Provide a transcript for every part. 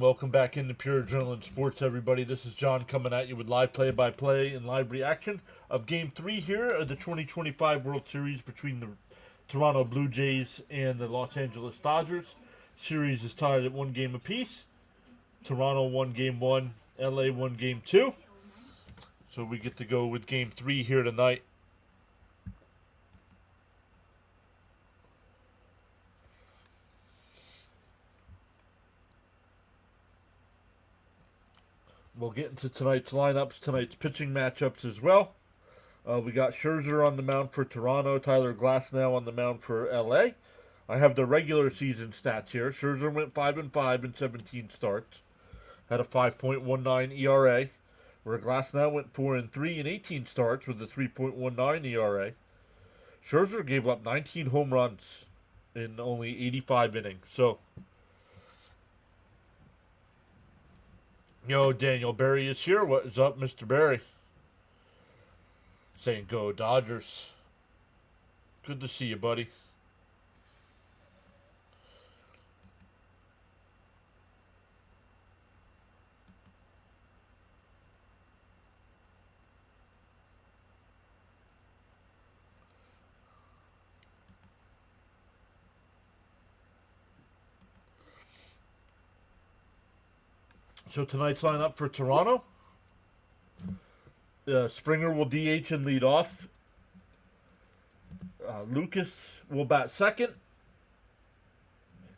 welcome back into Pure Adrenaline Sports, everybody. This is John coming at you with live play-by-play and live reaction of Game 3 here of the 2025 World Series between the Toronto Blue Jays and the Los Angeles Dodgers. Series is tied at 1 game apiece. Toronto won Game 1, LA won Game 2. So we get to go with Game 3 here tonight. We'll get into tonight's lineups, tonight's pitching matchups as well. We got Scherzer on the mound for Toronto, Tyler Glasnow on the mound for LA. I have the regular season stats here. Scherzer went 5-5 in 17 starts, had a 5.19 ERA, where Glasnow went 4-3 in 18 starts with a 3.19 ERA. Scherzer gave up 19 home runs in only 85 innings. So, yo, Daniel Barry is here. What is up, Mr. Barry? Saying go Dodgers. Good to see you, buddy. So tonight's lineup for Toronto. Springer will DH and lead off. Lucas will bat second.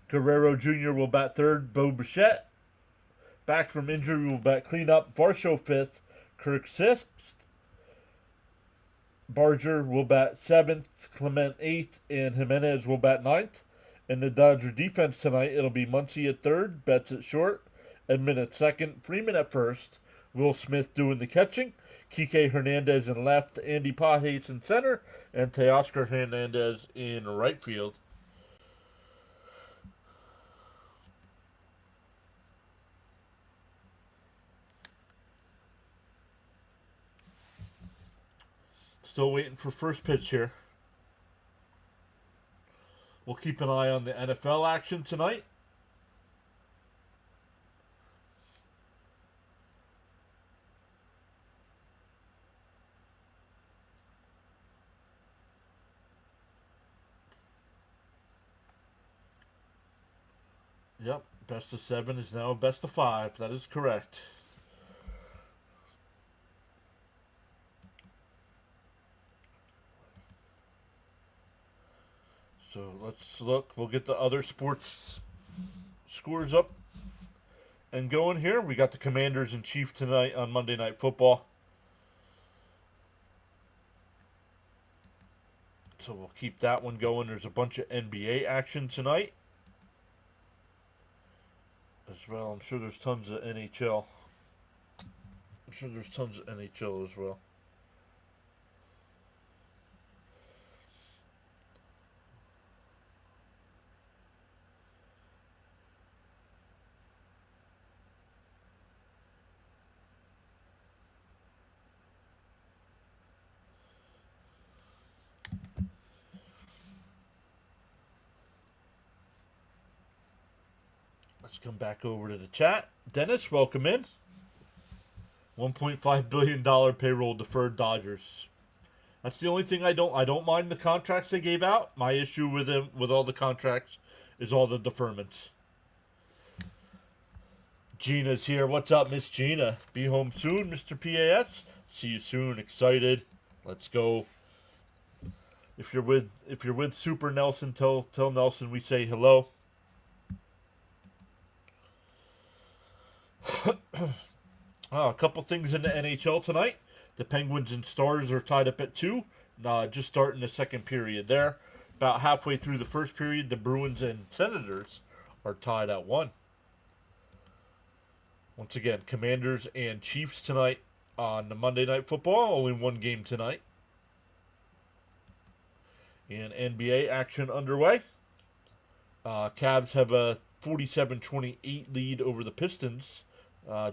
Guerrero Jr. will bat third. Bo Bichette, back from injury, will bat cleanup. Varsho fifth. Kirk sixth. Barger will bat seventh. Clement eighth. And Jimenez will bat ninth. In the Dodger defense tonight, it'll be Muncy at third. Betts at short. Edman at second, Freeman at first, Will Smith doing the catching, Kike Hernandez in left, Andy Pages in center, and Teoscar Hernandez in right field. Still waiting for first pitch here. We'll keep an eye on the NFL action tonight. Yep, best of 7 is now best of 5. That is correct. So let's look. We'll get the other sports scores up and going here. We got the Commanders and Chiefs tonight on Monday Night Football. So we'll keep that one going. There's a bunch of NBA action tonight as well. I'm sure there's tons of NHL. as well. Let's come back over to the chat. Dennis, welcome in. $1.5 billion payroll deferred Dodgers. That's the only thing I don't mind the contracts they gave out. My issue with them, with all the contracts, is all the deferments. Gina's here. What's up, Miss Gina? Be home soon, Mr. PAS. See you soon. Excited. Let's go. If you're with Super Nelson, tell Nelson we say hello. A couple things in the NHL tonight. The Penguins and Stars are tied up at 2. Just starting the second period there. About halfway through the first period, the Bruins and Senators are tied at 1. Once again, Commanders and Chiefs tonight on the Monday Night Football. Only one game tonight. And NBA action underway. Cavs have a 47-28 lead over the Pistons.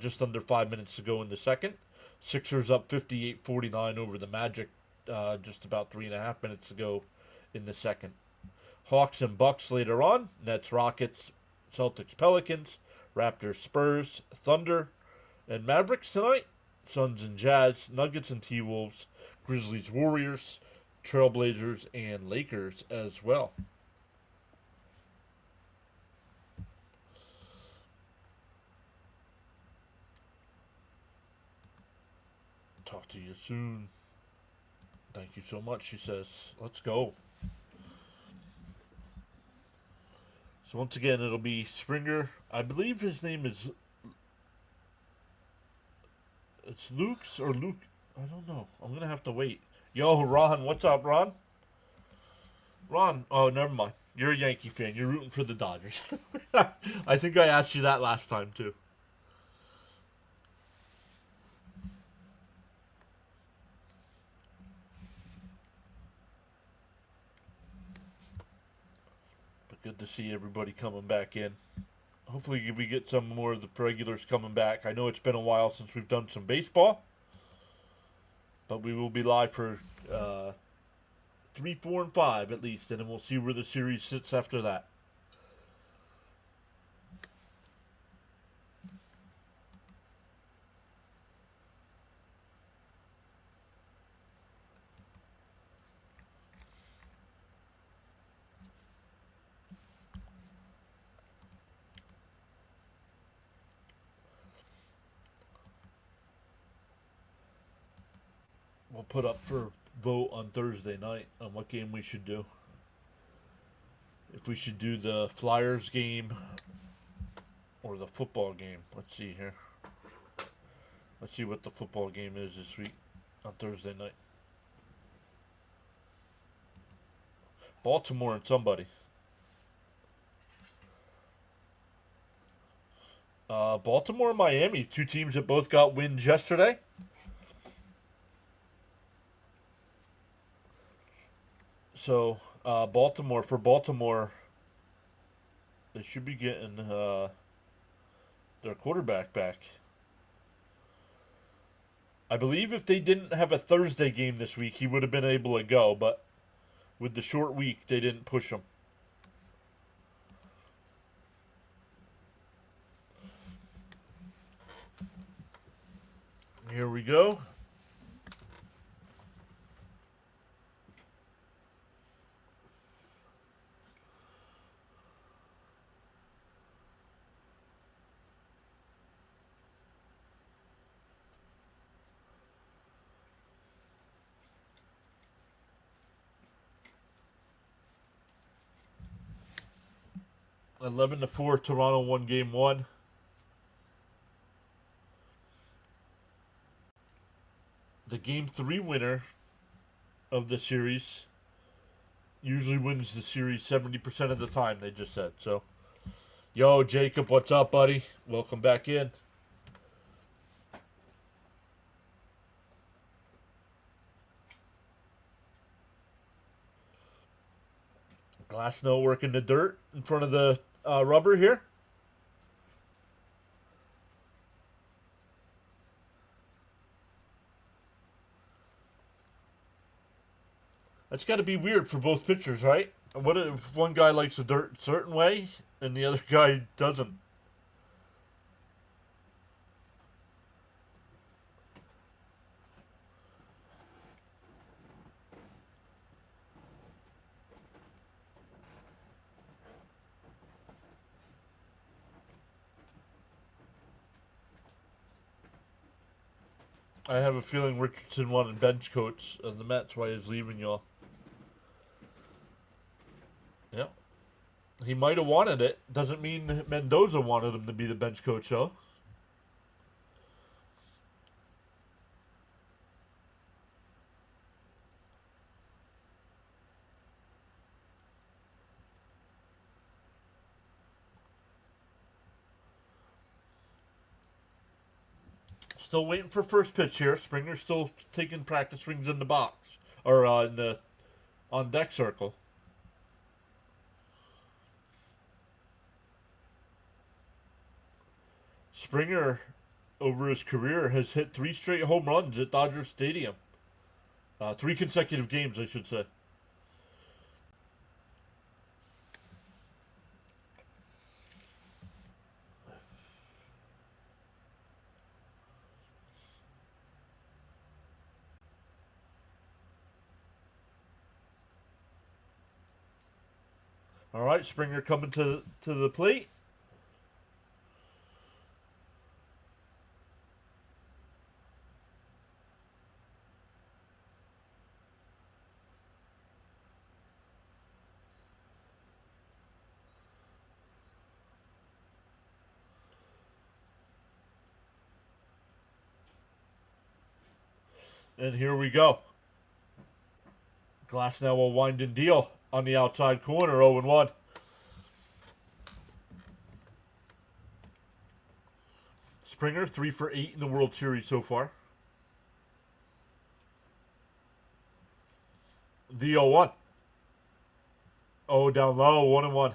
Just under 5 minutes to go in the second. Sixers up 58-49 over the Magic. Just about 3.5 minutes to go in the second. Hawks and Bucks later on. Nets, Rockets, Celtics, Pelicans. Raptors, Spurs, Thunder, and Mavericks tonight. Suns and Jazz, Nuggets and T-Wolves, Grizzlies, Warriors, Trailblazers, and Lakers as well. Talk to you soon. Thank you so much, she says. Let's go. So once again, it'll be Springer. I believe his name is... It's Luke's or Luke... I don't know. I'm going to have to wait. Yo, Ron. What's up, Ron? Ron. Oh, never mind. You're a Yankee fan. You're rooting for the Dodgers. I think I asked you that last time, too. But good to see everybody coming back in. Hopefully we get some more of the regulars coming back. I know it's been a while since we've done some baseball. But we will be live for 3, 4, and 5 at least. And then we'll see where the series sits after that. We'll put up for vote on Thursday night on what game we should do. If we should do the Flyers game or the football game. Let's see here. Let's see what the football game is this week on Thursday night. Baltimore and somebody. Baltimore and Miami, two teams that both got wins yesterday. So, Baltimore, they should be getting their quarterback back. I believe if they didn't have a Thursday game this week, he would have been able to go, but with the short week, they didn't push him. Here we go. – 11-4, Toronto won game 1. The game 3 winner of the series usually wins the series 70% of the time, they just said. So, yo, Jacob, what's up, buddy? Welcome back in. Glasnow working the dirt in front of the rubber here. That's got to be weird for both pitchers, right? What if one guy likes the dirt a certain way and the other guy doesn't? I have a feeling Richardson wanted bench coach of the Mets why he's leaving y'all. Yeah. He might have wanted it. Doesn't mean Mendoza wanted him to be the bench coach, though. Still waiting for first pitch here. Springer's still taking practice swings in the box. Or on deck circle. Springer, over his career, has hit 3 straight home runs at Dodger Stadium. 3 consecutive games, I should say. All right, Springer coming to the plate. And here we go. Glasnow will wind and deal on the outside corner, 0-1. Springer, 3 for 8 in the World Series so far. The 0-1. Oh, down low, 1-1.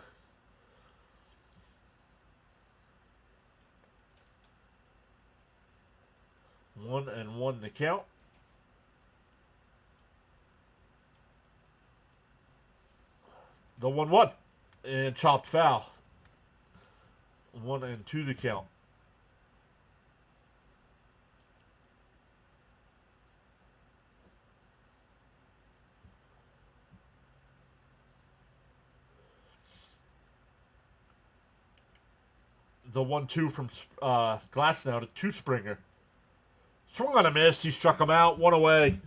1-1 the count. The 1-1. And chopped foul. 1-2 the count. The 1-2 from Glasnow to Springer. Swung on a miss. He struck him out. 1 away.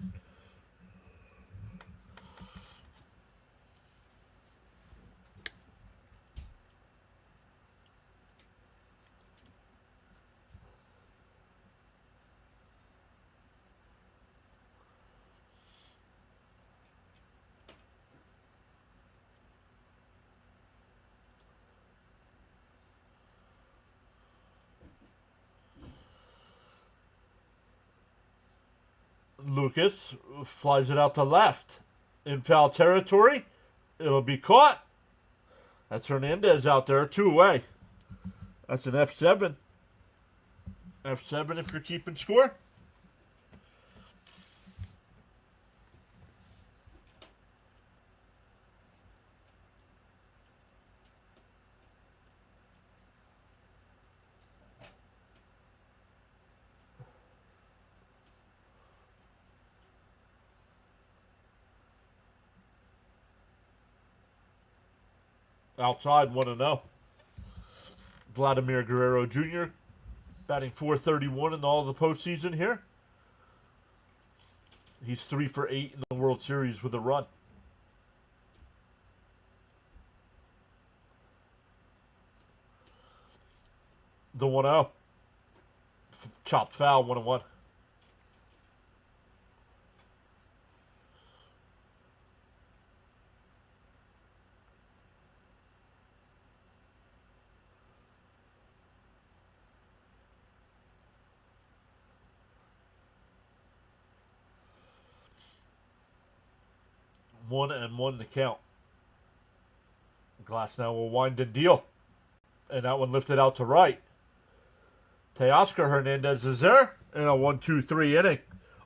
Lucas flies it out to left. In foul territory. It'll be caught. That's Hernandez out there. 2 away. That's an F7. F7 if you're keeping score. Outside, 1-0. Vladimir Guerrero Jr. batting .431 in all the postseason here. He's 3 for 8 in the World Series with a run. The 1-0. Chopped foul, 1-1. One and one to count. Glasnow will wind and deal. And that one lifted out to right. Teoscar Hernandez is there in a 1-2-3 inning.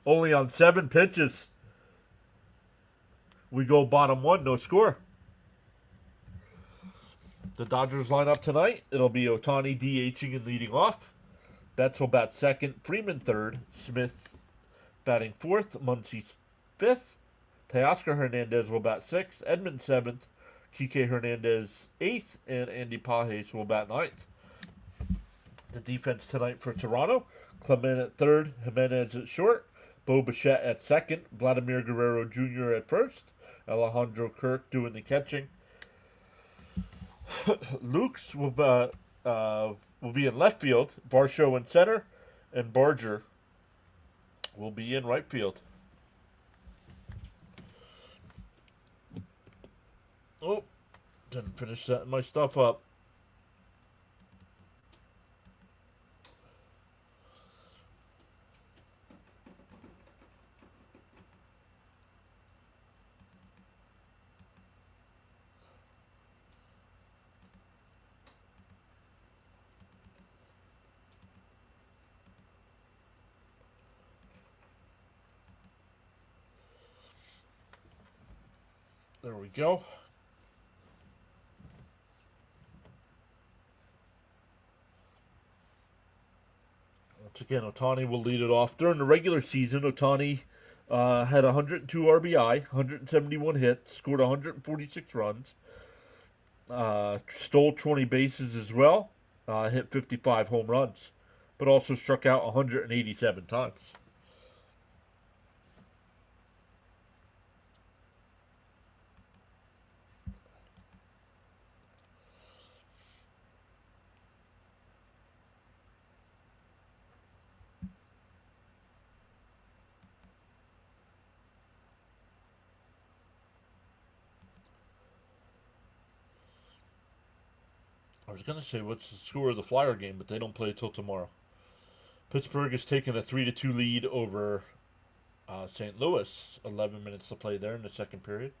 Only on 7 pitches. We go bottom 1, no score. The Dodgers line up tonight. It'll be Ohtani DHing and leading off. Betts will bat second. Freeman third. Smith batting fourth. Muncy fifth. Teoscar Hernandez will bat 6th, Edmund 7th, Kike Hernandez 8th, and Andy Pages will bat 9th. The defense tonight for Toronto, Clement at 3rd, Jimenez at short, Bo Bichette at 2nd, Vladimir Guerrero Jr. at 1st, Alejandro Kirk doing the catching. Lukes will be in left field, Varsho in center, and Barger will be in right field. Oh, didn't finish setting my stuff up. There we go. Once again, Ohtani will lead it off. During the regular season, Ohtani had 102 RBI, 171 hits, scored 146 runs. Stole 20 bases as well. Hit 55 home runs, but also struck out 187 times. I was going to say what's the score of the Flyer game, but they don't play till tomorrow. Pittsburgh has taken a 3-2 lead over St. Louis. 11 minutes to play there in the second period.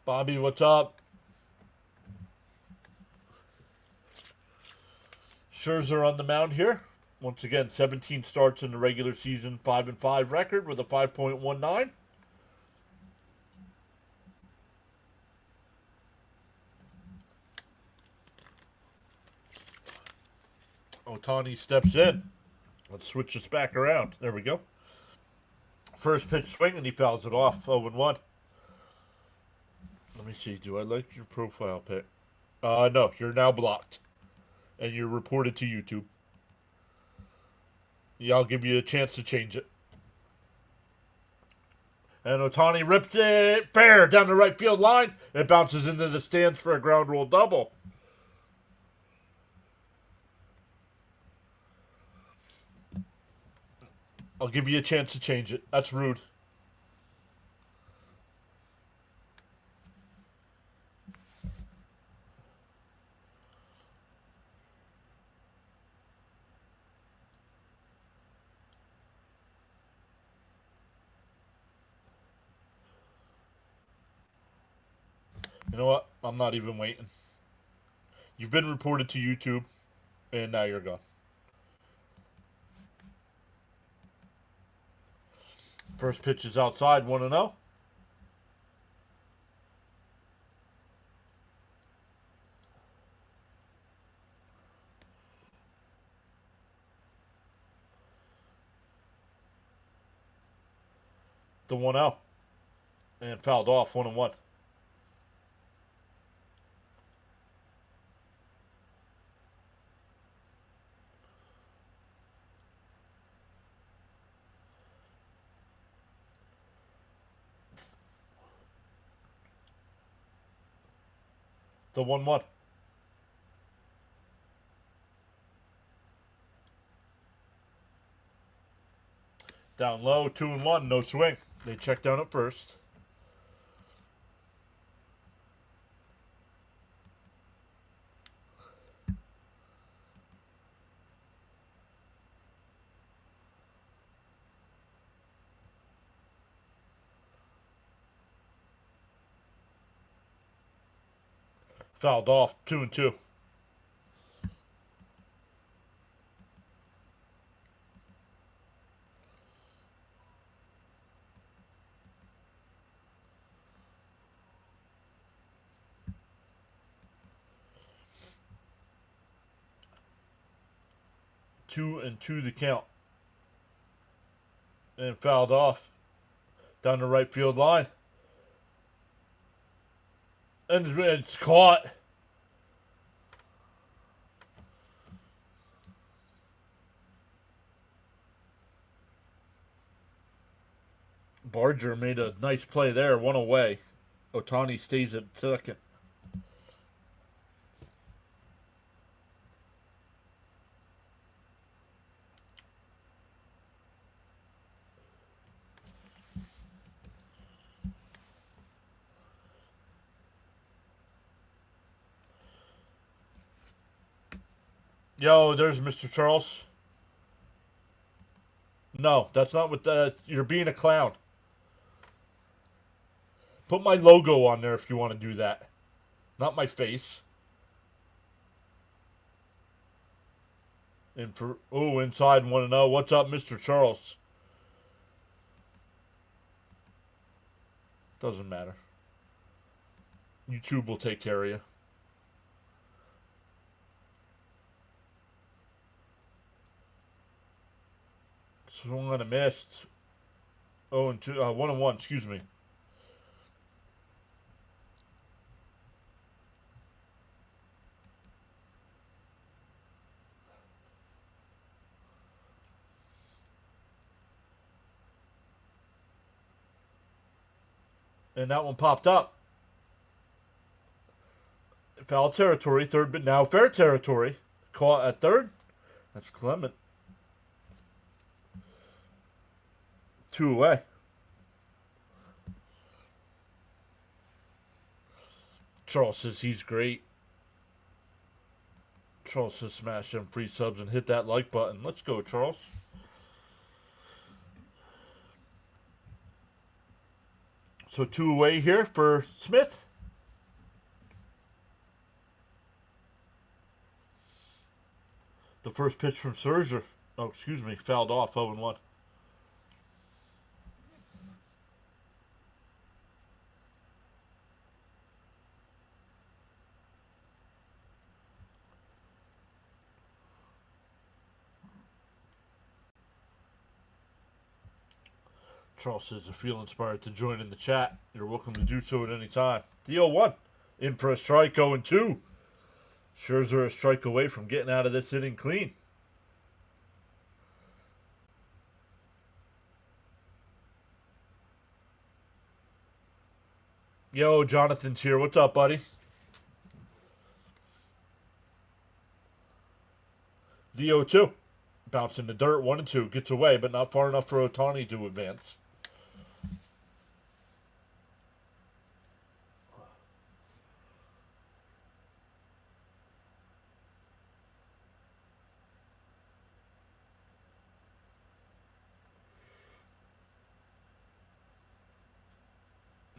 Bobby, what's up? Scherzer on the mound here. Once again, 17 starts in the regular season, 5-5 record with a 5.19. Ohtani steps in. Let's switch this back around. There we go. First pitch swing, and he fouls it off. 0-1. Let me see. Do I like your profile pic? No. You're now blocked. And you're reported to YouTube. Yeah, I'll give you a chance to change it. And Ohtani rips it fair down the right field line. It bounces into the stands for a ground rule double. I'll give you a chance to change it. That's rude. You know what? I'm not even waiting. You've been reported to YouTube, and now you're gone. First pitch is outside, 1-0. The 1-0. And fouled off, 1-1. The 1-1. Down low, 2-1, no swing. They check down at first. Fouled off, 2-2. Two and two the count. And fouled off down the right field line. And it's caught. Barger made a nice play there, one away. Ohtani stays at second. Yo, there's Mr. Charles. No, that's not what the... You're being a clown. Put my logo on there if you want to do that. Not my face. In for inside 1-0. What's up, Mr. Charles? Doesn't matter. YouTube will take care of you. Swung on a missed. 0-2. 1-1. Excuse me. And that one popped up. Foul territory, third, but now fair territory. Caught at third. That's Clement. 2 away. Charles says he's great. Charles says smash them free subs and hit that like button. Let's go, Charles. So 2 away here for Smith. The first pitch from Scherzer. Oh, excuse me. Fouled off. 0-1. Charles says, I feel inspired to join in the chat. You're welcome to do so at any time. The 0-1. In for a strike, 0-2. Scherzer a strike away from getting out of this inning clean. Yo, Jonathan's here. What's up, buddy? The 0-2. Bounce in the dirt, 1-2. Gets away, but not far enough for Ohtani to advance.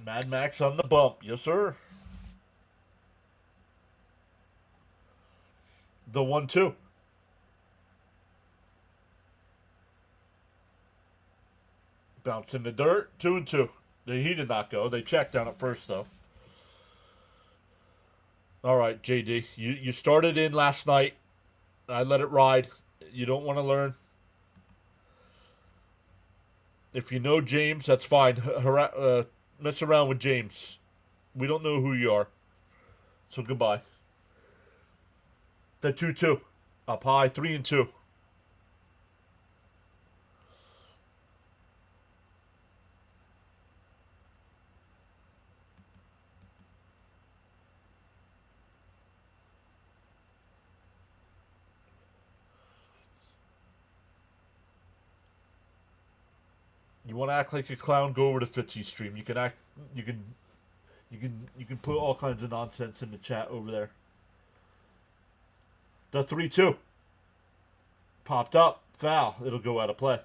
Mad Max on the bump. Yes, sir. The 1-2. Bounce in the dirt. 2-2. He did not go. They checked down at first, though. All right, JD. You started in last night. I let it ride. You don't want to learn. If you know James, that's fine. Mess around with James. We don't know who you are. So goodbye. The 2-2. Up high, 3-2. You want to act like a clown? Go over to Fitzy's stream. You can act. You can put all kinds of nonsense in the chat over there. The 3-2 popped up. Foul. It'll go out of play.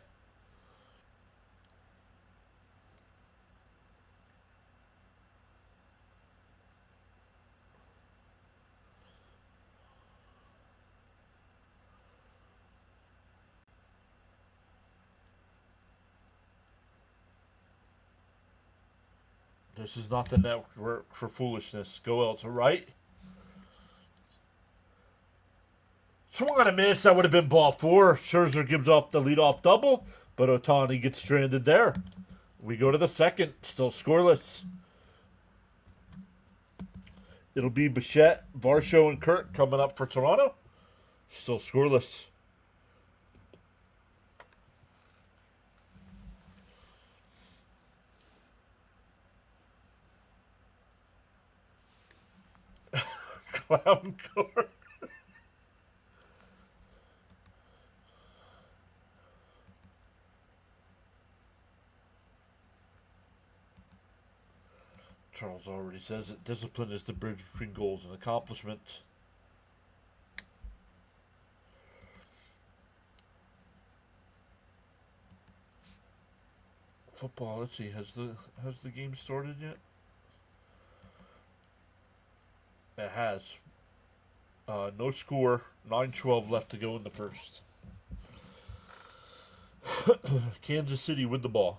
This is not the network for foolishness. Go else, right? Swung on a miss. That would have been ball 4. Scherzer gives up the leadoff double, but Ohtani gets stranded there. We go to the second. Still scoreless. It'll be Bichette, Varsho, and Kirk coming up for Toronto. Still scoreless. Clown core. Charles already says that discipline is the bridge between goals and accomplishment. Football, let's see, has the game started yet? It has. No score. 9-12 left to go in the first. Kansas City with the ball.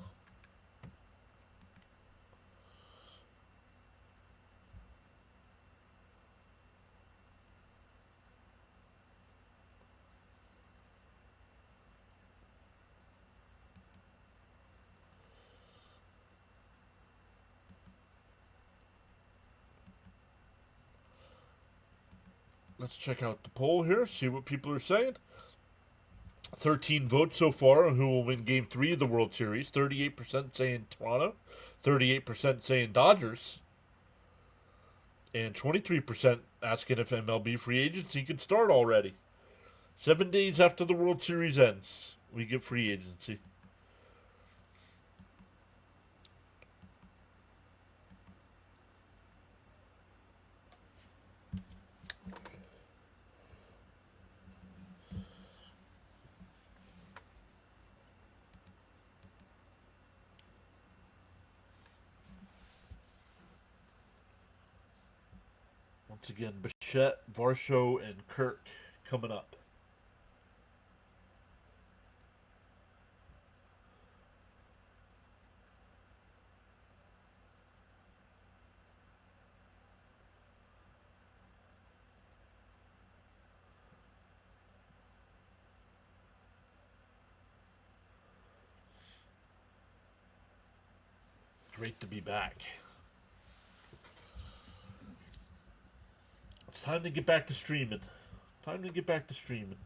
Let's check out the poll here, see what people are saying. 13 votes so far on who will win Game 3 of the World Series. 38% saying Toronto, 38% saying Dodgers, and 23% asking if MLB free agency can start already. 7 days after the World Series ends, we get free agency. Once again, Bichette, Varsho, and Kirk coming up. Great to be back. It's time to get back to streaming. Time to get back to streaming.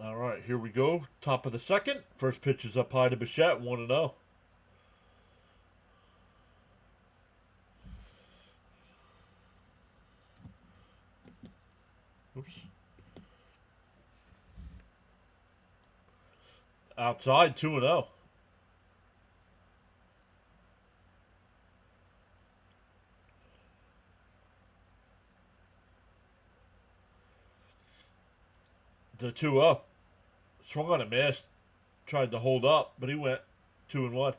All right, here we go. Top of the second. First pitch is up high to Bichette, 1-0. Oops. Outside, 2-0. The 2-0. Swung on a miss. Tried to hold up, but he went 2-1.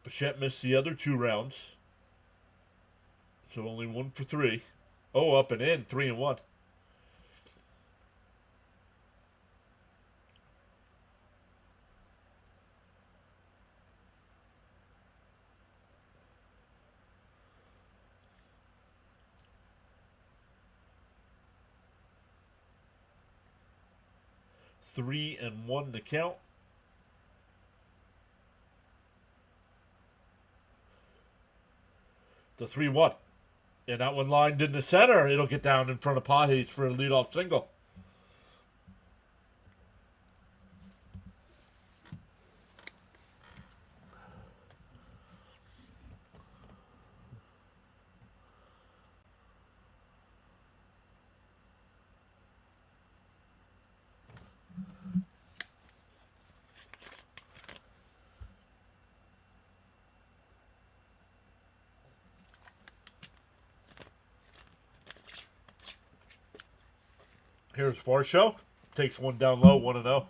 Bichette missed the other 2 rounds. So only 1 for 3. Oh, up and in, 3-1. Three and 1 to count. The 3-1. And that one lined in the center. It'll get down in front of Pages for a leadoff single. Here's Varsho. Takes one down low, 1-0.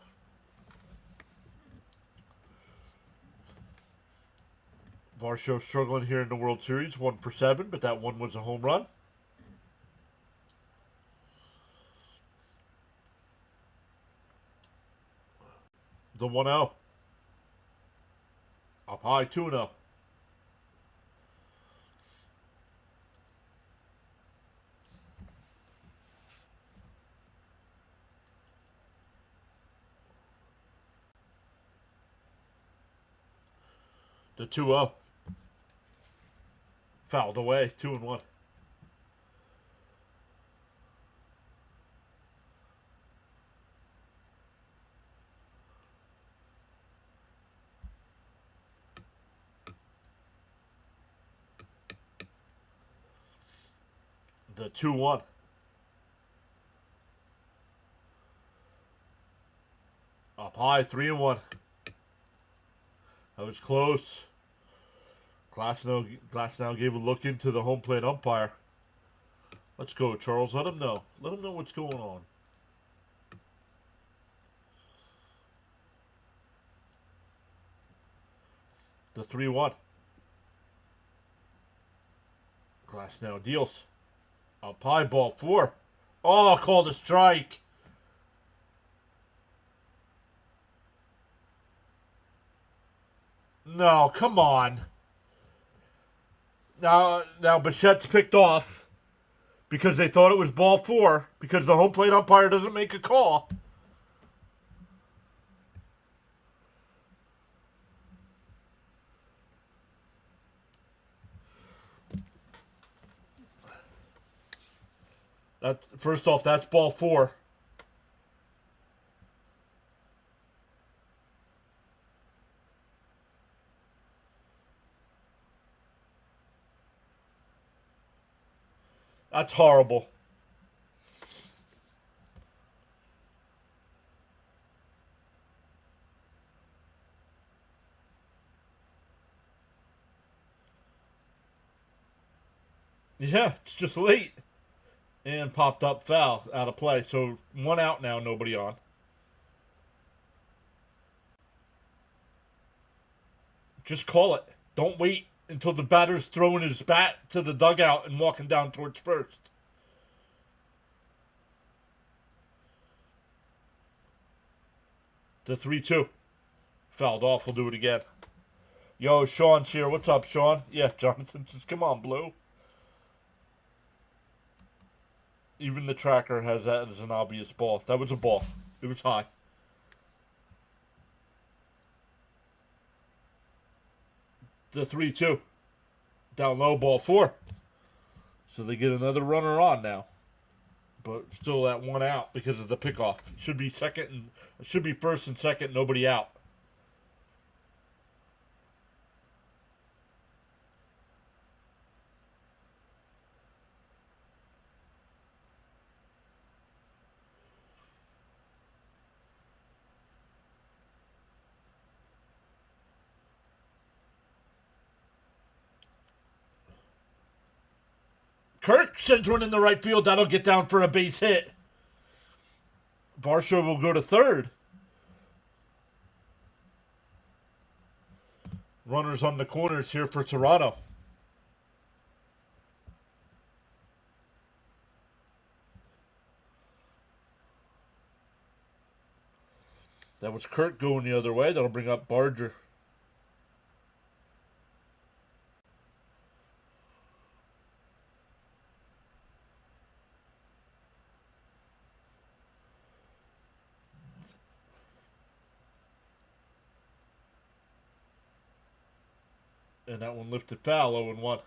Varsho struggling here in the World Series, 1 for 7, but that one was a home run. The 1-0. Up high, 2-0. The 2-0. Fouled away, 2-1. The 2-1. High, 3-1. That was close. Glasnow gave a look into the home plate umpire. Let's go, Charles. Let him know. Let him know what's going on. The 3-1. Glasnow deals. Up high, ball 4. Oh, called a strike. No, come on. Now Bichette's picked off because they thought it was ball 4 because the home plate umpire doesn't make a call. First off, that's ball 4. That's horrible. Yeah, it's just late. And popped up foul out of play. So 1 out now, nobody on. Just call it. Don't wait until the batter's throwing his bat to the dugout and walking down towards first. The 3-2. Fouled off. We'll do it again. Yo, Sean's here. What's up, Sean? Yeah, Jonathan says, come on, Blue. Even the tracker has that as an obvious ball. That was a ball. It was high. The 3-2. Down low, ball 4. So they get another runner on now. But still that 1 out because of the pickoff. It should be first and second, nobody out. Kirk sends one in the right field. That'll get down for a base hit. Varsho will go to third. Runners on the corners here for Toronto. That was Kirk going the other way. That'll bring up Barger. And that one lifted foul, 0-1.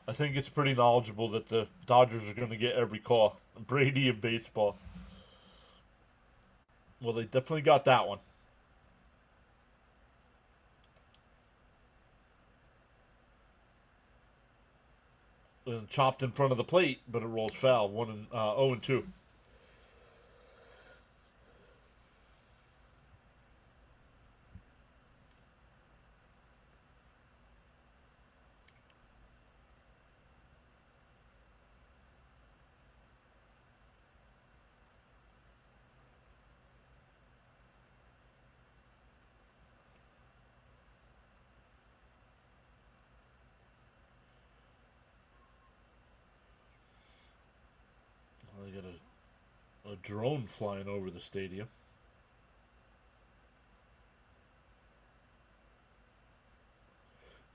I think it's pretty knowledgeable that the Dodgers are going to get every call. Brady of baseball. Well, they definitely got that one. And chopped in front of the plate, but it rolls foul. 0-2. They got a drone flying over the stadium.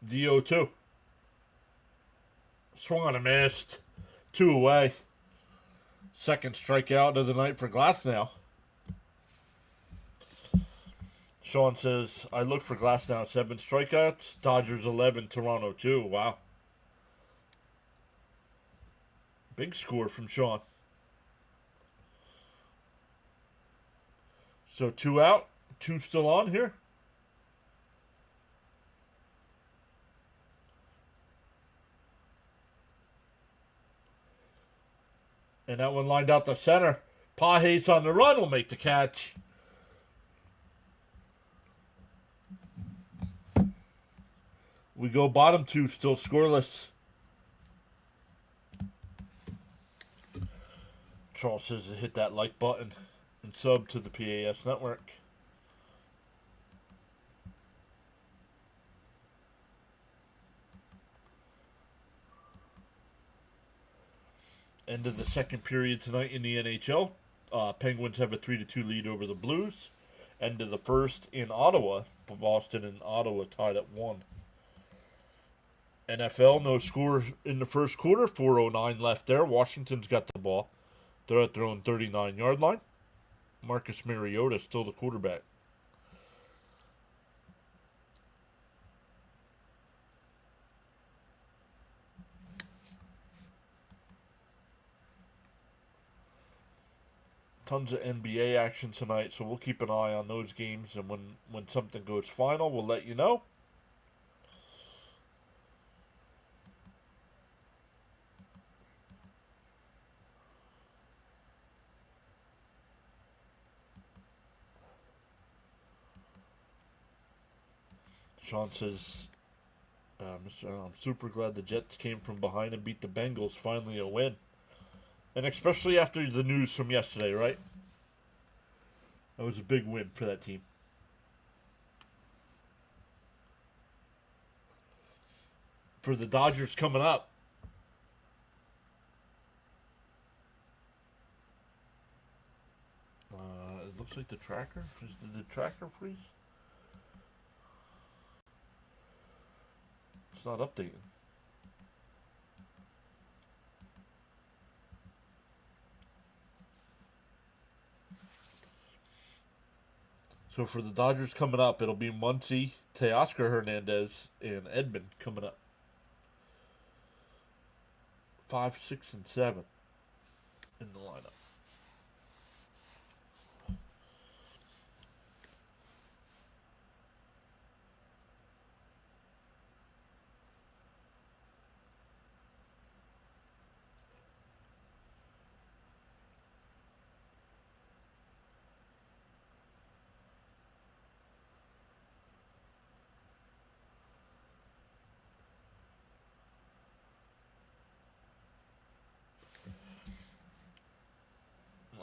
The 0-2. Swung on a missed. 2 away. Second strikeout of the night for Glasnow. Sean says, I look for Glasnow. 7 strikeouts. Dodgers 11. Toronto 2. Wow. Big score from Sean. So 2 out. 2 still on here. And that one lined out the center. Pages on the run will make the catch. We go bottom two, still scoreless. Charles says to hit that like button and sub to the PAS network. End of the second period tonight in the NHL. Penguins have a 3-2 lead over the Blues. End of the first in Ottawa. Boston and Ottawa tied at 1. NFL, no score in the first quarter. 4:09 left there. Washington's got the ball. They're at their own 39-yard line. Marcus Mariota still the quarterback. Tons of NBA action tonight, so we'll keep an eye on those games, and when something goes final, we'll let you know. Sean says, I'm super glad the Jets came from behind and beat the Bengals. Finally a win. And especially after the news from yesterday, right? That was a big win for that team. For the Dodgers coming up. It looks like the tracker. Did the tracker freeze? It's not updating. So for the Dodgers coming up, it'll be Muncy, Teoscar Hernandez, and Edman coming up. 5, 6, and 7 in the lineup.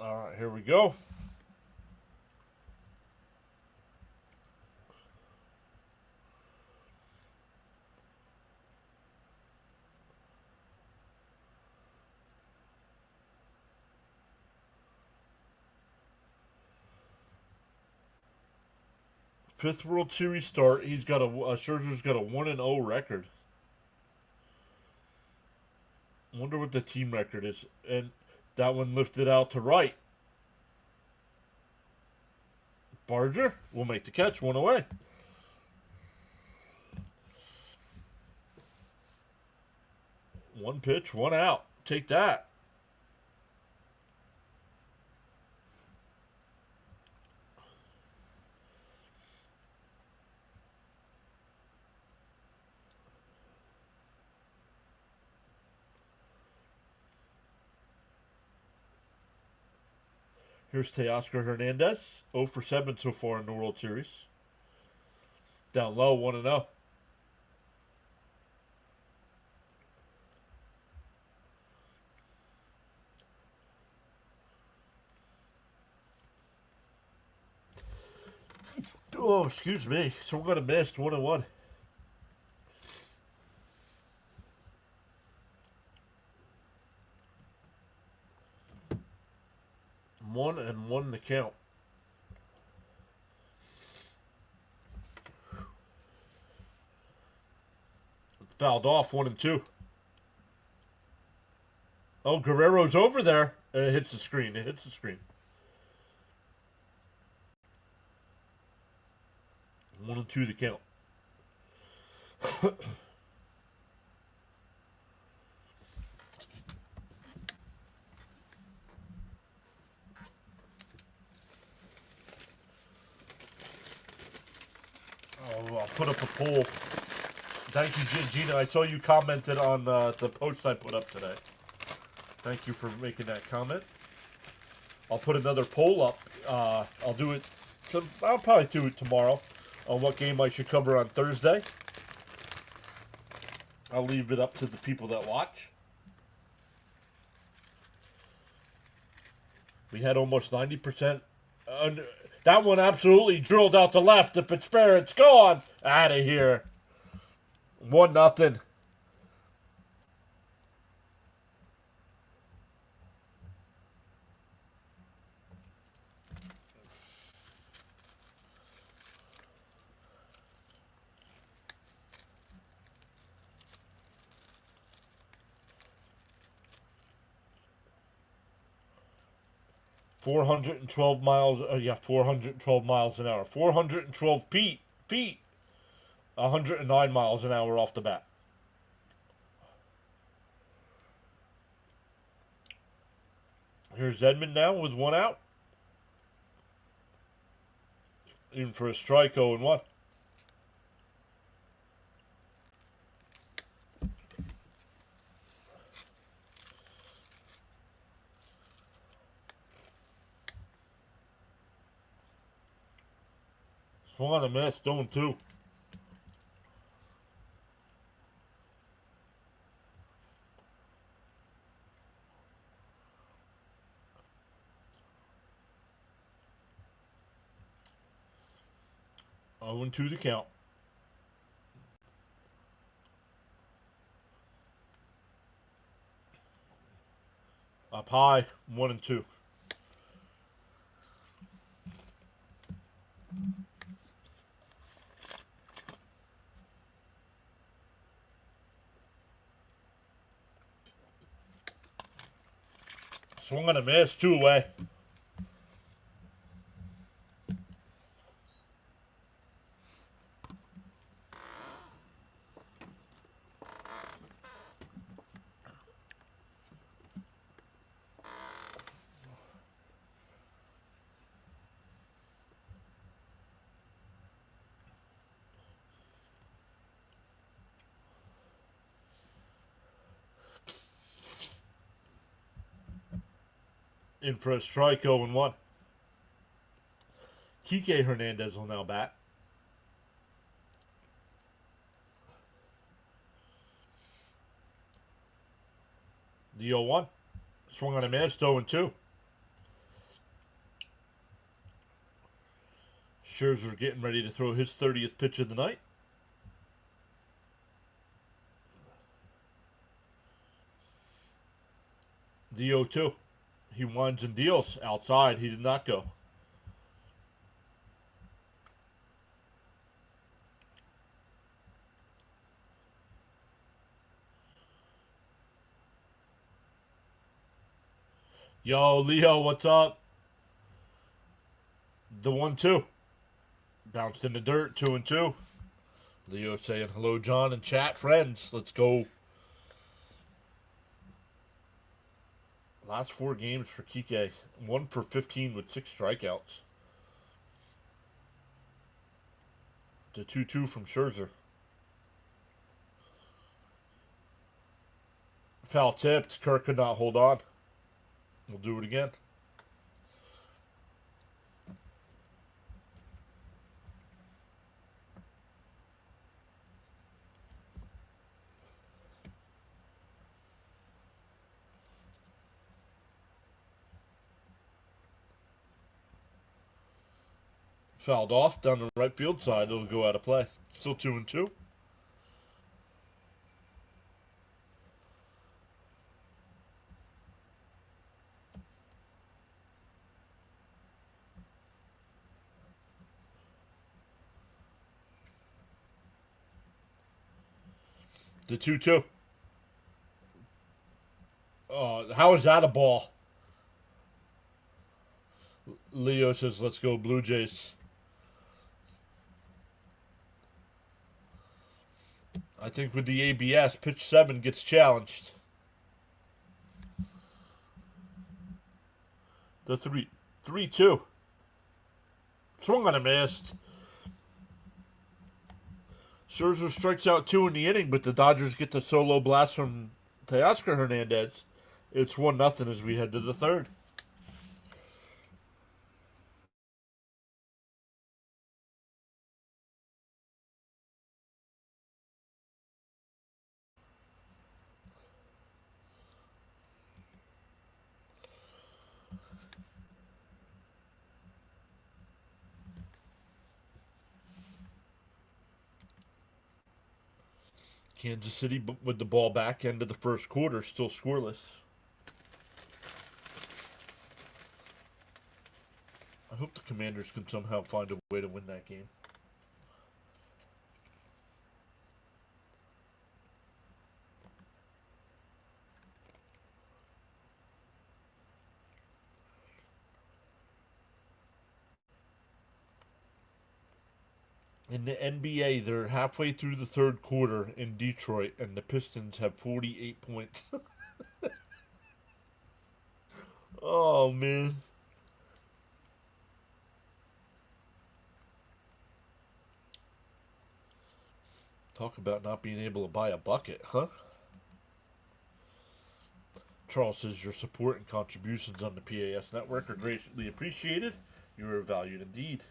All right, here we go. Fifth World Series start. He's got Scherzer's got a 1-0 record. Wonder what the team record is. And that one lifted out to right. Barger will make the catch. 1 away. One pitch, 1 out. Take that. Here's Teoscar Hernandez, 0 for 7 so far in the World Series. Down low, 1-0. Oh, excuse me. So we're going to miss 1-1. 1-1 to count. Fouled off, 1-2. Oh, Guerrero's over there. It hits the screen. It hits the screen. 1-2 to count. I'll put up a poll. Thank you, Gina. I saw you commented on the post I put up today. Thank you for making that comment. I'll put another poll up. I'll do it. I'll probably do it tomorrow on what game I should cover on Thursday. I'll leave it up to the people that watch. We had almost 90%. That one absolutely drilled out to left. If it's fair, it's gone. Out of here. 1-0. 412 miles. 412 miles an hour. 412 feet. 109 miles an hour off the bat. Here's Edmund now with 1 out. In for a strike, 0-1. Swung on a miss, 0-2. Oh, and 2 to count. Up high, 1-2. Swung on a miss, 2 away. In for a strike, 0-1. Kike Hernandez will now bat. The 0-1. Swung on a miss, 0-2. Scherzer getting ready to throw his 30th pitch of the night. The 0-2. He winds and deals outside. He did not go. Yo, Leo, what's up? The 1-2. Bounced in the dirt, 2-2. Leo saying hello, John, and chat friends. Let's go. Last 4 games for Kike. 1 for 15 with 6 strikeouts. The 2-2 from Scherzer. Foul tipped. Kirk could not hold on. We'll do it again. Fouled off down the right field side. It'll go out of play. Still 2-2. The 2-2. How is that a ball? Leo says, let's go Blue Jays. I think with the ABS, pitch 7 gets challenged. The 3-2. Swung on a missed. Scherzer strikes out 2 in the inning, but the Dodgers get the solo blast from Teoscar Hernandez It's 1-0 as we head to the third. Kansas City with the ball back, end of the first quarter, still scoreless. I hope the Commanders can somehow find a way to win that game. In the NBA, they're halfway through the third quarter in Detroit, and the Pistons have 48 points. Oh, man. Talk about not being able to buy a bucket, huh? Charles says your support and contributions on the PAS network are greatly appreciated. You are valued indeed.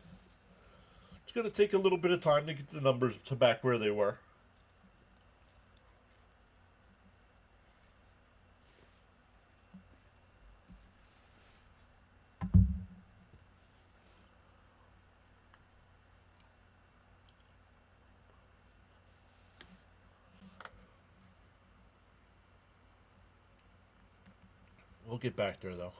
It's going to take a little bit of time to get the numbers to back where they were. We'll get back there, though.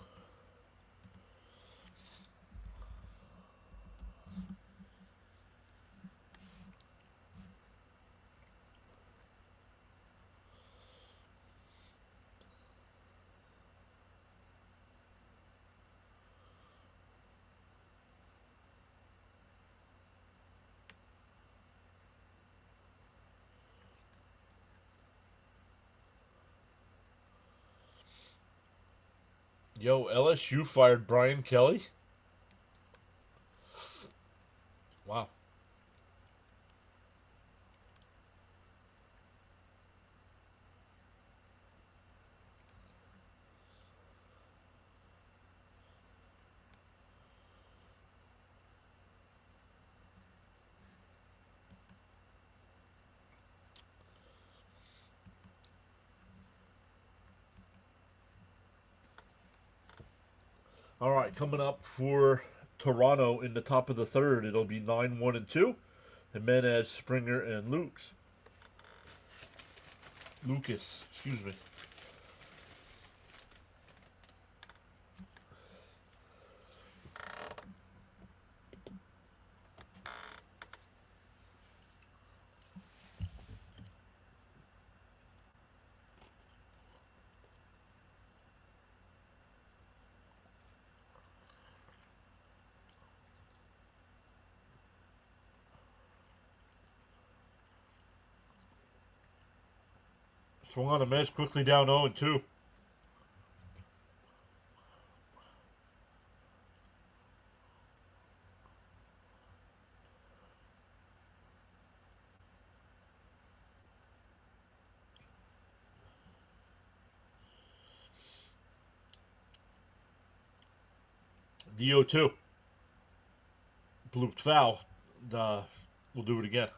Yo, LSU fired Brian Kelly? Wow. All right, coming up for Toronto in the top of the third, it'll be 9-1-2. Jimenez, Springer, and Lucas, excuse me. Swung on a miss, quickly down 0-2. The 0-2. Blooped foul. We'll do it again.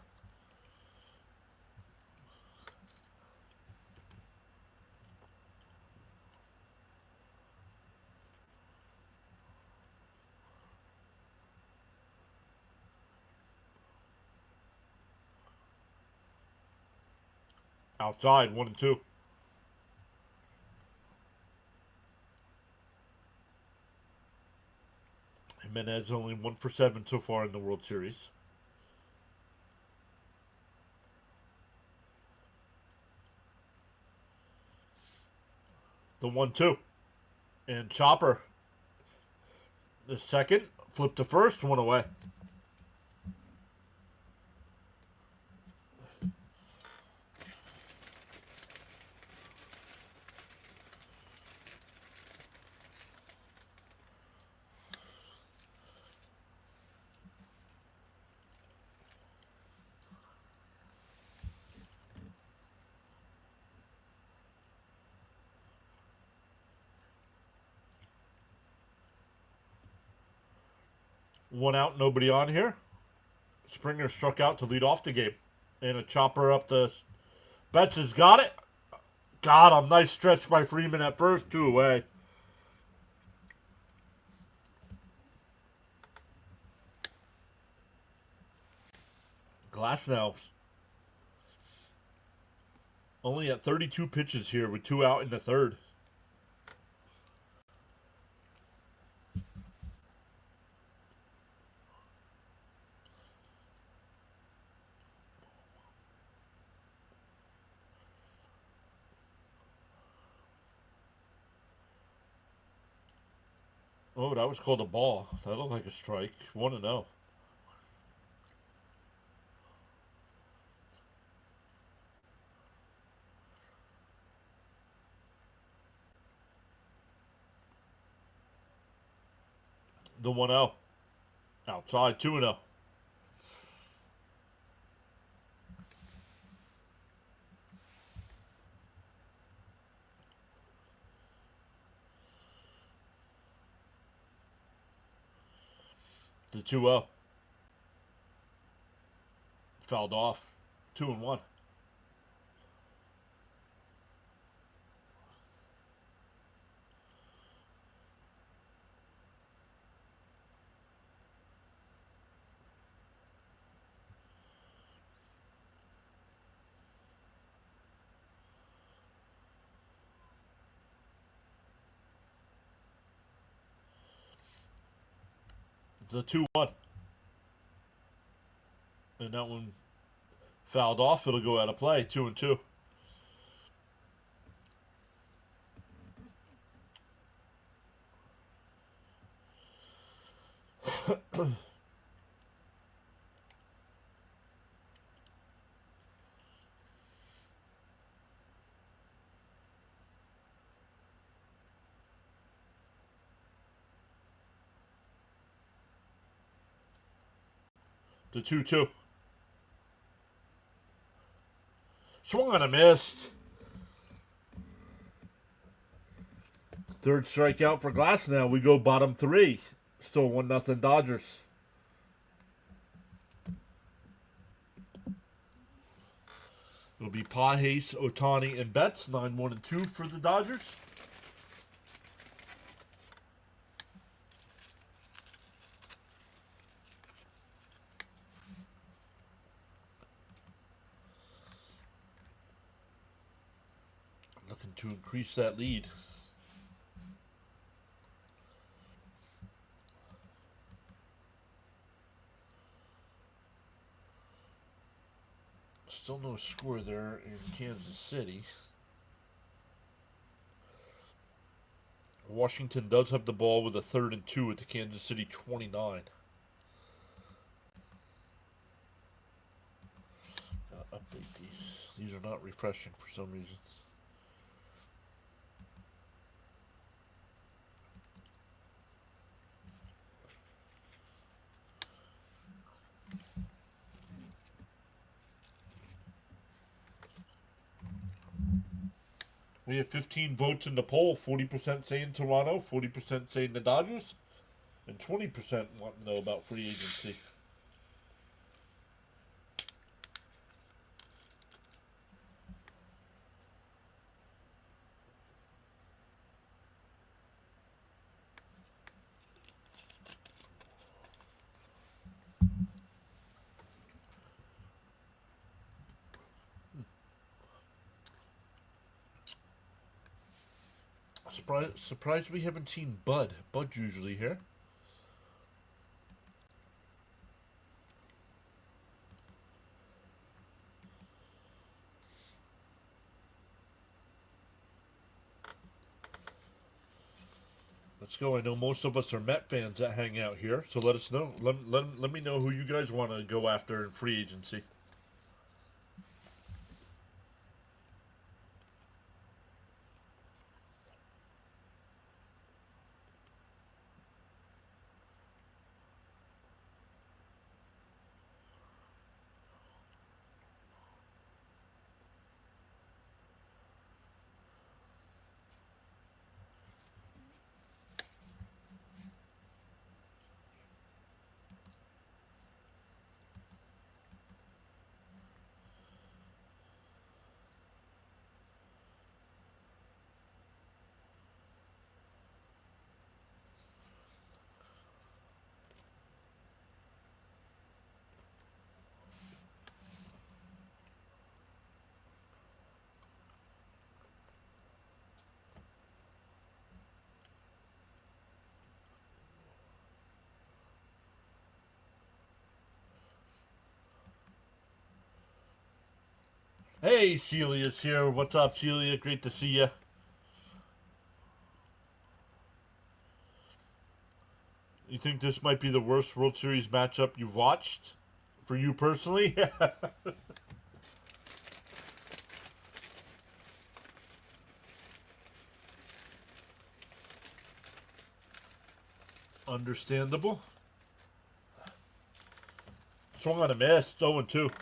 Outside, 1-2. Jimenez only 1 for 7 so far in the World Series. The 1-2. And Chopper, the second, flipped to first, one away. One out, nobody on here. Springer struck out to lead off the game. And a chopper up the Betts has got it. Got him. Nice stretch by Freeman at first. 2 away. Glasnow only at 32 pitches here with 2 out in the third. Oh, that was called a ball. That looked like a strike. 1-0. The 1-0. Outside, 2-0. The 2-0. Fouled off. 2-1. The 2-1. And that one fouled off. It'll go out of play. 2-2. The 2-2. Swung and a missed. Third strikeout for Glasnow. We go bottom 3. Still 1-0 Dodgers. It'll be Pages, Otani, and Betts. 9-1-2 for the Dodgers. Looking to increase that lead. Still no score there in Kansas City. Washington does have the ball with a 3rd and 2 at the Kansas City 29. Update these. These are not refreshing for some reason. We have 15 votes in the poll. 40% saying Toronto, 40% saying the Dodgers, and 20% want to know about free agency. Surprised we haven't seen Bud. Bud's usually here. Let's go. I know most of us are Met fans that hang out here, so let us know. Let me know who you guys want to go after in free agency. Hey, Celia's here. What's up, Celia? Great to see you. You think this might be the worst World Series matchup you've watched? For you personally? Understandable. Swung on a miss. 0-2.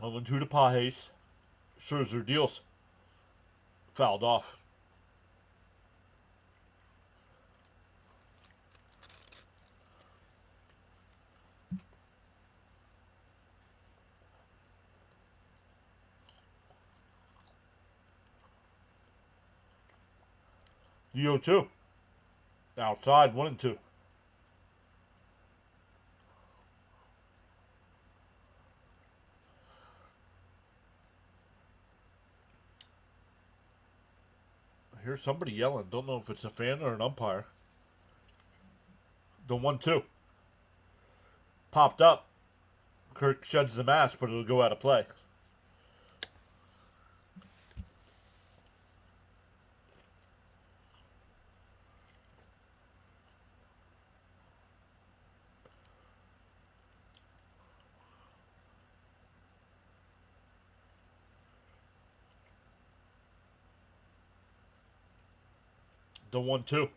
Oh, and two to Pajes. Scherzer deals. Fouled off. The 0-2. Outside, 1-2. I hear somebody yelling. Don't know if it's a fan or an umpire. The 1-2. Popped up. Kirk sheds the mask, but it'll go out of play. The 1-2.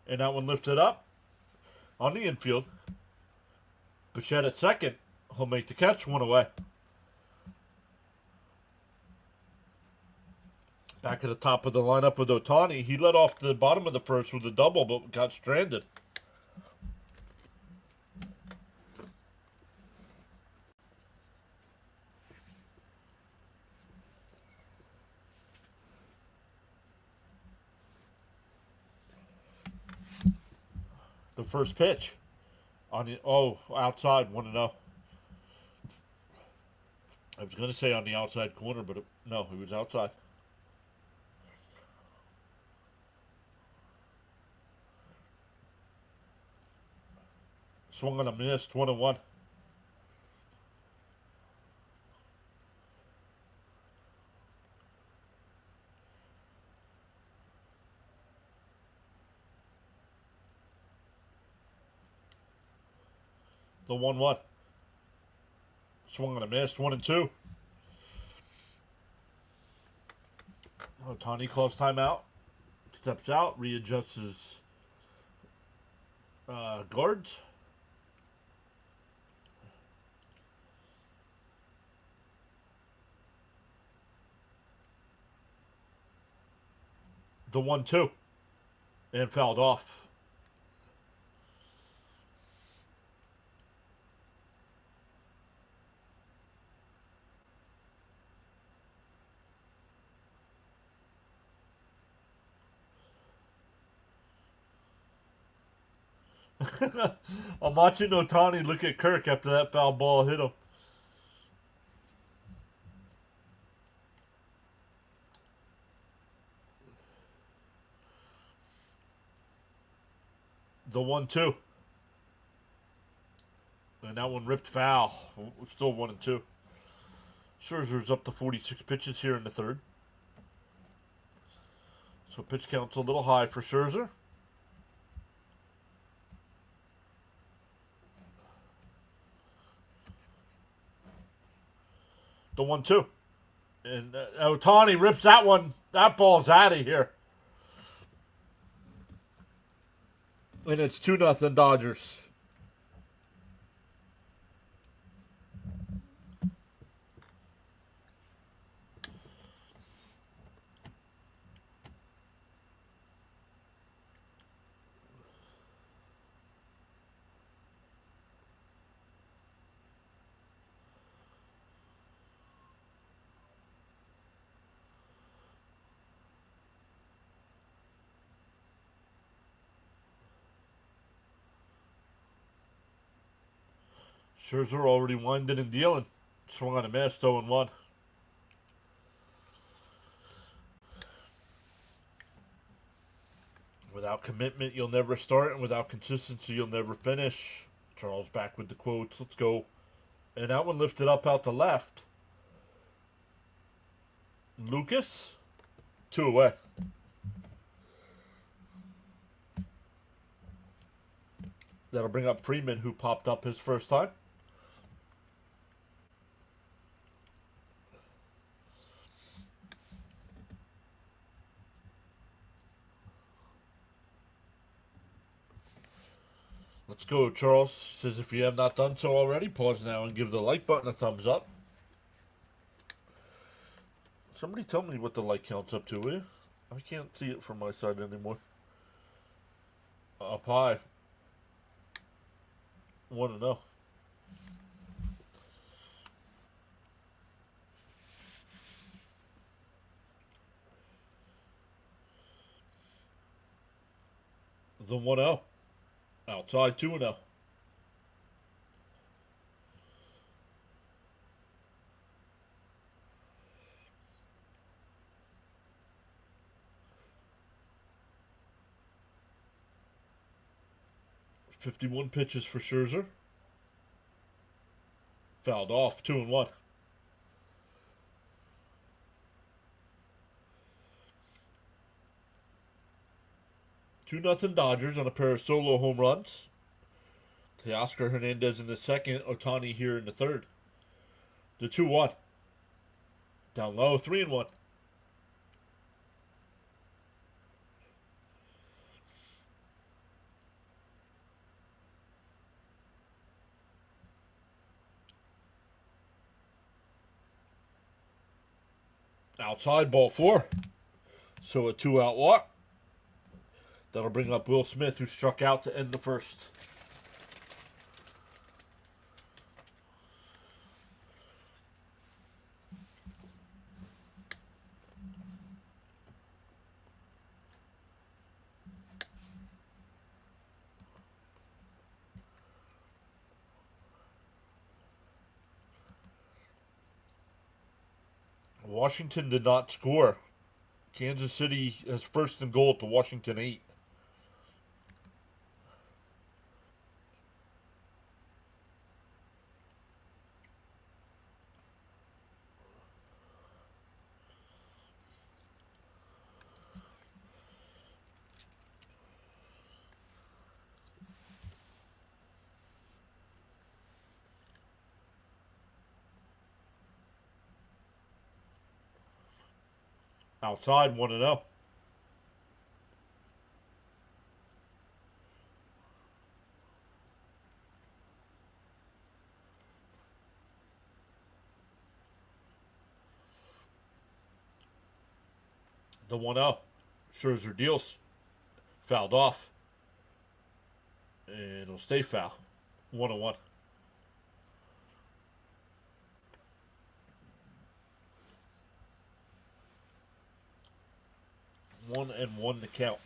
And that one lifted up on the infield. Bichette at second. He'll make the catch. One away. Back at the top of the lineup with Ohtani. He led off the bottom of the first with a double, but got stranded. The first pitch on the outside 1-0. I was going to say on the outside corner, but no, he was outside. Swung on a miss, 1-1. The 1-1. Swung on a miss, 1-2. Ohtani calls timeout. Steps out, readjusts his guards. The 1-2. And fouled off. I'm watching Ohtani look at Kirk after that foul ball hit him. The 1-2. And that one ripped foul. Still 1-2. Scherzer's up to 46 pitches here in the third. So pitch count's a little high for Scherzer. The 1-2. And Ohtani rips that one. That ball's out of here. And it's 2-0 Dodgers. Scherzer already winding and dealing. Swung on a miss, 0-1. Without commitment, you'll never start, and without consistency, you'll never finish. Charles back with the quotes. Let's go. And that one lifted up out to left. Lucas, 2 away. That'll bring up Freeman, who popped up his first time. Let's go, Charles. Says if you have not done so already, pause now and give the like button a thumbs up. Somebody tell me what the like count's up to, will you? I can't see it from my side anymore. Up high. 1-0. The 1-0. Outside 2-0. .51 pitches for Scherzer. Fouled off, 2-1. Two nothing Dodgers on a pair of solo home runs. Teoscar Hernandez in the second, Ohtani here in the third. The 2-1. Down low, 3-1. Outside, ball 4. So a 2-out walk. That'll bring up Will Smith, who struck out to end the first. Washington did not score. Kansas City has first and goal at the Washington 8. Outside, 1-0. The 1-0. Scherzer deals. Fouled off. And it'll stay foul. 1-1. 1-1 to count.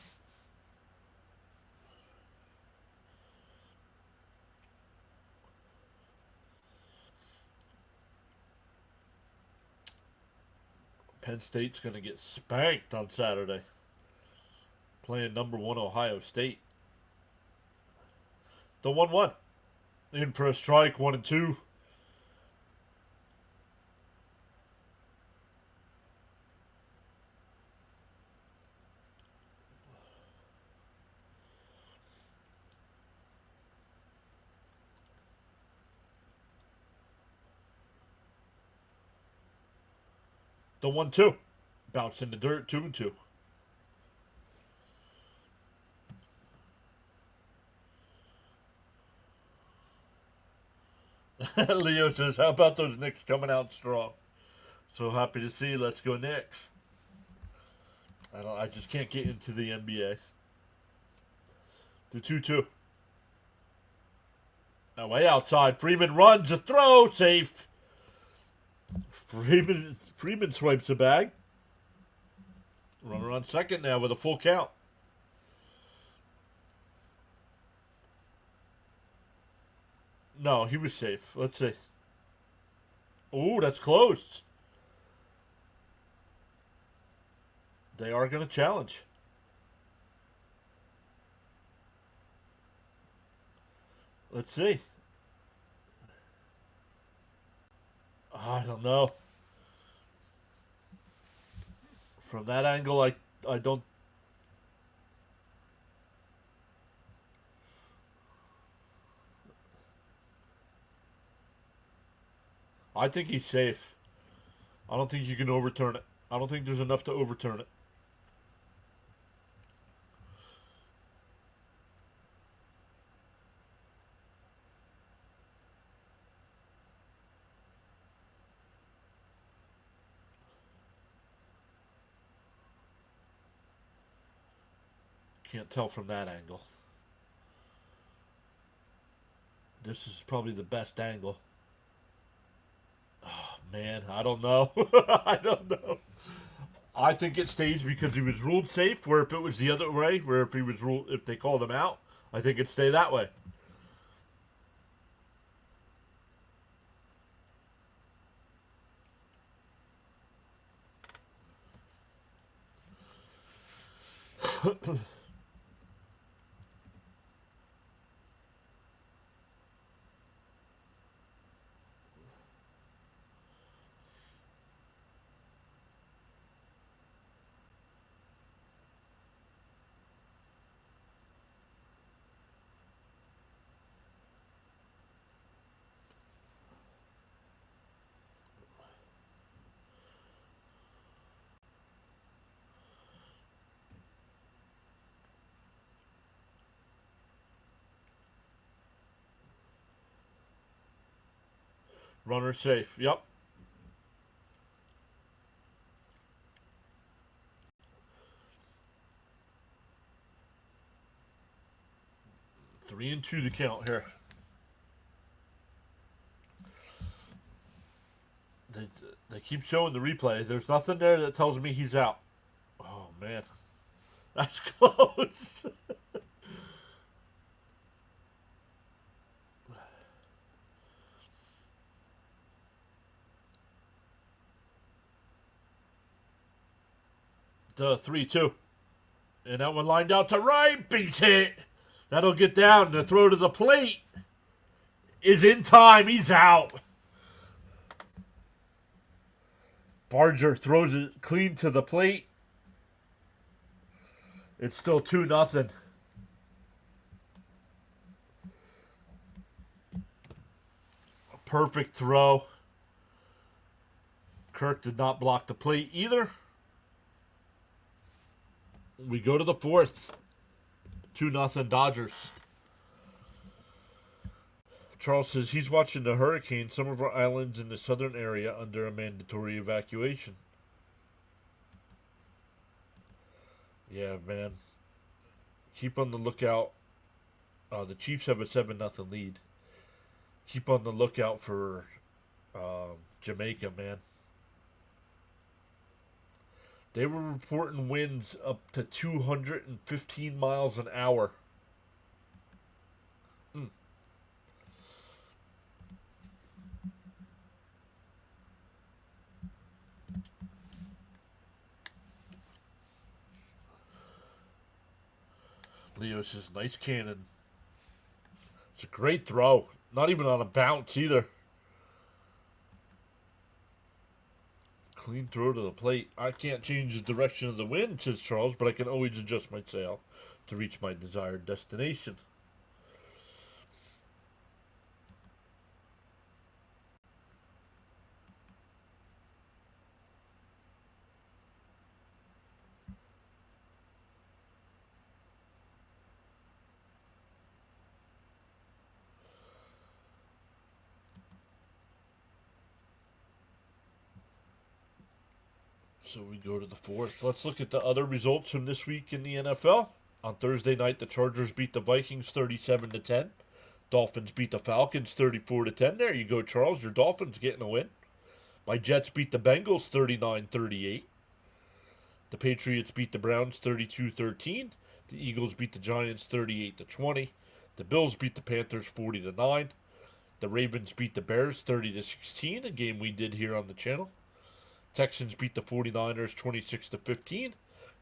Penn State's going to get spanked on Saturday. Playing number 1 Ohio State. The 1-1. In for a strike, 1-2. The 1-2. Bounced in the dirt, 2-2. Leo says, how about those Knicks coming out strong? So happy to see. Let's go Knicks. I just can't get into the NBA. The 2-2. Way outside. Freeman runs. A throw. Safe. Freeman swipes the bag. Runner on second now with a full count. No, he was safe. Let's see. Oh, that's close. They are going to challenge. Let's see. I don't know. From that angle, I don't. I think he's safe. I don't think you can overturn it. I don't think there's enough to overturn it. Can't tell from that angle. This is probably the best angle. Oh, man, I don't know. I don't know. I think it stays because he was ruled safe. Where if it was the other way, where if he was ruled, if they called him out, I think it'd stay that way. Runner safe. Yep. Three and two to count here. They, they keep showing the replay. There's nothing there that tells me he's out. Oh, man. That's close. The 3-2. And that one lined out to right. Base hit. That'll get down. The throw to the plate is in time. He's out. Barger throws it clean to the plate. It's still 2-0. Perfect throw. Kirk did not block the plate either. We go to the fourth. 2-0 Dodgers. Charles says he's watching the hurricane. Some of our islands in the southern area under a mandatory evacuation. Yeah, man. Keep on the lookout. The Chiefs have a 7-0 lead. Keep on the lookout for Jamaica, man. They were reporting winds up to 215 miles an hour. Leo says, nice cannon. It's a great throw. Not even on a bounce either. Clean throw to the plate. I can't change the direction of the wind, says Charles, but I can always adjust my sail to reach my desired destination. So we go to the fourth. Let's look at the other results from this week in the NFL. On Thursday night, the Chargers beat the Vikings 37-10. Dolphins beat the Falcons 34-10. There you go, Charles. Your Dolphins getting a win. My Jets beat the Bengals 39-38. The Patriots beat the Browns 32-13. The Eagles beat the Giants 38-20. The Bills beat the Panthers 40-9. The Ravens beat the Bears 30-16, a game we did here on the channel. Texans beat the 49ers 26-15.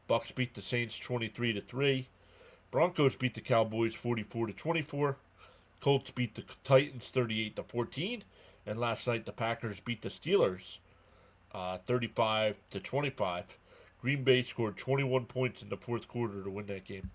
Bucks beat the Saints 23-3. Broncos beat the Cowboys 44-24. Colts beat the Titans 38-14. And last night the Packers beat the Steelers 35-25. Green Bay scored 21 points in the fourth quarter to win that game.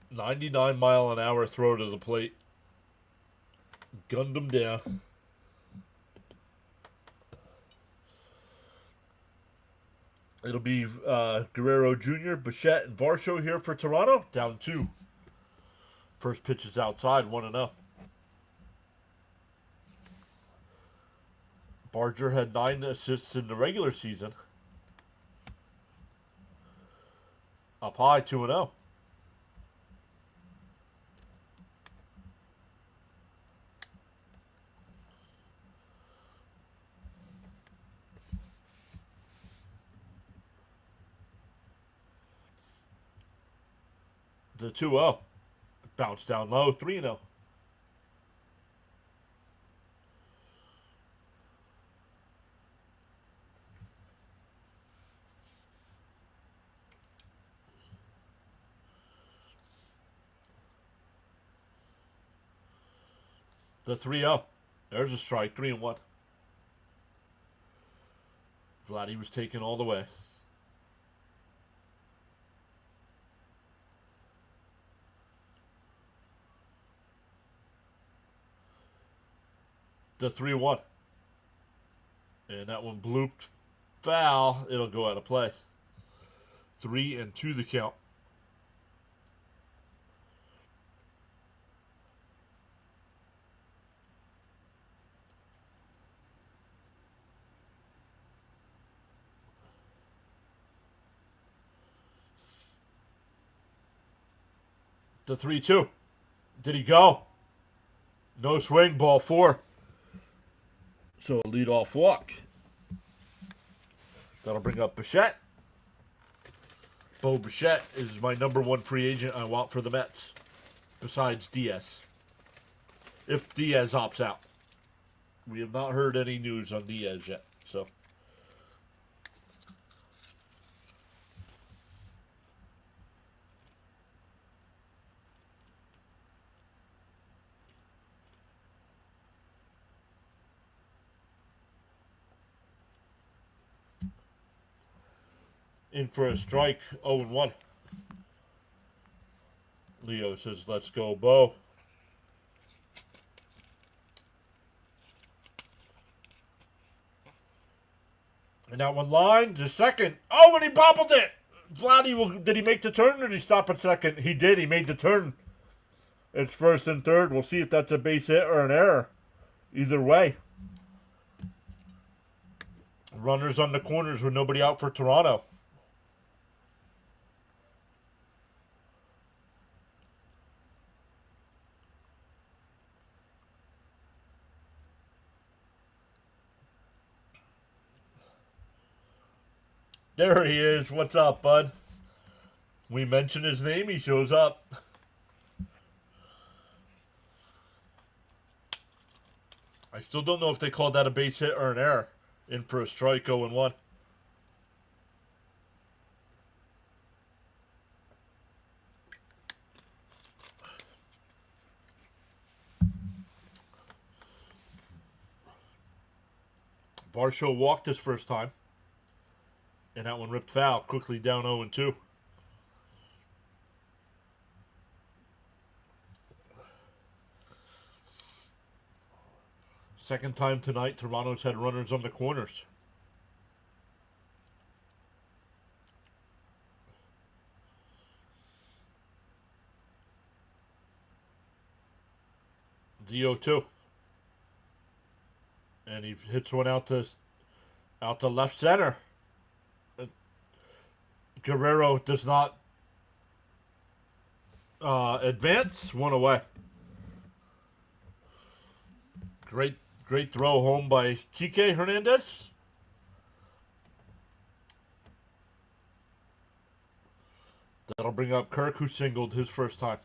"99-mile-an-hour throw to the plate. Gunned him down. It'll be Guerrero Jr., Bichette, and Varsho here for Toronto. Down 2. First pitch is outside, 1-0. Barger had 9 assists in the regular season. Up high, 2-0. The 2-0. Bounce down low, 3-0. The 3-0. There's a strike, 3-1. Vladdy was taken all the way. The 3-1. And that one blooped foul. It'll go out of play. 3-2 the count. The 3-2. Did he go? No swing, ball 4. So a leadoff walk. That'll bring up Bichette. Bo Bichette is my number 1 free agent I want for the Mets. Besides Diaz. If Diaz opts out. We have not heard any news on Diaz yet. So. In for a strike, 0-1. Leo says, let's go, Bo. And that one line to second. Oh, and he bobbled it. Vladdy, did he make the turn or did he stop at second? He did. He made the turn. It's first and third. We'll see if that's a base hit or an error. Either way. Runners on the corners with nobody out for Toronto. There he is. What's up, bud? We mention his name, he shows up. I still don't know if they called that a base hit or an error. In for a strike, 0-1. Varsho walked his first time. And that one ripped foul. Quickly down 0-2. Second time tonight, Toronto's had runners on the corners. The 0-2. And he hits one out to left center. Guerrero does not advance. One away. Great throw home by Kike Hernandez. That'll bring up Kirk, who singled his first time.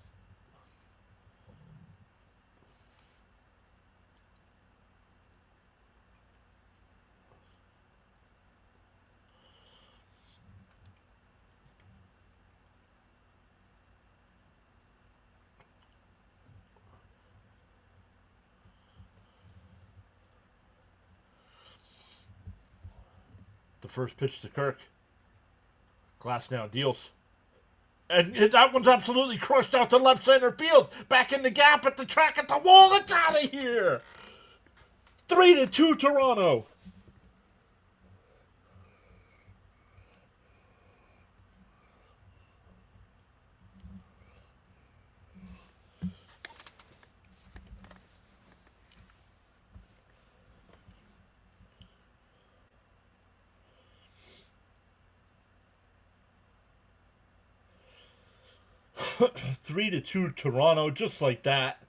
The first pitch to Kirk. Glass now deals. And that one's absolutely crushed out to left center field. Back in the gap at the track at the wall. It's out of here. 3-2 Toronto. Three to 2 Toronto, just like that.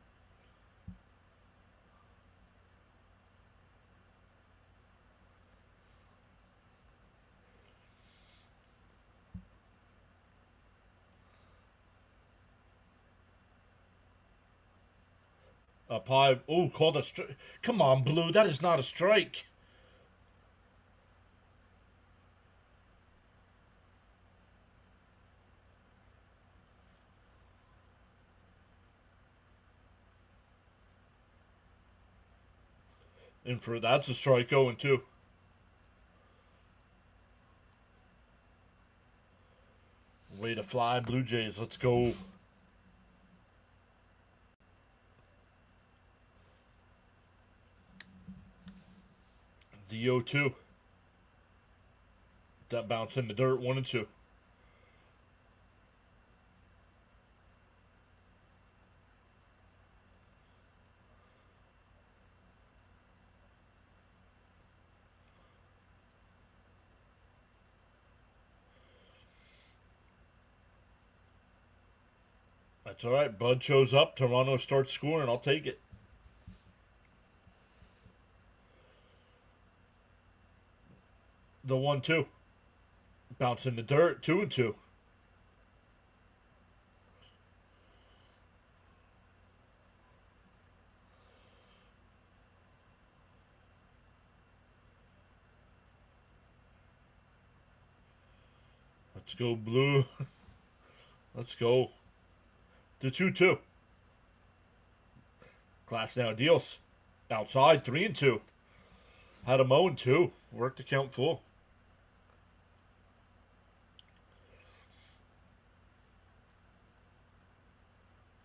Up high. Oh, called a strike. Come on, Blue. That is not a strike. And for that's a strike 0-2. Way to fly, Blue Jays. Let's go. The 0-2. That bounce in the dirt. 1-2. That's all right. Bud shows up. Toronto starts scoring. I'll take it. The 1-2. Bounce in the dirt. 2-2. Let's go, Blue. Let's go. The 2-2. Glass now deals. Outside, 3-2. Had a 0-2. Worked the count full.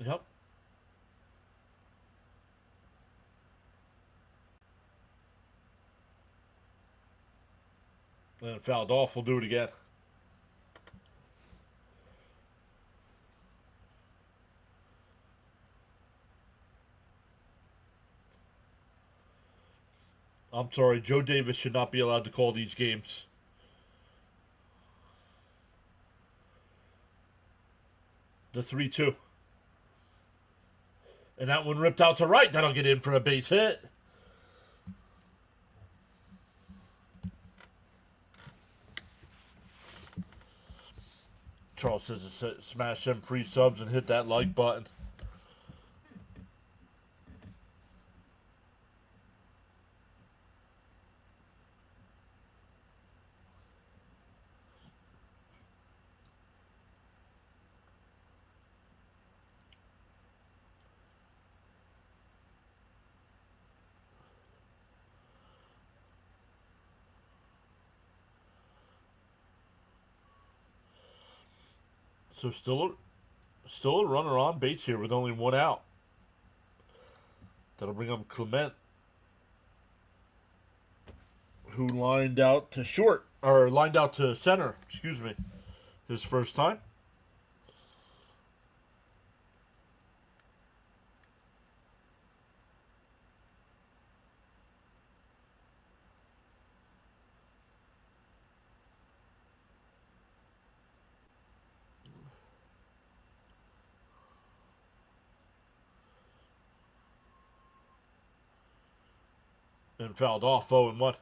Yep. And fouled off. We'll do it again. I'm sorry, Joe Davis should not be allowed to call these games. The 3-2. And that one ripped out to right. That'll get in for a base hit. Charles says to smash them free subs and hit that like button. So still a runner on base here with only one out. That'll bring up Clement, who lined out to short, or lined out to center, excuse me, his first time. And fouled off 0-1.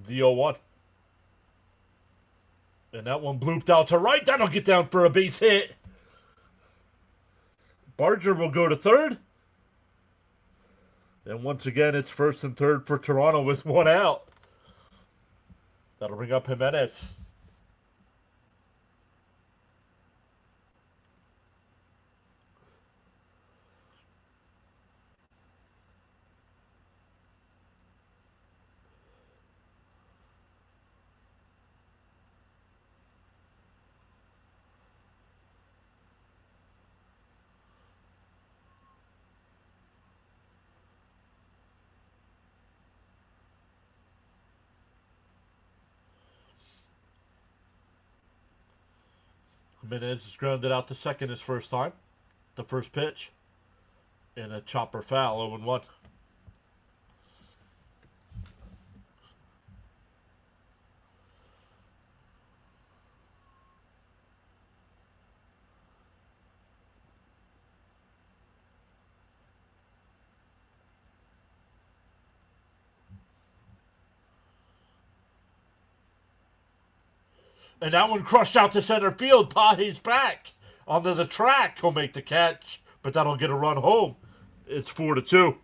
The 0-1. And that one blooped out to right. That'll get down for a base hit. Barger will go to third. And once again, it's first and third for Toronto with one out. That'll bring up Jimenez. Jimenez is grounded out to second his first time. The first pitch. And a chopper foul, 0-1. And that one crushed out to center field. Page's back onto the track. He'll make the catch, but that'll get a run home. It's 4-2.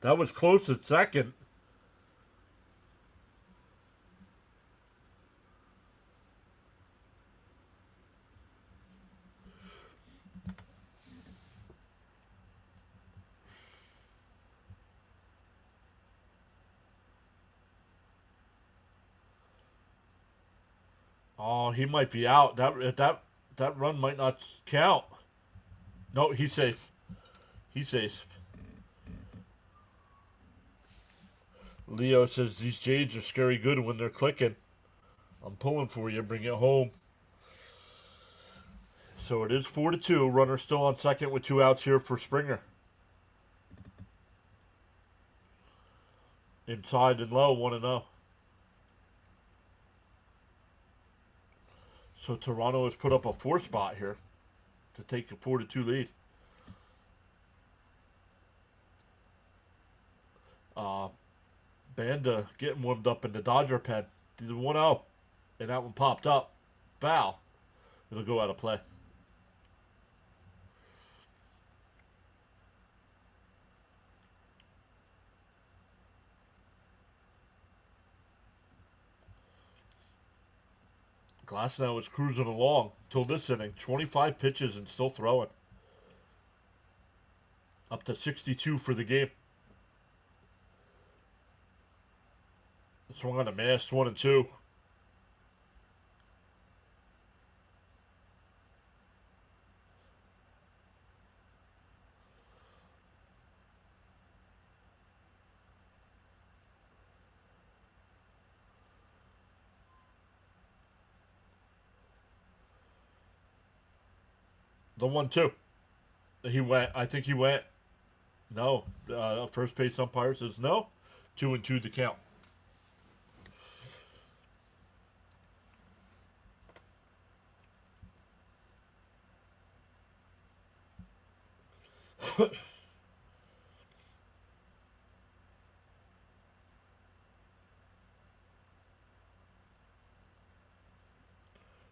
That was close at second. Oh, he might be out. That run might not count. No, he's safe. He's safe. Leo says these Jades are scary good when they're clicking. I'm pulling for you. Bring it home. So it is 4-2. Runner still on second with 2 outs here for Springer. Inside and low, 1-0. So Toronto has put up a 4 spot here to take a 4-2 lead. Banda getting warmed up in the Dodger pen. Did 1-0. And that one popped up. Foul. It'll go out of play. Glasnow is cruising along till this inning. 25 pitches and still throwing. Up to 62 for the game. Swung on a mass, 1-2. The 1-2. He went. I think he went. No. First base umpire says no. 2-2 to count.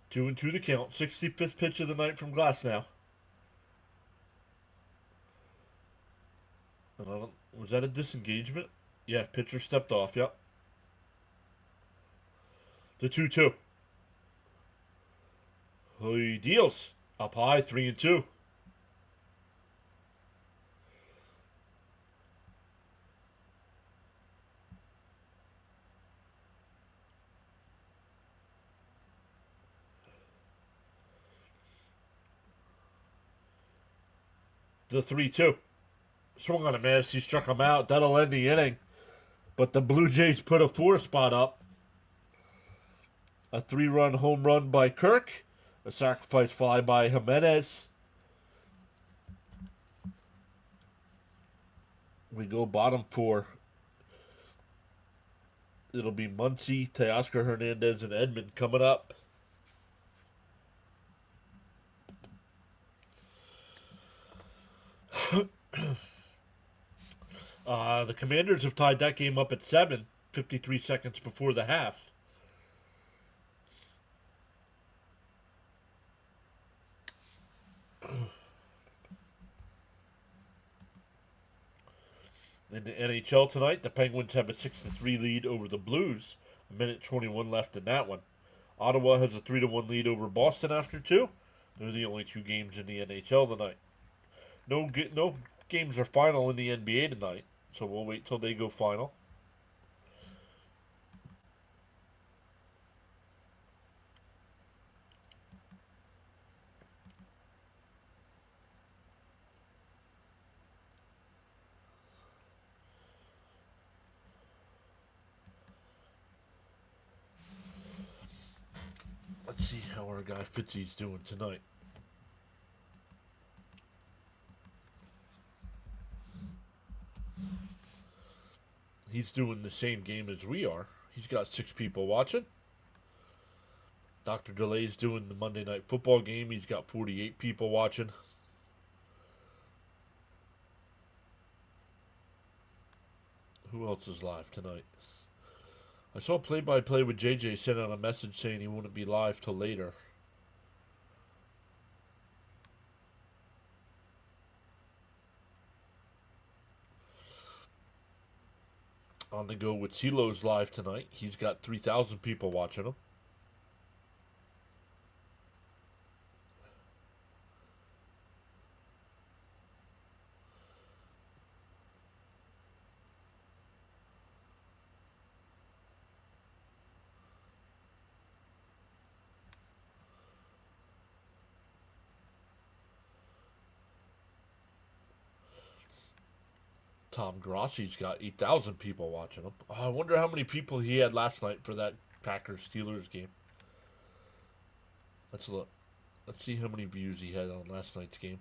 Two and two to count. 65th pitch of the night from Glasnow. Was that a disengagement? Yeah, pitcher stepped off. Yep. The 2-2. He deals. Up high, 3-2. The 3-2. Swung on a miss. He struck him out. That'll end the inning. But the Blue Jays put a 4 spot up. A 3-run home run by Kirk. A sacrifice fly by Jimenez. We go bottom 4. It'll be Muncy, Teoscar Hernandez, and Edmund coming up. The Commanders have tied that game up at 7, 53 seconds before the half. In the NHL tonight, the Penguins have a 6-3 lead over the Blues. A minute 21 left in that one. Ottawa has a 3-1 lead over Boston after 2. They're the only 2 games in the NHL tonight. No games are final in the NBA tonight, so we'll wait till they go final. Let's see how our guy Fitzy's doing tonight. He's doing the same game as we are. He's got 6 people watching. Dr. DeLay's doing the Monday Night Football game. He's got 48 people watching. Who else is live tonight? I saw play-by-play with JJ send out a message saying he wouldn't be live till later. On the go with CeeLo's live tonight. He's got 3,000 people watching him. Tom Grossi's got 8,000 people watching him. I wonder how many people he had last night for that Packers-Steelers game. Let's look. Let's see how many views he had on last night's game.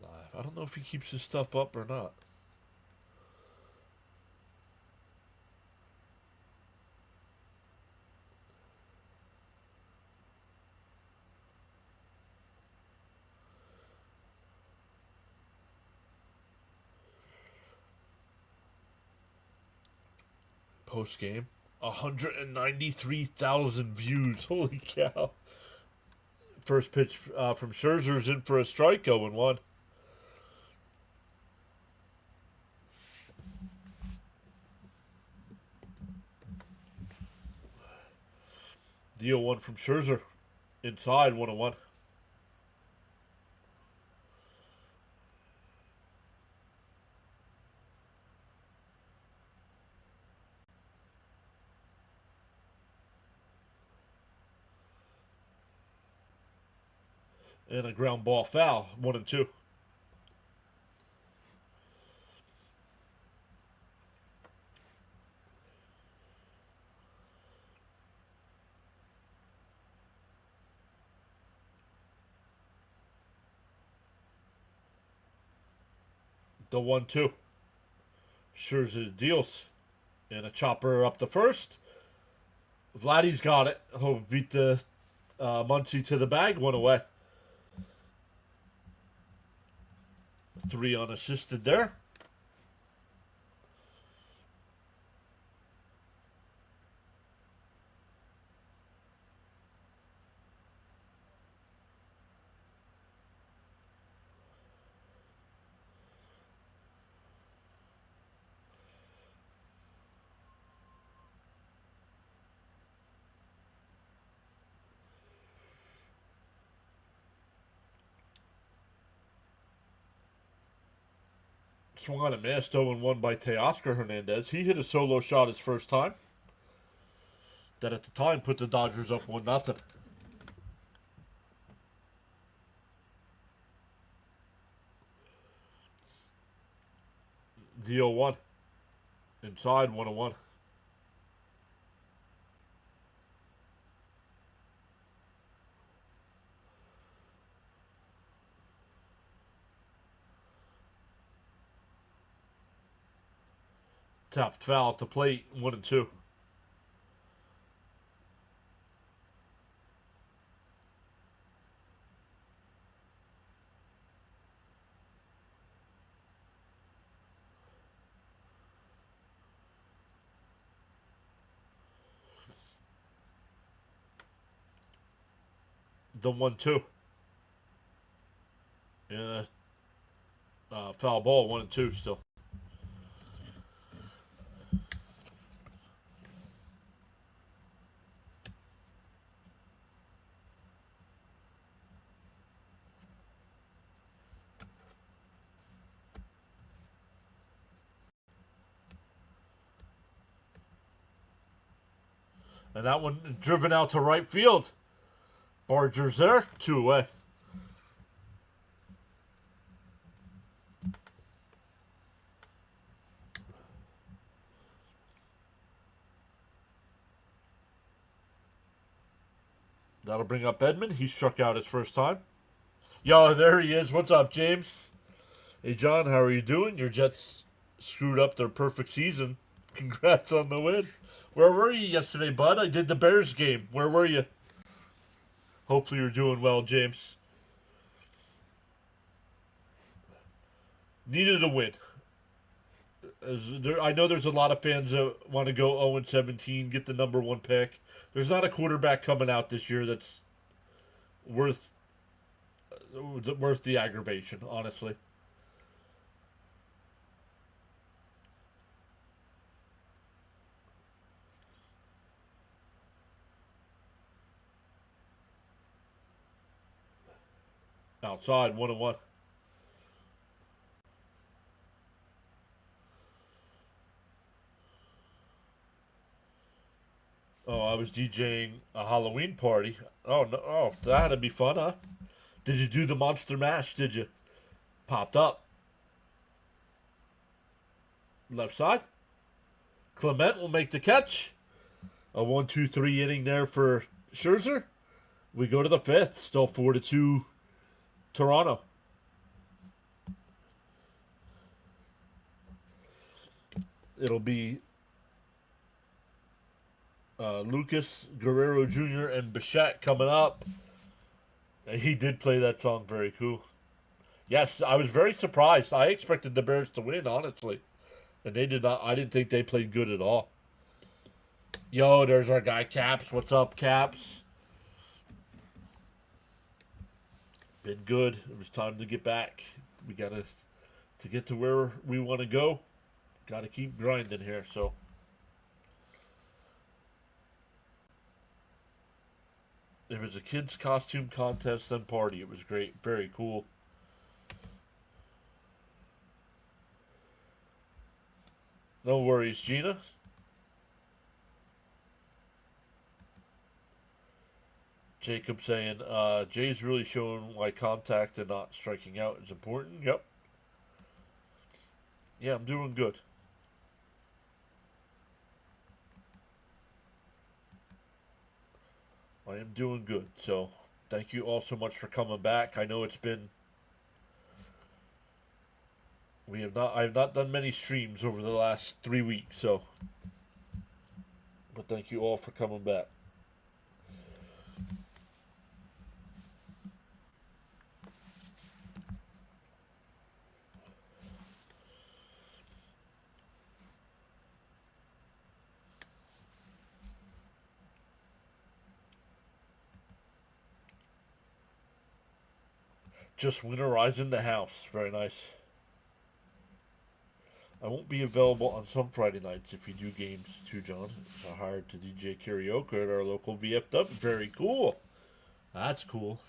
Live. I don't know if he keeps his stuff up or not. Post game, 193,000 views. Holy cow! First pitch from Scherzer's in for a strike, 0-1. The 0-1 from Scherzer, inside 1-1. And a ground ball foul, 1-2. The 1-2. Scherzer deals. And a chopper up the first. Vladdy's got it. He'll beat the Muncy to the bag, 1 away. 3 unassisted there. Swung on a miss, 0-1 by Teoscar Hernandez. He hit a solo shot his first time. That at the time put the Dodgers up 1-0. The 0-1. Inside 1-1. Tapped foul at the plate. 1-2. The 1-2. Yeah, foul ball. 1-2 still. And that one driven out to right field. Barger's there. 2 away. That'll bring up Edmund. He struck out his first time. Yo, there he is. What's up, James? Hey, John, how are you doing? Your Jets screwed up their perfect season. Congrats on the win. Where were you yesterday, bud? I did the Bears game. Where were you? Hopefully you're doing well, James. Needed a win. I know there's a lot of fans that want to go 0-17, get the number 1 pick. There's not a quarterback coming out this year that's worth the aggravation, honestly. Outside, 1-1. Oh, I was DJing a Halloween party. Oh no! Oh, that had to be fun, huh? Did you do the Monster Mash? Did you? Popped up. Left side. Clement will make the catch. A 1-2-3 inning there for Scherzer. We go to the 5th. Still 4-2 Toronto. It'll be Lucas, Guerrero Jr., and Bichette coming up. And he did play that song very cool. Yes, I was very surprised. I expected the Bears to win, honestly. And they did not. I didn't think they played good at all. Yo, there's our guy, Caps. What's up, Caps? Been good. It was time to get back. We got to get to where we want to go. Got to keep grinding here, so. There was a kids' costume contest and party. It was great. Very cool. No worries, Gina. Jacob saying, Jay's really showing why contact and not striking out is important. Yep. Yeah, I'm doing good. I am doing good. So, thank you all so much for coming back. I know it's been I have not done many streams over the last 3 weeks, so but thank you all for coming back. Just winterizing the house. Very nice. I won't be available on some Friday nights if you do games too, John. I hired to DJ karaoke at our local VFW. Very cool. That's cool.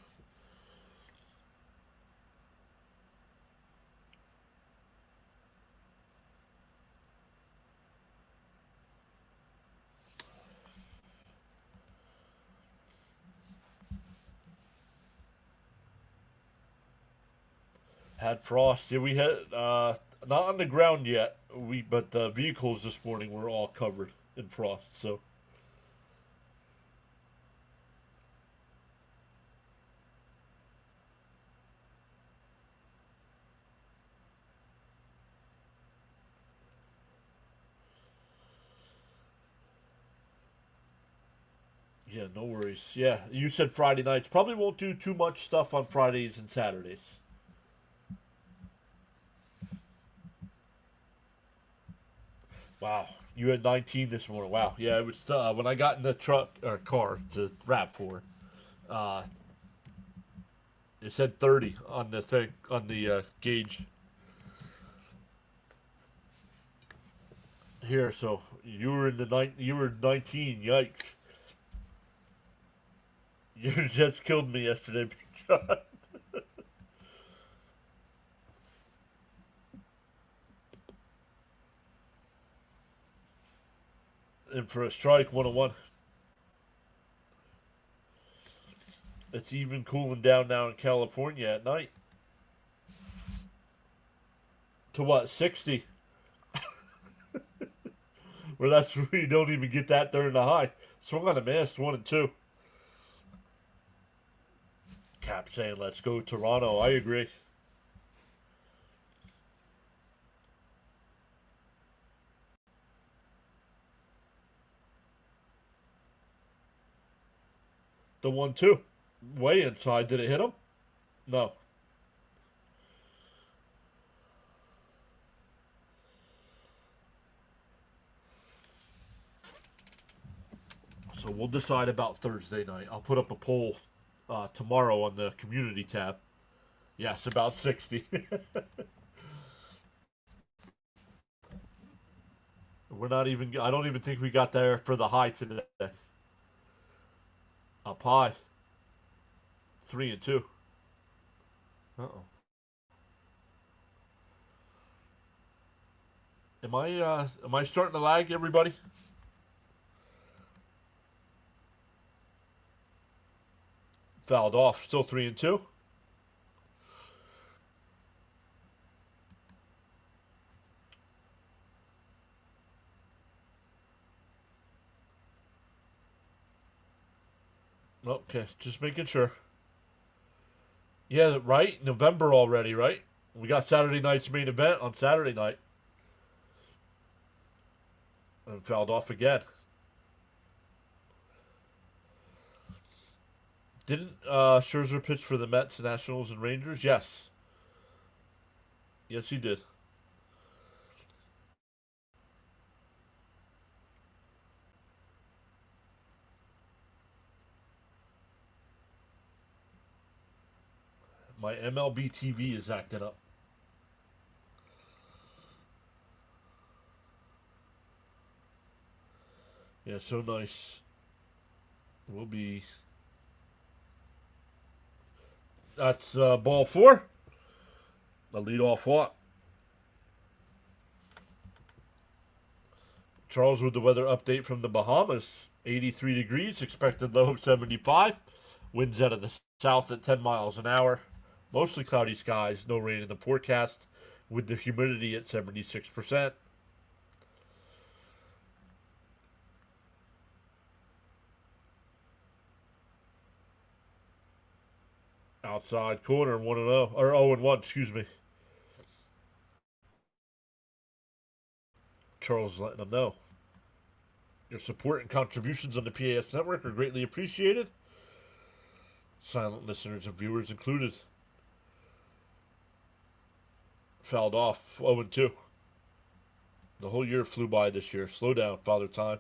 Had frost. Yeah, we had not on the ground yet. But the vehicles this morning were all covered in frost. So yeah, no worries. Yeah, you said Friday nights. Probably won't do too much stuff on Fridays and Saturdays. Wow, you had 19 this morning. Wow, yeah, it was when I got in the truck or car to rap for. Uh, it said 30 on the thing on the gauge here. So you were in the You were 19. Yikes! You just killed me yesterday, Big John. And for a strike, 101. It's even cooling down now in California at night. To what, 60? Where that's where you don't even get that during the high. Swung on a mast, 1 and 2. Cap saying, let's go Toronto. I agree. The 1 2. Way inside. Did it hit him? No. So we'll decide about Thursday night. I'll put up a poll tomorrow on the community tab. Yes, about 60. We're not even. I don't even think we got there for the high today. Up high. 3 and 2. Uh-oh. Am I starting to lag, everybody? Fouled off. Still 3 and 2. Okay, just making sure. Yeah, right. November already, right? We got Saturday night's main event on Saturday night, and fouled off again. Didn't Scherzer pitch for the Mets, Nationals, and Rangers? Yes. Yes, he did. My MLB TV is acting up. Yeah, so nice. We'll be. That's ball four. A lead off what? Charles with the weather update from the Bahamas. 83 degrees, expected low of 75. Winds out of the south at 10 miles an hour. Mostly cloudy skies, no rain in the forecast, with the humidity at 76%. Outside corner, 1 and 0. Or 0 and 1, excuse me. Charles is letting them know. Your support and contributions on the PAS network are greatly appreciated. Silent listeners and viewers included. Fouled off 0 and 2. The whole year flew by this year. Slow down, Father Time.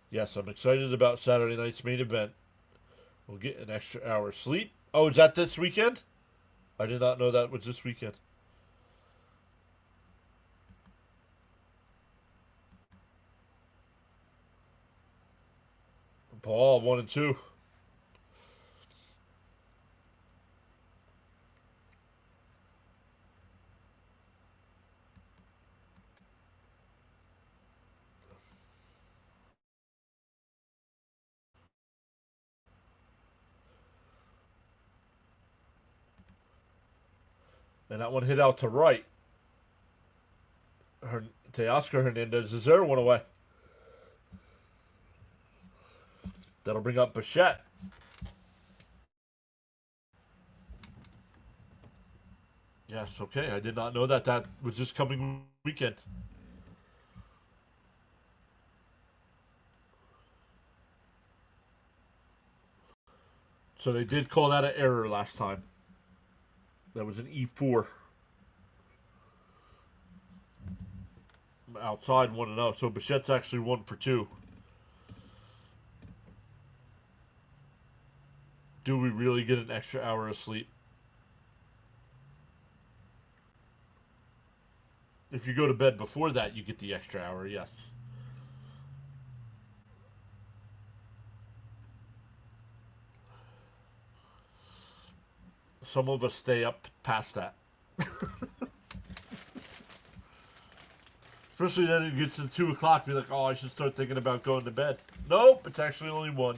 Yes, I'm excited about Saturday night's main event. We'll get an extra hour of sleep. Oh, is that this weekend? I did not know that was this weekend. Paul, 1 and 2. And that one hit out to right. Teoscar Hernandez is there, one away. That'll bring up Bichette. Yes, okay. I did not know that that was this coming weekend. So they did call that an error last time. That was an E4. Outside 1-0. So Bichette's actually 1 for 2. Do we really get an extra hour of sleep? If you go to bed before that, you get the extra hour, yes. Some of us stay up past that. Especially then it gets to 2 o'clock, you're like, oh, I should start thinking about going to bed. Nope, it's actually only 1.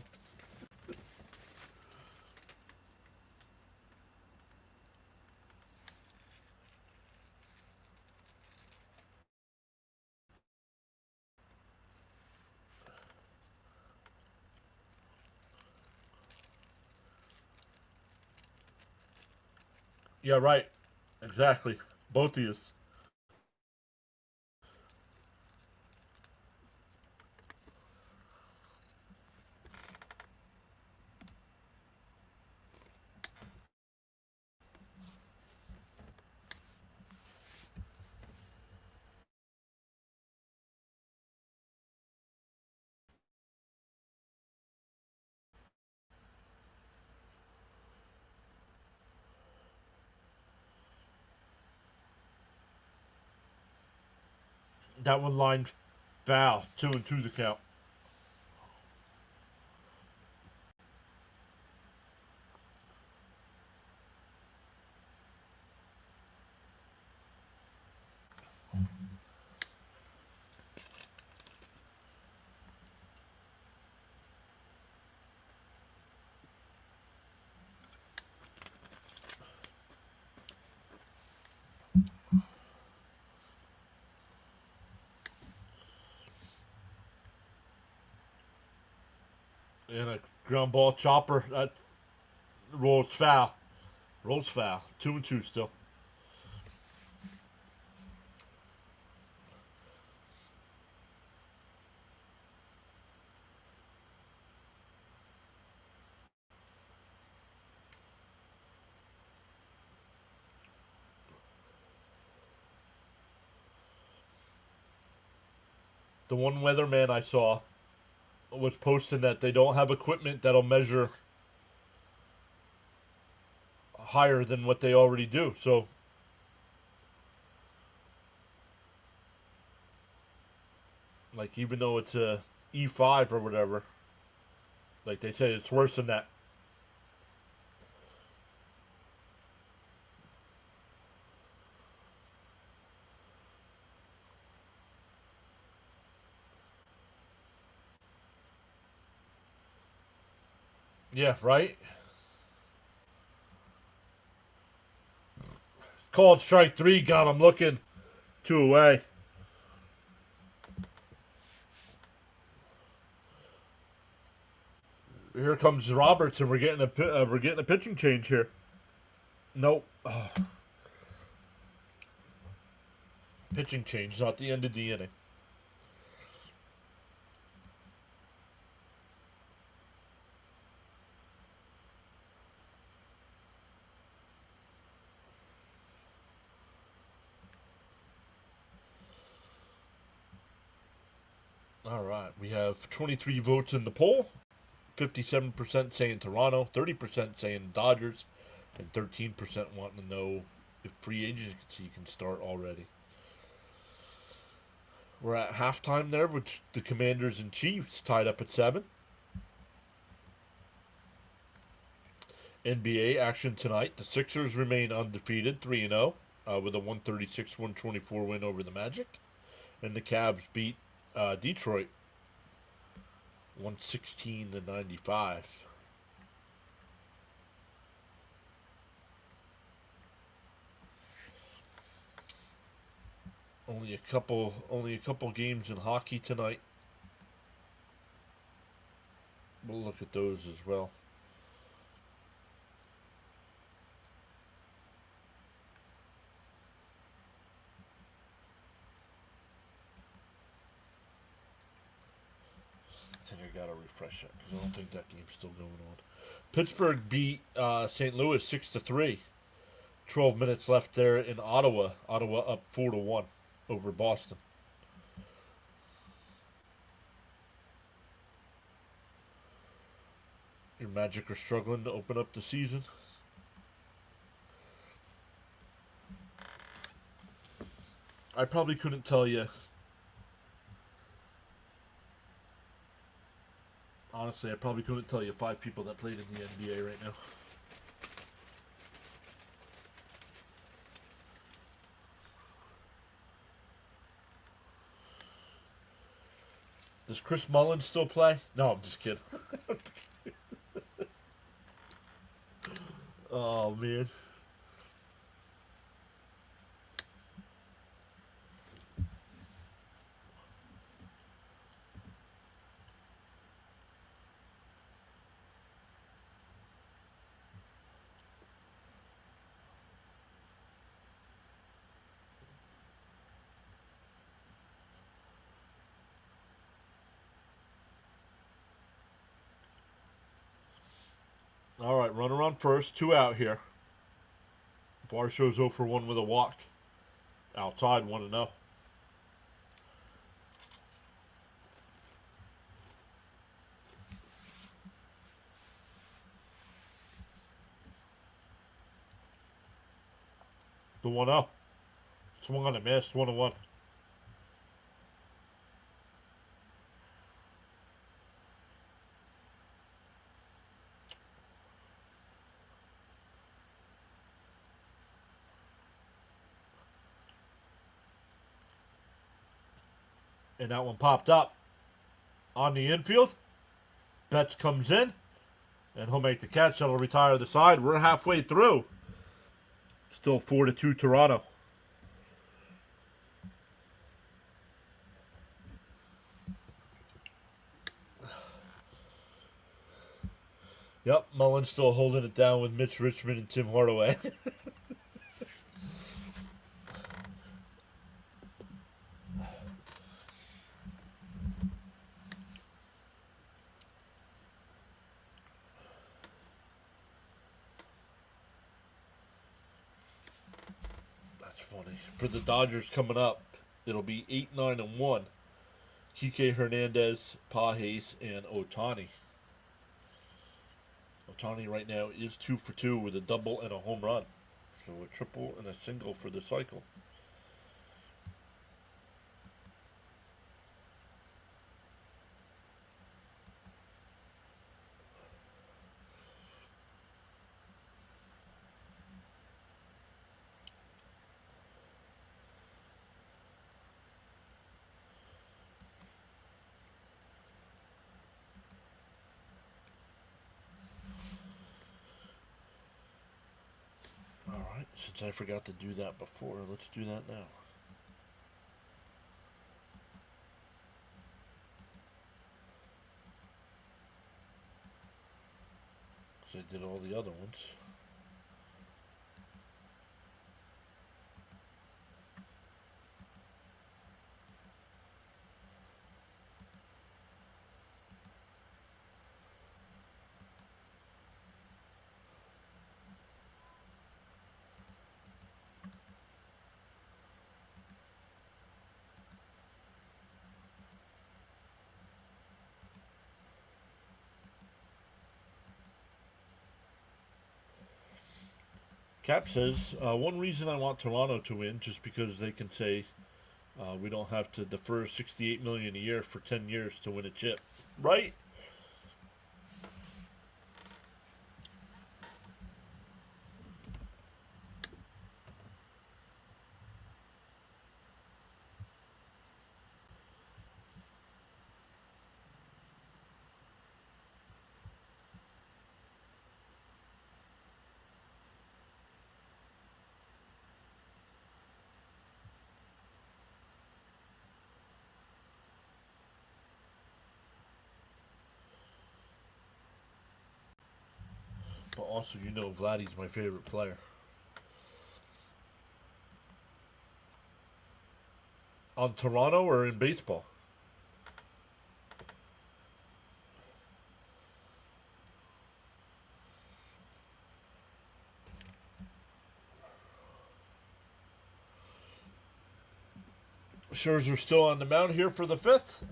Yeah, right. Exactly. Both of you. That one line foul. 2-2 the count. And a ground ball chopper. That rolls foul. Rolls foul. 2-2 still. The one weatherman I saw was posting that they don't have equipment that'll measure higher than what they already do. So, like, even though it's a E5 or whatever, like they say, it's worse than that. Yeah, right? Called strike 3, got him looking. 2 away. Here comes Roberts, and we're getting a pitching change here. Nope. Oh. Pitching change, not the end of the inning. All right, we have 23 votes in the poll. 57% saying Toronto, 30% saying Dodgers, and 13% wanting to know if free agency can start already. We're at halftime there, which the Commanders and Chiefs tied up at 7. NBA action tonight. The Sixers remain undefeated, 3-0, with a 136-124 win over the Magic. And the Cavs beat Detroit 116-95. Only a couple games in hockey tonight. We'll look at those as well. I think I gotta refresh it because I don't think that game's still going on. Pittsburgh beat St. Louis 6-3. 12 minutes left there in Ottawa. Ottawa up 4-1 over Boston. Your Magic are struggling to open up the season. I probably couldn't tell you. Honestly, I probably couldn't tell you 5 people that played in the NBA right now. Does Chris Mullin still play? No, I'm just kidding. Oh, man. All right, runner on first. 2 out here. Varsho's 0 for 1 with a walk. Outside, 1-0. The 1-0. Swung on a miss, 1-1. And that one popped up on the infield. Betts comes in, and he'll make the catch. That'll retire the side. We're halfway through. Still 4-2 Toronto. Yep, Mullen's still holding it down with Mitch Richmond and Tim Hardaway. That's funny. For the Dodgers coming up, it'll be 8-9-1. Kike Hernandez, Pages, and Otani. Otani right now is 2 for 2 with a double and a home run. So a triple and a single for the cycle. Alright, since I forgot to do that before, let's do that now. Because I did all the other ones. Cap says, one reason I want Toronto to win, just because they can say we don't have to defer $68 million a year for 10 years to win a chip. Right? But also, you know, Vladdy's my favorite player. On Toronto or in baseball? Scherzer still on the mound here for the fifth.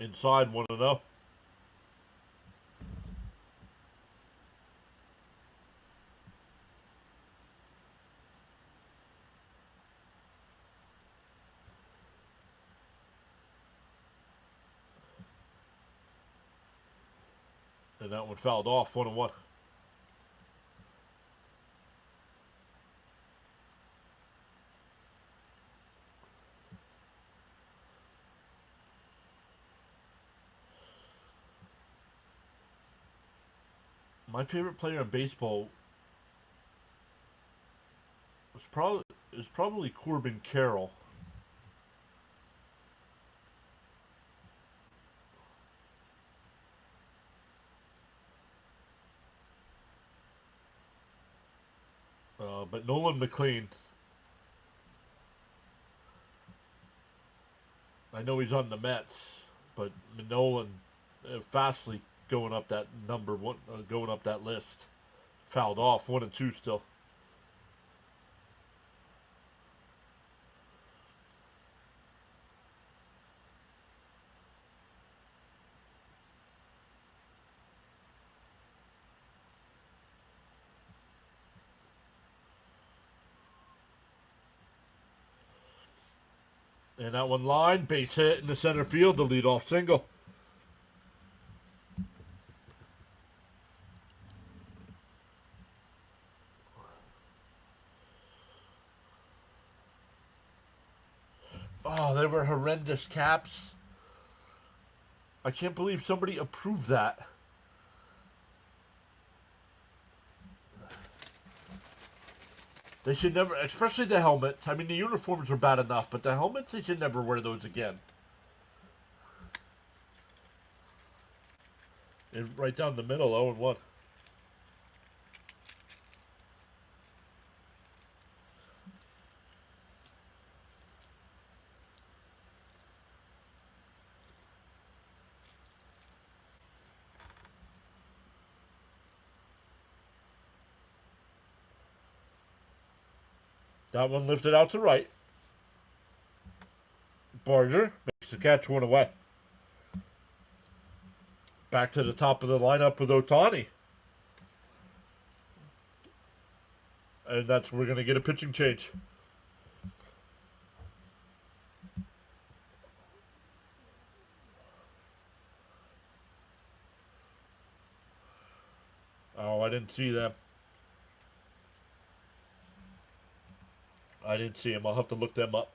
Inside 1-0. And that one fouled off 1-1. My favorite player in baseball is probably Corbin Carroll. But Nolan McLean, I know he's on the Mets, but Nolan fastly going up that number one, going up that list. Fouled off 1-2 still. And that one line, base hit in the center field, the leadoff single. Oh, they were horrendous, Caps. I can't believe somebody approved that. They should never, especially the helmet. I mean, the uniforms are bad enough, but the helmets, they should never wear those again. And right down the middle, 0-1. That one lifted out to right. Barger makes the catch, one away. Back to the top of the lineup with Ohtani. And that's we're going to get a pitching change. Oh, I didn't see them. I didn't see them. I'll have to look them up.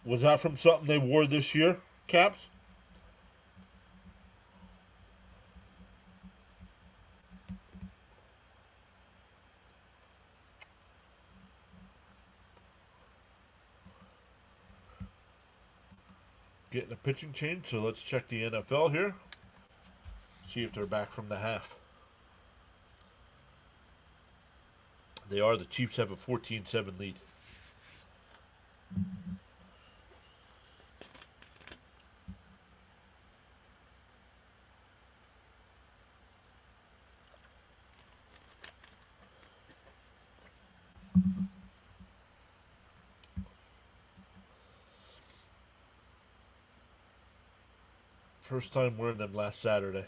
Was that from something they wore this year, Caps? Getting a pitching change, so let's check the NFL here. See if they're back from the half. They are. The Chiefs have a 14-7 lead. First time wearing them last Saturday.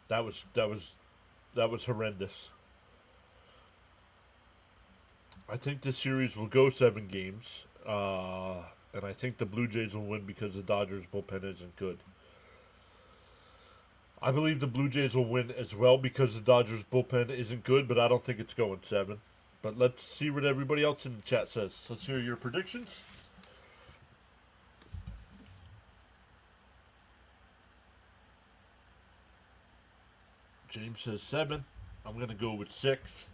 That was horrendous. I think this series will go 7 games, and I think the Blue Jays will win because the Dodgers bullpen isn't good. I believe the Blue Jays will win as well because the Dodgers bullpen isn't good, but I don't think it's going 7. But let's see what everybody else in the chat says. Let's hear your predictions. James says 7. I'm going to go with 6.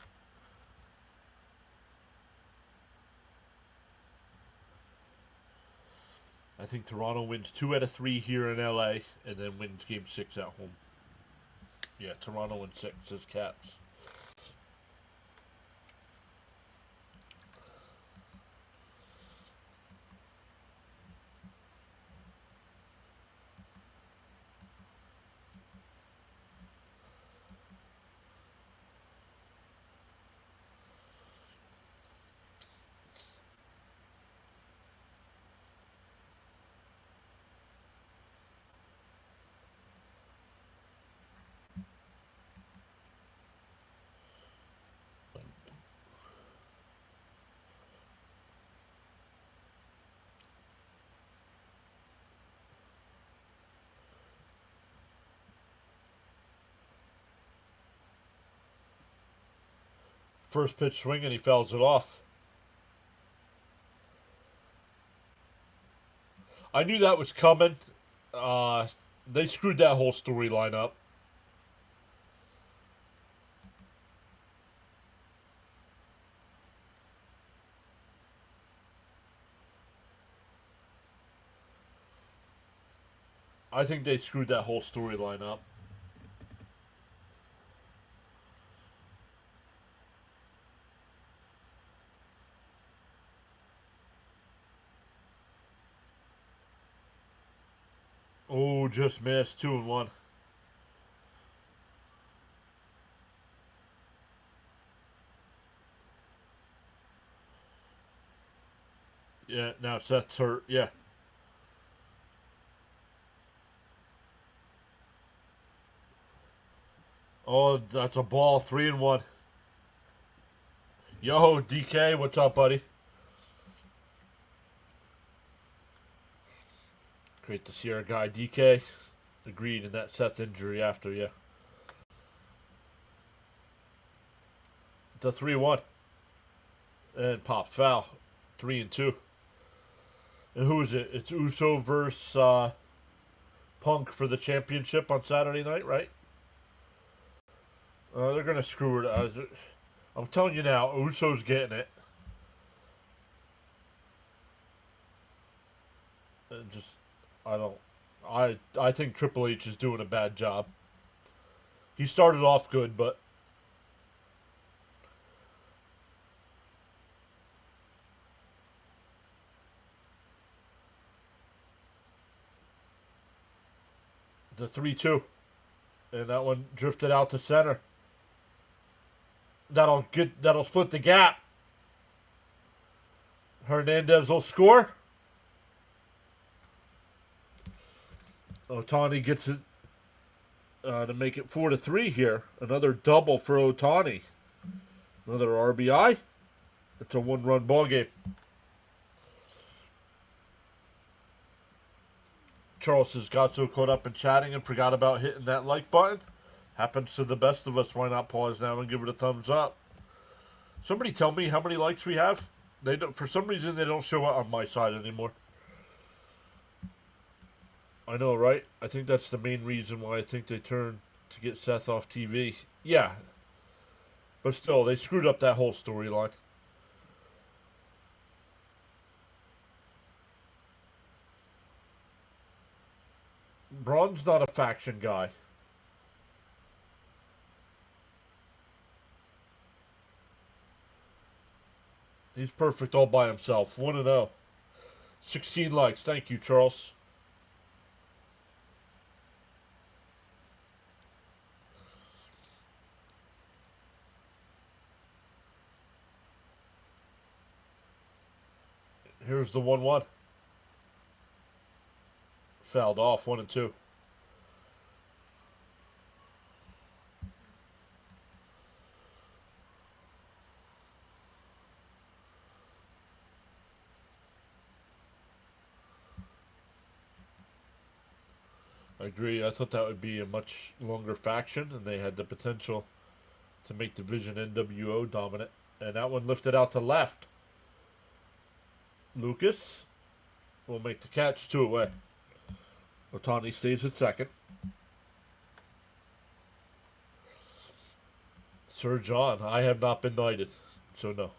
I think Toronto wins 2 out of 3 here in LA and then wins game 6 at home. Yeah, Toronto in 6 is Caps. First pitch swing and he fouls it off. I knew that was coming. They screwed that whole storyline up. I think they screwed that whole storyline up. Oh, just missed. 2-1. Yeah, now Seth's hurt. Yeah. Oh, that's a ball. 3-1. Yo, DK, what's up, buddy? Great to see our guy DK. Agreed in that Seth injury after, yeah. The 3-1. And pop foul. 3-2. And who is it? It's Uso versus Punk for the championship on Saturday night, right? They're gonna screw it. I'm telling you now, Uso's getting it. Just, I don't. I think Triple H is doing a bad job. He started off good, but the 3-2, and that one drifted out to center. That'll split the gap. Hernandez will score. Otani gets it to make it 4-3 here. Another double for Otani. Another RBI. It's a one-run ball game. Charles has got so caught up in chatting and forgot about hitting that like button. Happens to the best of us. Why not pause now and give it a thumbs up? Somebody tell me how many likes we have. They don't, for some reason they don't show up on my side anymore. I know, right? I think that's the main reason why I think they turned to get Seth off TV. Yeah. But still, they screwed up that whole storyline. Braun's not a faction guy. He's perfect all by himself. 1-0. 16 likes. Thank you, Charles. Here's the 1-1. Fouled off. 1-2. I agree. I thought that would be a much longer faction, and they had the potential to make Division NWO dominant. And that one lifted out to left. Lucas will make the catch 2 away. Otani stays at second. Sir John, I have not been knighted, so no.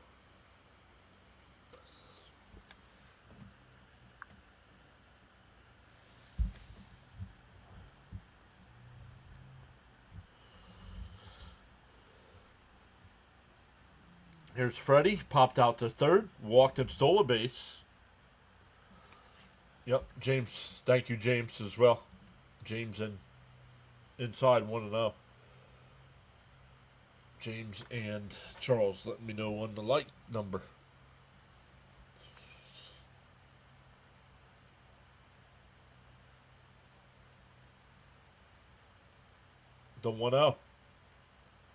Here's Freddie. Popped out to third. Walked and stole a base. Yep. James. Thank you, James, as well. James inside 1-0. James and Charles letting me know on the light number. The 1-0.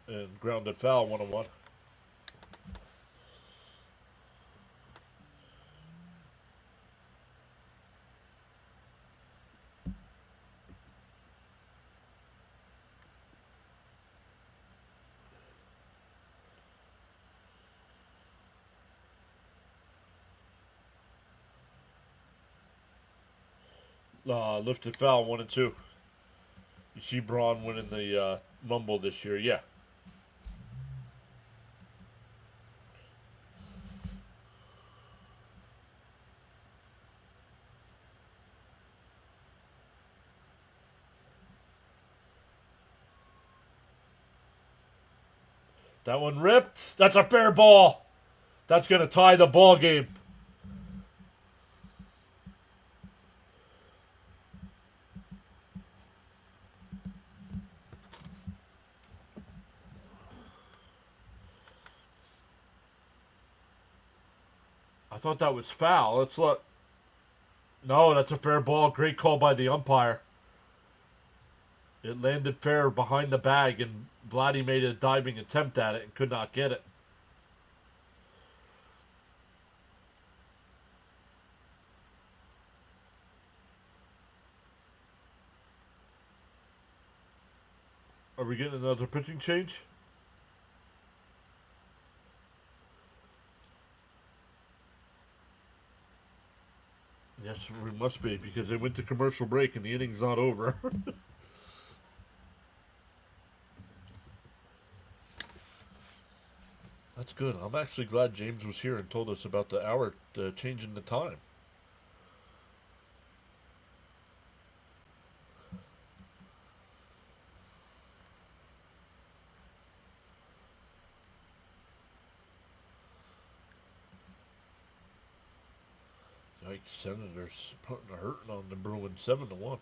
And grounded foul 1-1. Lifted foul 1-2. You see Braun winning the Mumble this year. Yeah. That one ripped. That's a fair ball. That's going to tie the ball game. I thought that was foul. Let's look. No, that's a fair ball. Great call by the umpire. It landed fair behind the bag, and Vladdy made a diving attempt at it and could not get it. Are we getting another pitching change? Yes, we must be, because they went to commercial break and the inning's not over. That's good. I'm actually glad James was here and told us about the hour changing the time. Yikes, Senators putting a hurting on the Bruins 7-1.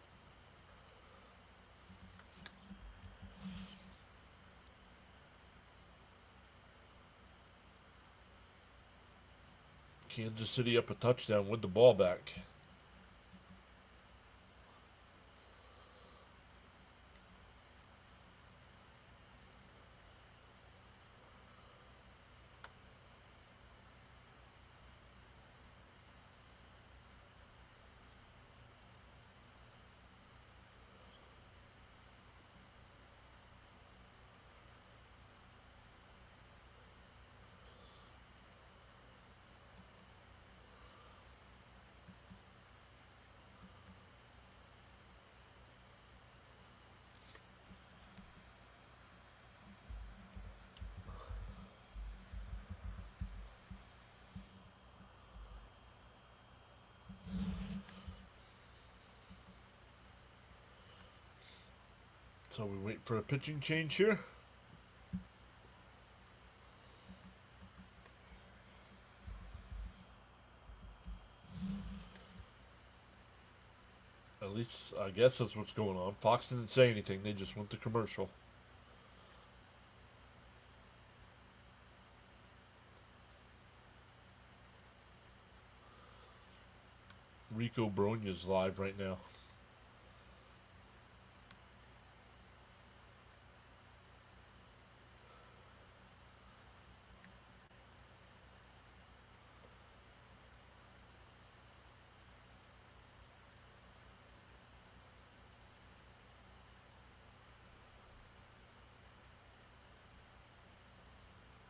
Kansas City up a touchdown with the ball back. So we wait for a pitching change here. At least I guess that's what's going on. Fox didn't say anything. They just went to commercial. Rico Bronya's live right now.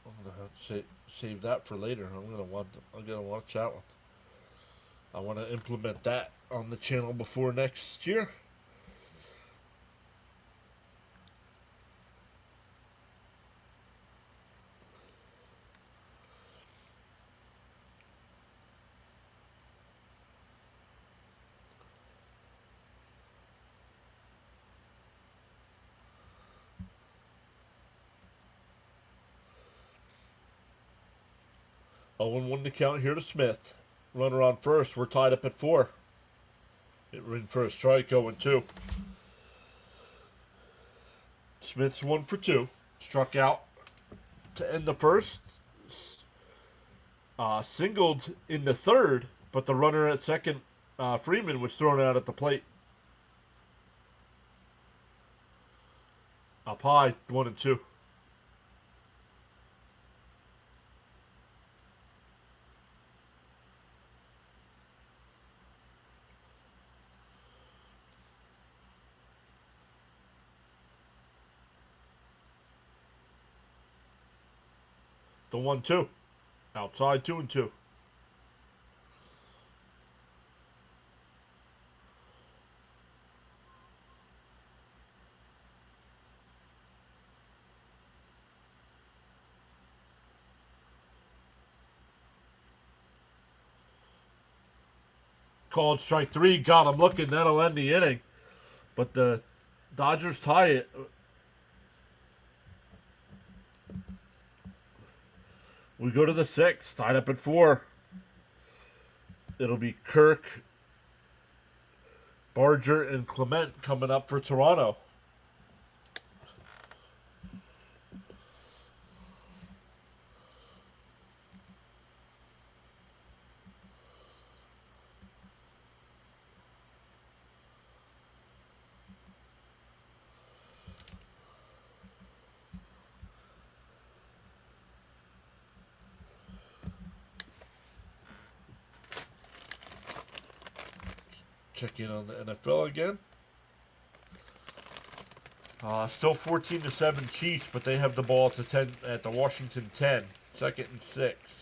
I'm gonna have to save that for later. I'm gonna watch that one. I want to implement that on the channel before next year. 0-1 to count here to Smith. Runner on first. We're tied up at 4. We're in for a strike, 0-2. Smith's 1 for 2. Struck out to end the first. Singled in the third, but the runner at second, Freeman, was thrown out at the plate. Up high, 1-2. The 1-2. Outside, 2-2. Called strike 3. Got him looking. That'll end the inning. But the Dodgers tie it. We go to the 6th. Tied up at 4. It'll be Kirk, Barger, and Clement coming up for Toronto. Check in on the NFL again. Still 14-7 Chiefs, but they have the ball at the Washington 10, 2nd and 6.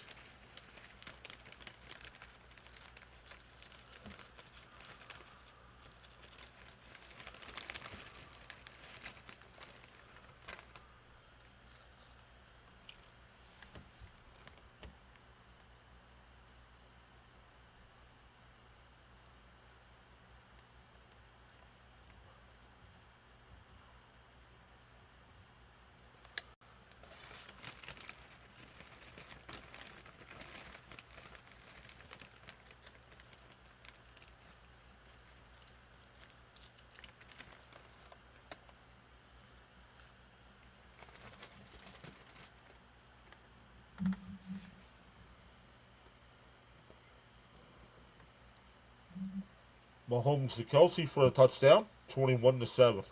Mahomes to Kelsey for a touchdown, 21-7.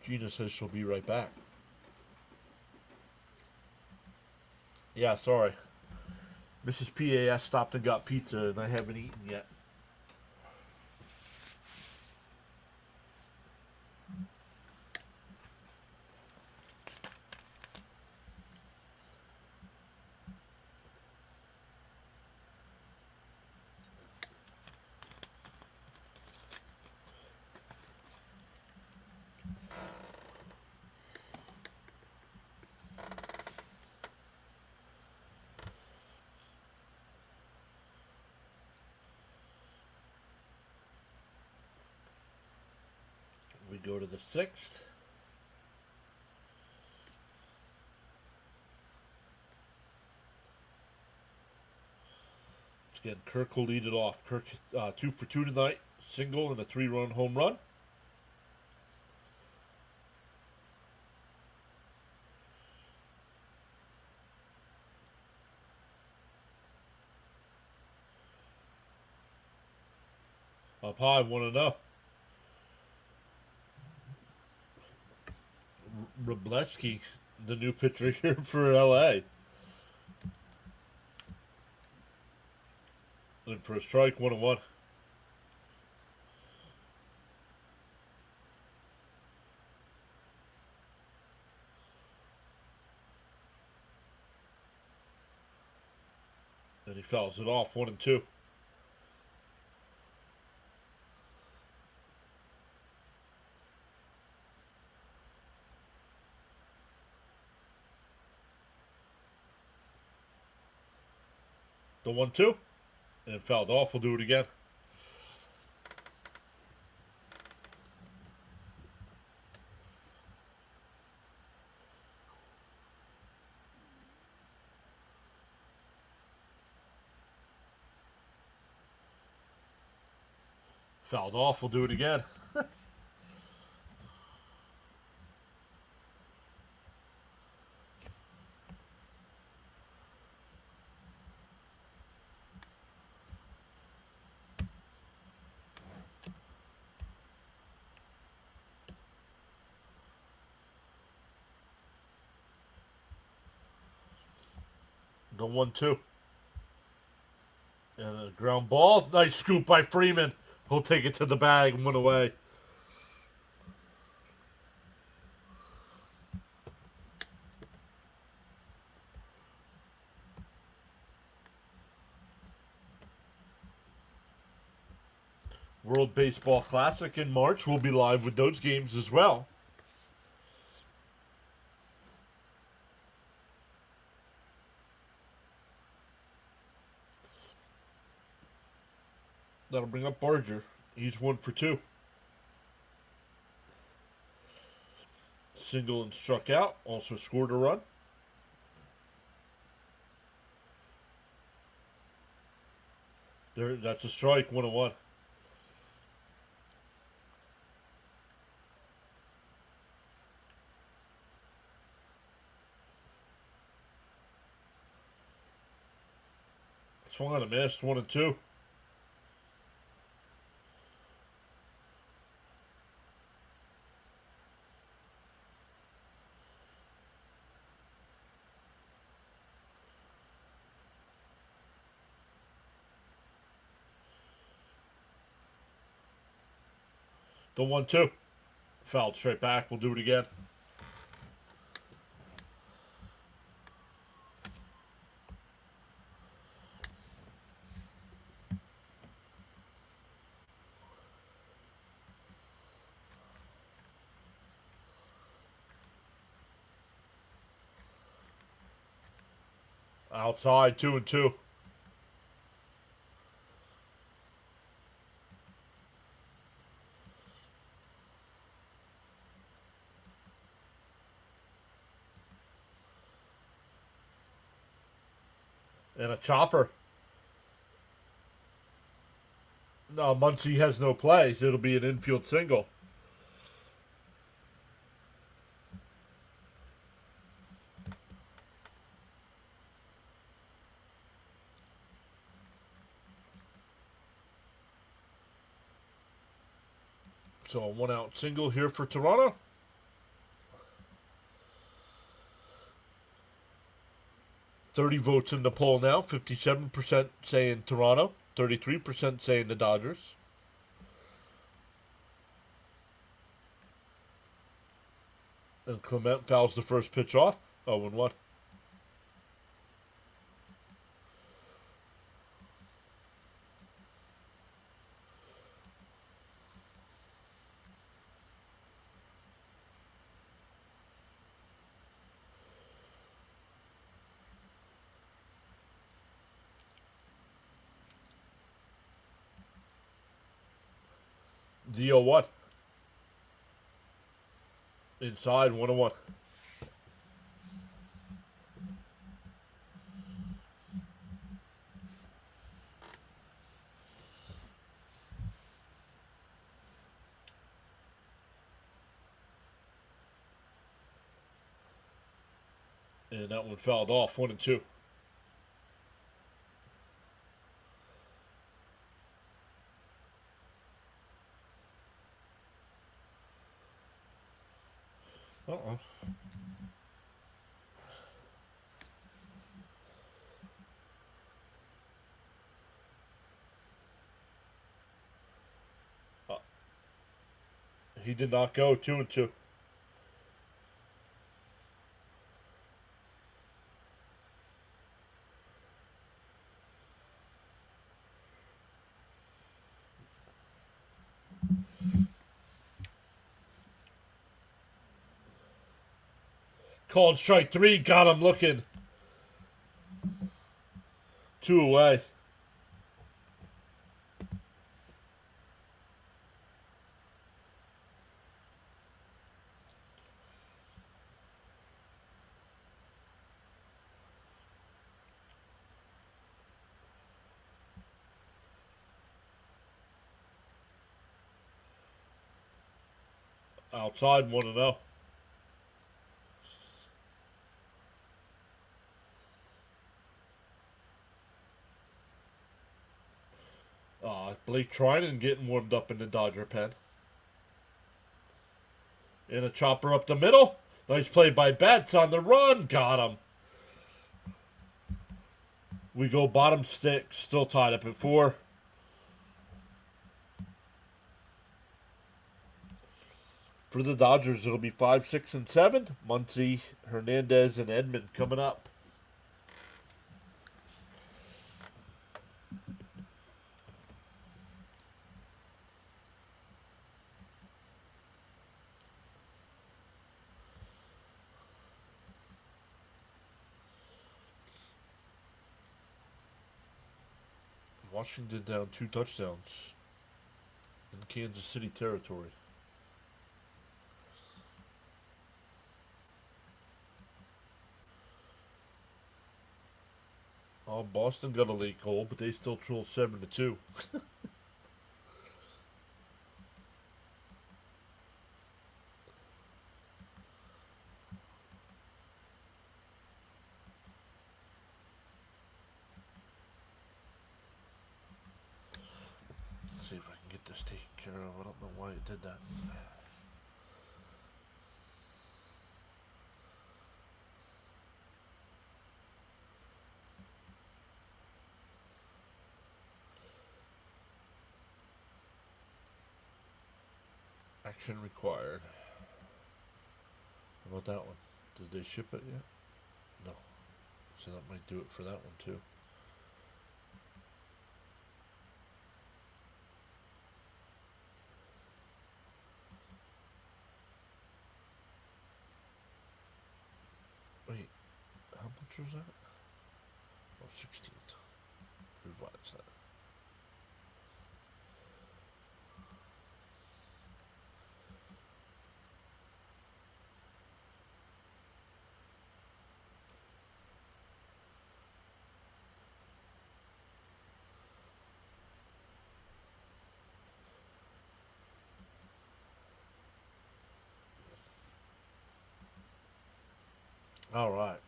Gina says she'll be right back. Yeah, sorry. Mrs. PAS stopped and got pizza, and I haven't eaten yet. We go to the 6th. Again, Kirk will lead it off. Kirk 2 for 2 tonight, single and a 3-run home run. Up high, 1-0. Robleski, the new pitcher here for LA. And for a strike, 1-1. And he fouls it off, 1-2. The 1-2. And fouled off. We'll do it again. Fouled off. We'll do it again. The 1-2. And a ground ball. Nice scoop by Freeman. He'll take it to the bag and win away. World Baseball Classic in March. We'll be live with those games as well. That'll bring up Barger. He's 1 for 2. Single and struck out. Also scored a run. That's a strike. 1-1. Swung on a miss. 1-2. The 1-2. Fouled straight back. We'll do it again. Outside. 2-2. And a chopper. No, Muncy has no plays. It'll be an infield single. So a 1-out single here for Toronto. "30 votes in the poll now. 57% saying Toronto. 33% saying the Dodgers. And Clement fouls the first pitch off. 0-1. The 0-1. Inside. 1-1. And that one fouled off. 1-2. Uh-oh. He did not go. 2-2. Called strike 3. Got him looking. 2 away. Outside 1-0. Blake Trinan getting warmed up in the Dodger pen. And a chopper up the middle. Nice play by Betts on the run. Got him. We go bottom six. Still tied up at 4. For the Dodgers, it'll be 5, 6, and 7. Muncy, Hernandez, and Edman coming up. Washington down 2 touchdowns in Kansas City territory. Oh, Boston got a late goal, but they still trail 7-2. Let's see if I can get this taken care of. I don't know why it did that. Action required. How about that one? Did they ship it yet? No. So that might do it for that one too. Wait, how much was that? Oh, 16. Revise that. All right.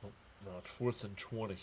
Nope, no, it's 4th and 20.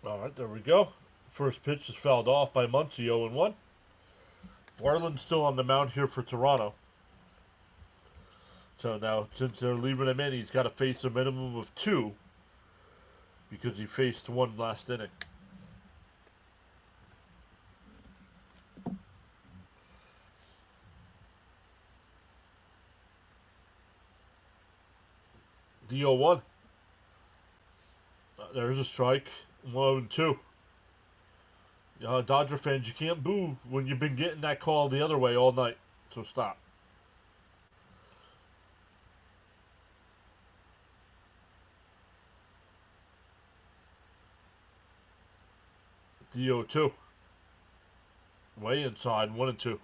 All right, there we go. First pitch is fouled off by Muncy, 0-1. Varland's still on the mound here for Toronto. So now, since they're leaving him in, he's got to face a minimum of 2 because he faced 1 last inning. The 0-1. There's a strike. 1-2. Dodger fans, you can't boo when you've been getting that call the other way all night. So stop. The 0-2. Way inside, 1-2.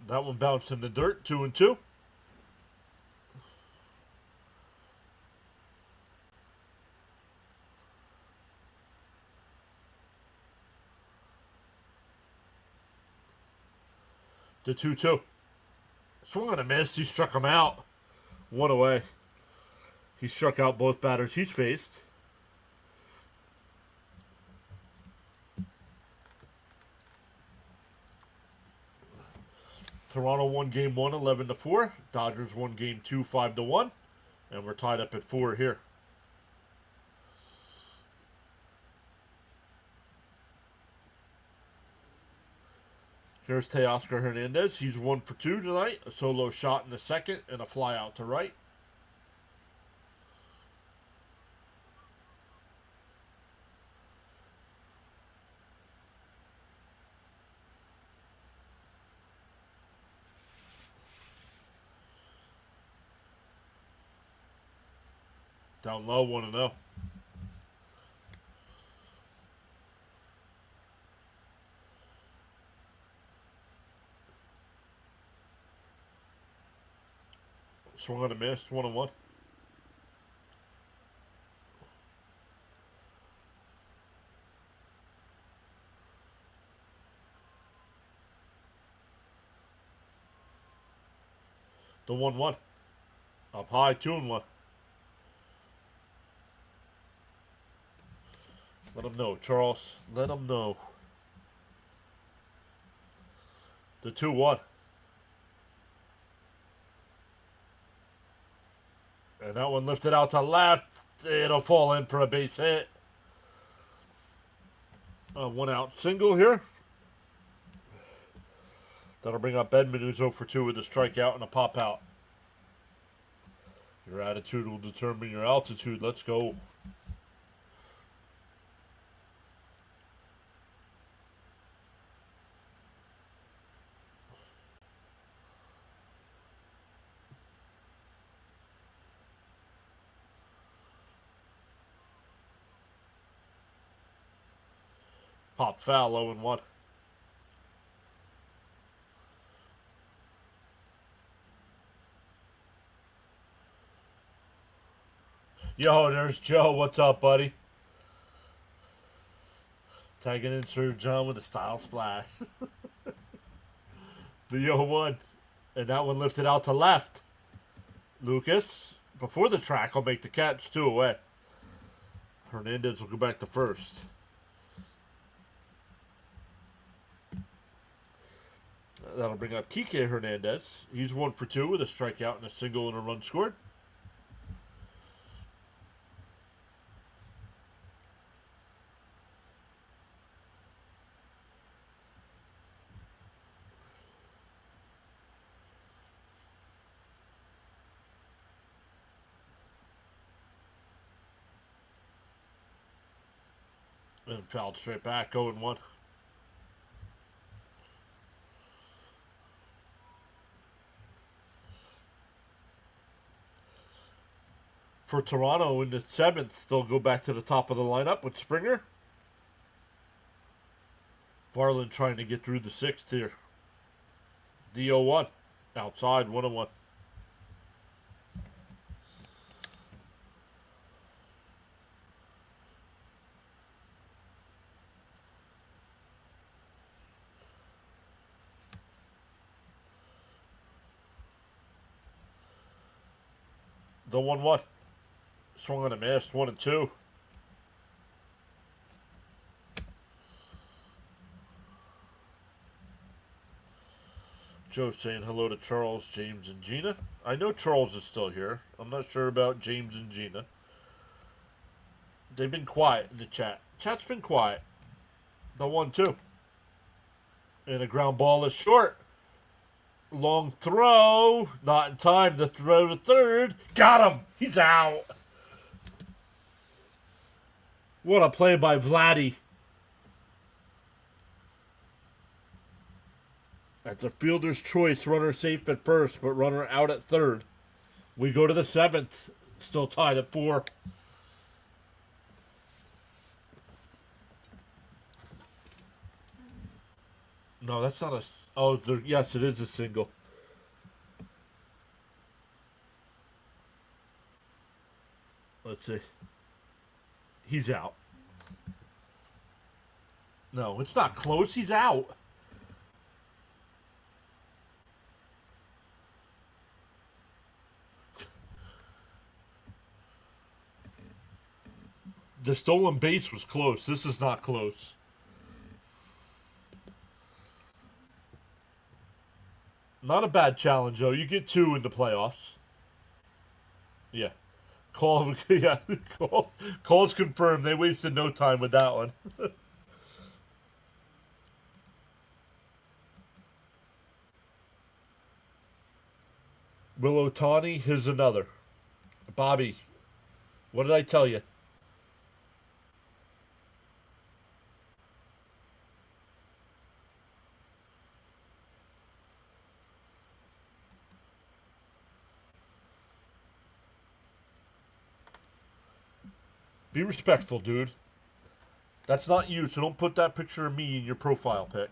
That one bounced in the dirt, 2-2. The 2-2. Swung and a miss. He struck him out. One away. He struck out both batters he's faced. Toronto won game 1, 11-4. Dodgers won game 2, 5-1. And we're tied up at 4 here. Here's Teoscar Hernandez. He's 1 for 2 tonight. A solo shot in the second and a fly out to right. Down low, 1-0. Swung on a miss, 1-1. The 1-1. Up high, 2-1. Let him know, Charles. Let him know. The 2-1. And that one lifted out to left. It'll fall in for a base hit. A 1-out single here. That'll bring up Edman, who's 0 for 2 with a strikeout and a pop out. Your attitude will determine your altitude. Let's go. Pop foul, 0-1. Yo, there's Joe. What's up, buddy? Tagging in Sir John with a style splash. The 0-1. And that one lifted out to left. Lucas, before the track, will make the catch. 2 away. Hernandez will go back to first. That'll bring up Kike Hernandez. He's 1 for 2 with a strikeout and a single and a run scored. And fouled straight back, 0-1. For Toronto in the 7th, they'll go back to the top of the lineup with Springer. Varland trying to get through the 6th here. The 0-1. Outside, 1-1. The 1-1. Swung on a miss, 1-2. Joe saying hello to Charles, James, and Gina. I know Charles is still here. I'm not sure about James and Gina. They've been quiet in the chat. Chat's been quiet. The 1-2. And a ground ball is short. Long throw. Not in time to throw to third. Got him. He's out. What a play by Vladdy. That's a fielder's choice. Runner safe at first, but runner out at third. We go to the 7th. Still tied at 4. No, that's not a... Oh, yes, it is a single. Let's see. He's out. No, it's not close. He's out. The stolen base was close. This is not close. Not a bad challenge, though. You get 2 in the playoffs. Yeah. Yeah. Call's confirmed. They wasted no time with that one. Will Otani, here's another. Bobby, what did I tell you? Be respectful, dude. That's not you, so don't put that picture of me in your profile pic.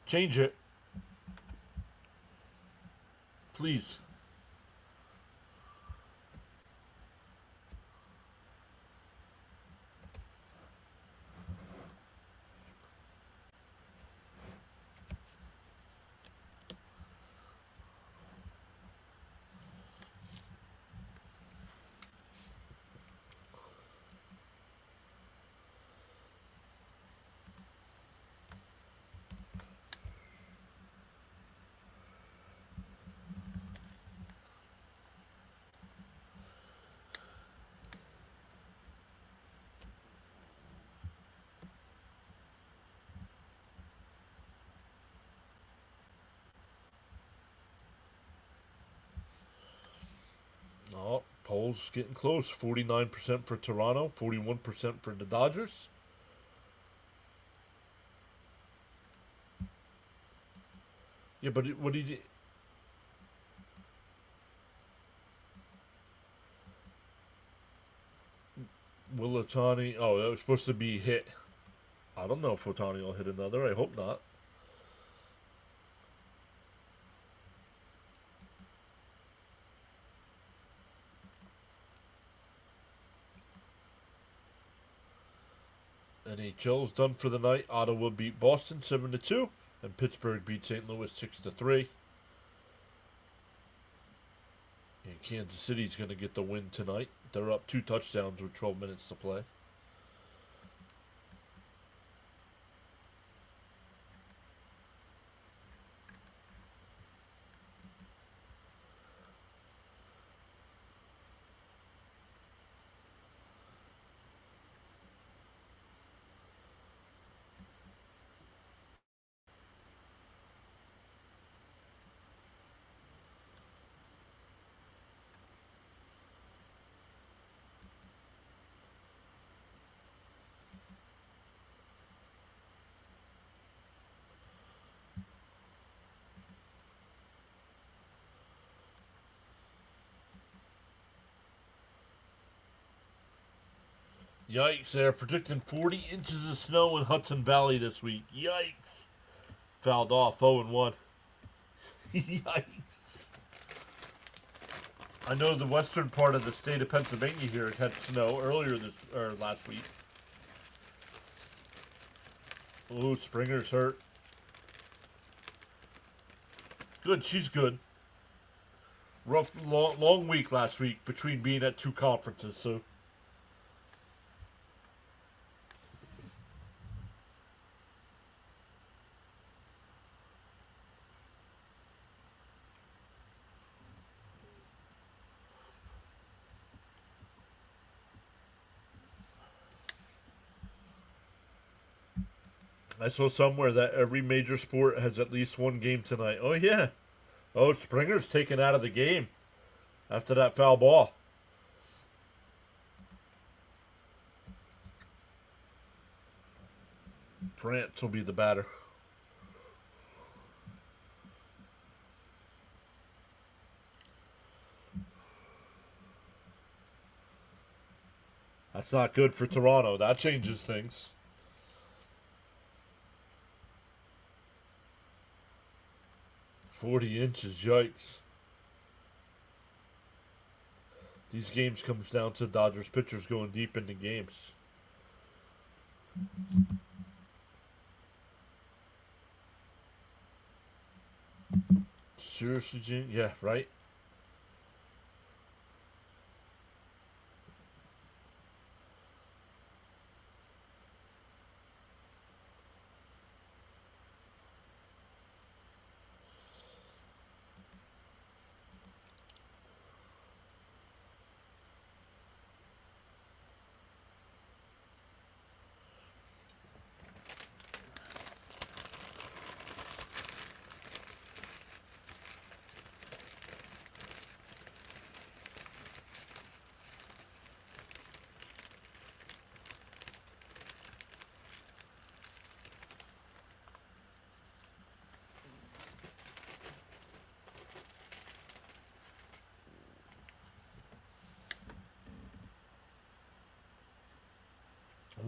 Change it. Please. Oh, polls getting close. 49% for Toronto, 41% for the Dodgers. Yeah, but what did you... Will Otani... Oh, that was supposed to be hit. I don't know if Otani will hit another. I hope not. NHL's done for the night. Ottawa beat Boston 7-2, and Pittsburgh beat St. Louis 6-3. And Kansas City's going to get the win tonight. They're up 2 touchdowns with 12 minutes to play. Yikes, they're predicting 40 inches of snow in Hudson Valley this week. Yikes. Fouled off 0-1. Yikes. I know the western part of the state of Pennsylvania here had snow earlier last week. Ooh, Springer's hurt. Good, she's good. Rough, long week last week between being at 2 conferences, so... I saw somewhere that every major sport has at least one game tonight. Oh, yeah. Oh, Springer's taken out of the game after that foul ball. France will be the batter. That's not good for Toronto. That changes things. 40 inches, yikes. These games comes down to Dodgers pitchers going deep into games. Seriously, Gene? Yeah, right?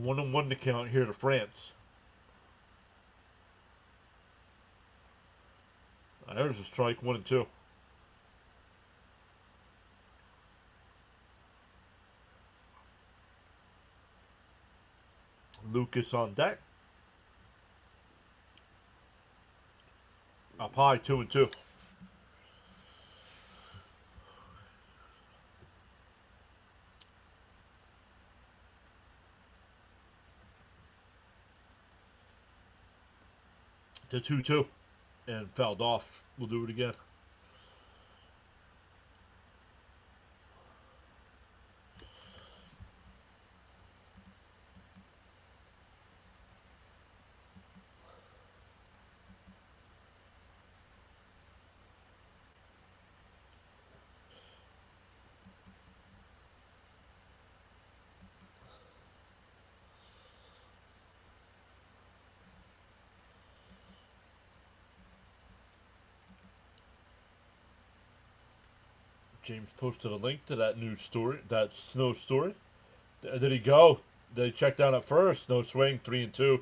One and one to count here to France. There's a strike, 1-2. Lucas on deck. Up high, 2-2. To 2-2. And fouled off. We'll do it again. James posted a link to that new story, that snow story. Did he go? Did he check down at first? No swing, 3-2.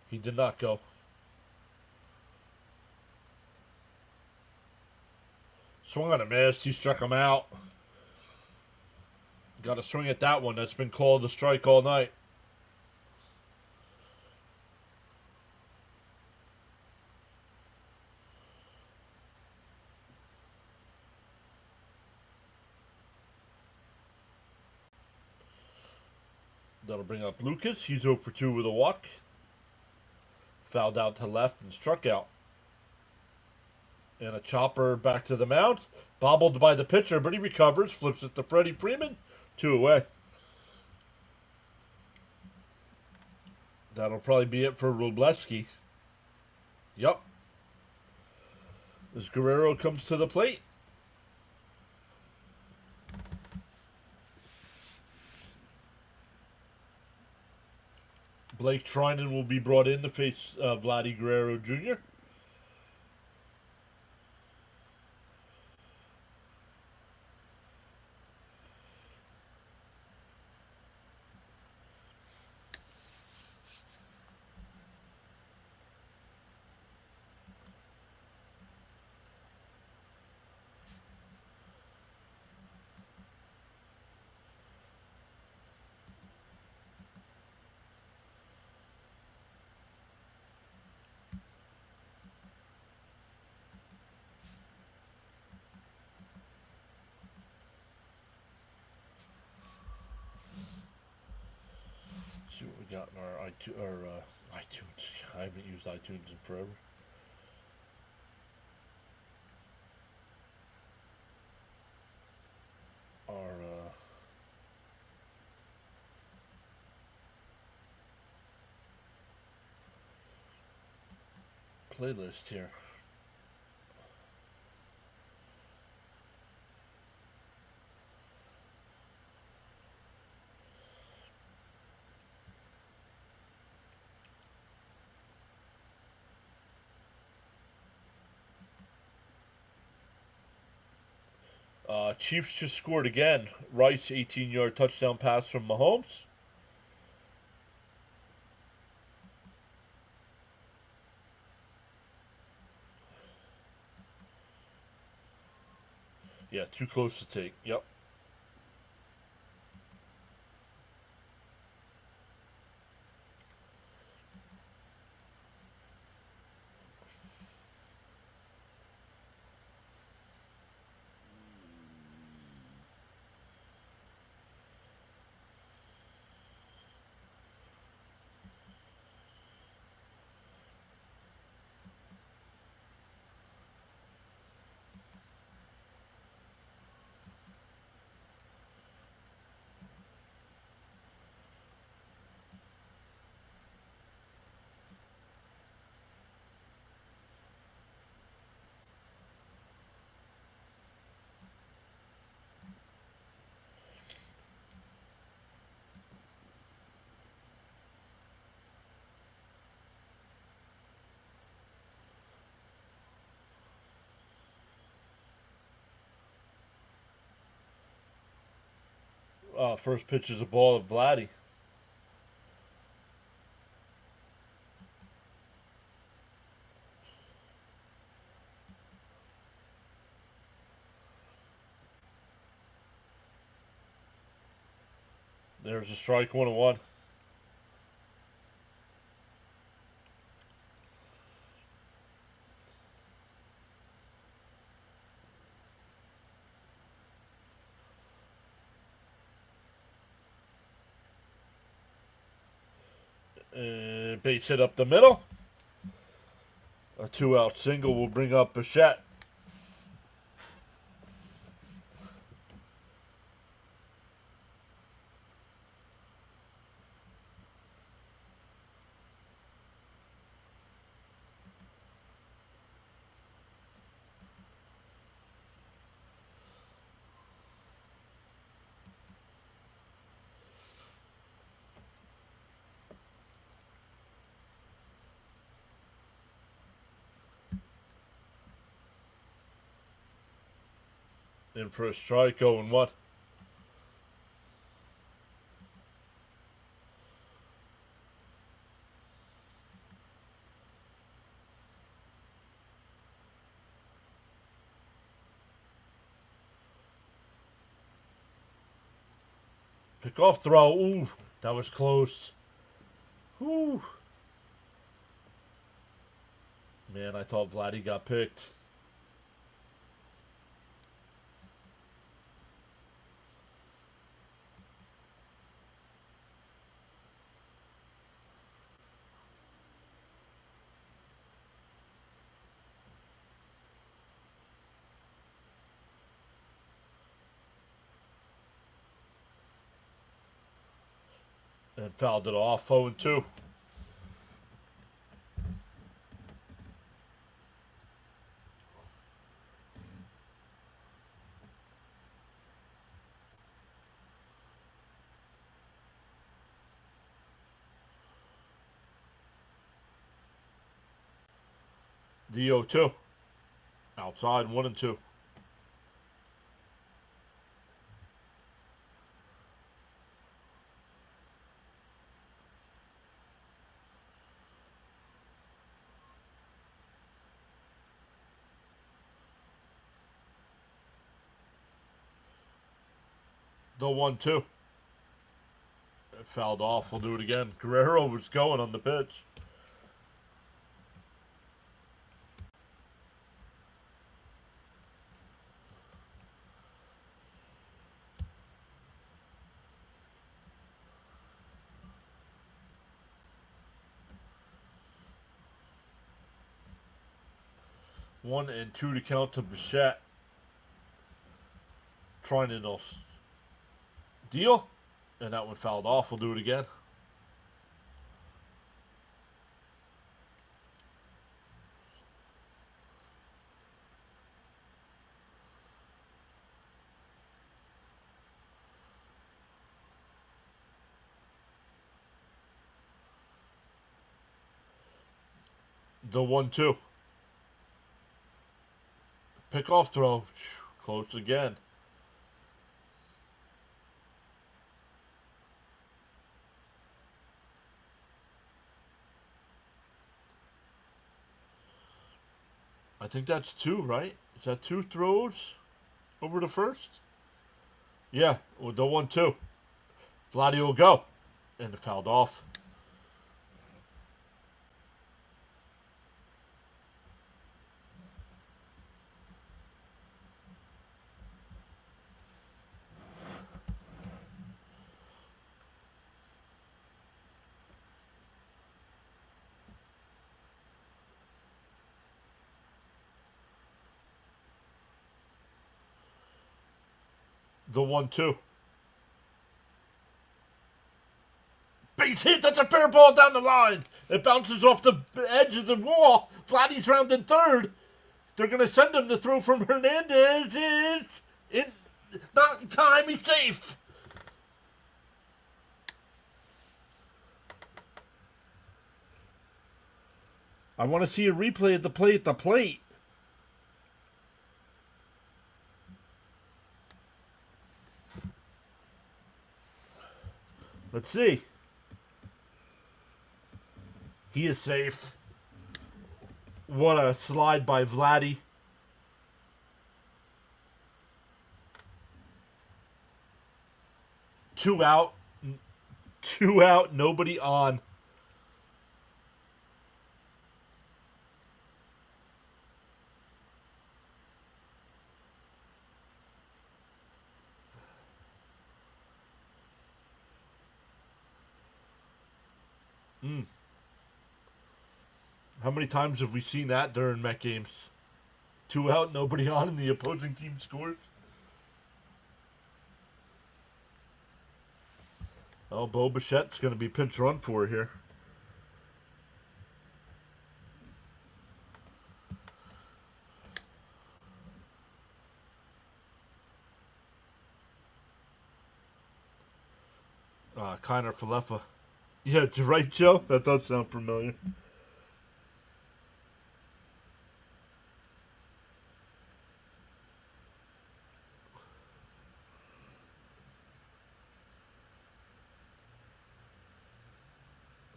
He did not go. Swung on a miss. He struck him out. Got a swing at that one. That's been called a strike all night. That'll bring up Lucas. He's 0 for 2 with a walk. Fouled out to left and struck out. And a chopper back to the mound. Bobbled by the pitcher, but he recovers. Flips it to Freddie Freeman. 2 away. That'll probably be it for Robleski. Yup. As Guerrero comes to the plate. Blake Trinan will be brought in to face Vladdy Guerrero Jr. See what we got in our iTunes. I haven't used iTunes in forever. Our playlist here. Chiefs just scored again. Rice, 18-yard touchdown pass from Mahomes. Yeah, too close to take. Yep. First pitch is a ball of Vladdy. There's a strike, 1-1. Base hit up the middle. A 2-out single will bring up Bichette. In for a strike, 0-1. Pick off throw. Ooh, that was close. Ooh. Man, I thought Vladdy got picked. And fouled it off, 0-2. The 0-2. Outside, 1-2. The 1-2. It fouled off. We'll do it again. Guerrero was going on the pitch. One and two to count to Bichette. Trying to deal. And that one fouled off. We'll do it again. The 1-2. Pick off throw. Close again. I think that's two, right? Is that two throws? over to first. Yeah, with the 1-2. Vladdy will go. And it fouled off. The 1-2. Base hit. That's a fair ball down the line. It bounces off the edge of the wall. Vladdy's rounding third. They're going to send him to throw from Hernandez. Is in not in time. He's safe. I want to see a replay of the play at the plate. Let's see. He is safe. What a slide by Vladdy. Two out. Nobody on. How many times have we seen that during Met games? 2 out, nobody on, and the opposing team scores. Oh, Bo Bichette's going to be pinch run for here. Kiner Falefa. Yeah, right, Joe? That does sound familiar.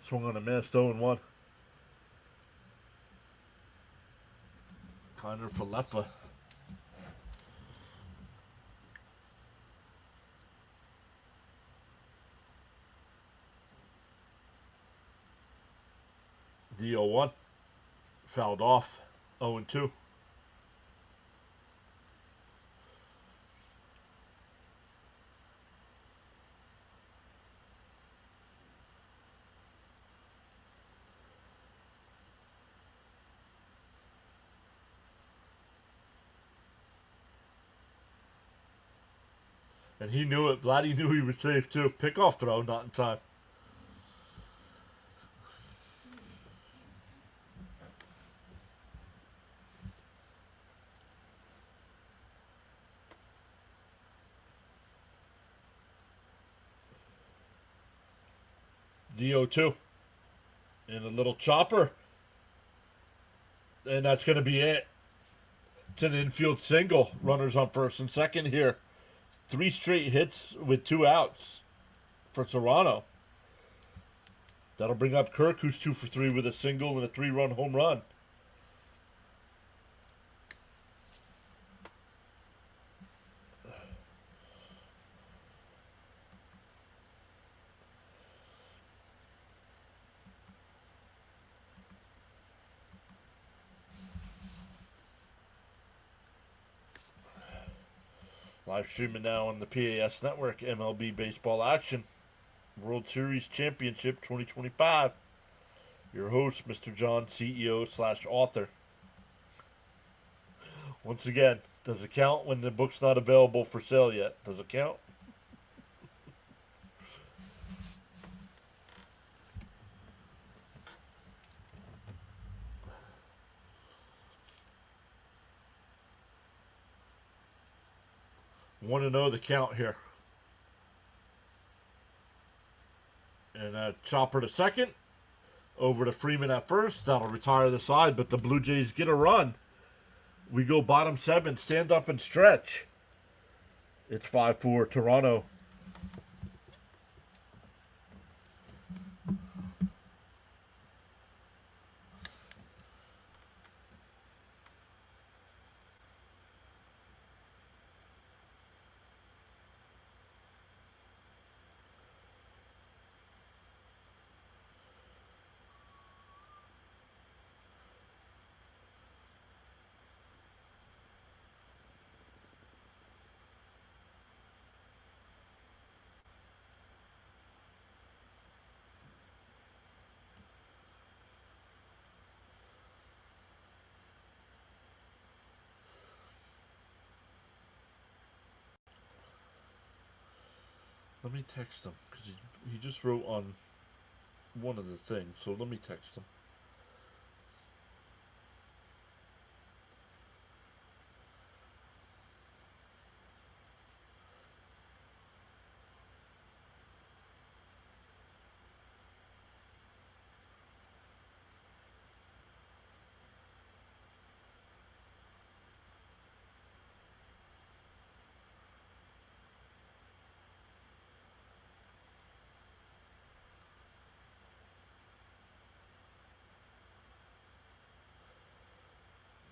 Swung on a missed 0-1. Kiner Falefa. The 0-1. Fouled off. 0-2. And he knew it. Vladdy knew he was safe too. Pickoff throw, not in time. The 0-2. And a little chopper. And that's going to be it. It's an infield single. Runners on first and second here. 3 straight hits with 2 outs for Toronto. That'll bring up Kirk, who's 2 for 3 with a single and a 3-run home run. Live streaming now on the PAS Network, MLB Baseball Action, World Series Championship 2025. Your host, Mr. John, CEO/author. Once again, does it count when the book's not available for sale yet? Does it count? Want to know the count here. And a chopper to second. Over to Freeman at first. That'll retire the side, but the Blue Jays get a run. We go bottom 7, stand up and stretch. It's 5-4 Toronto. Let me text him because he just wrote on one of the things. So let me text him.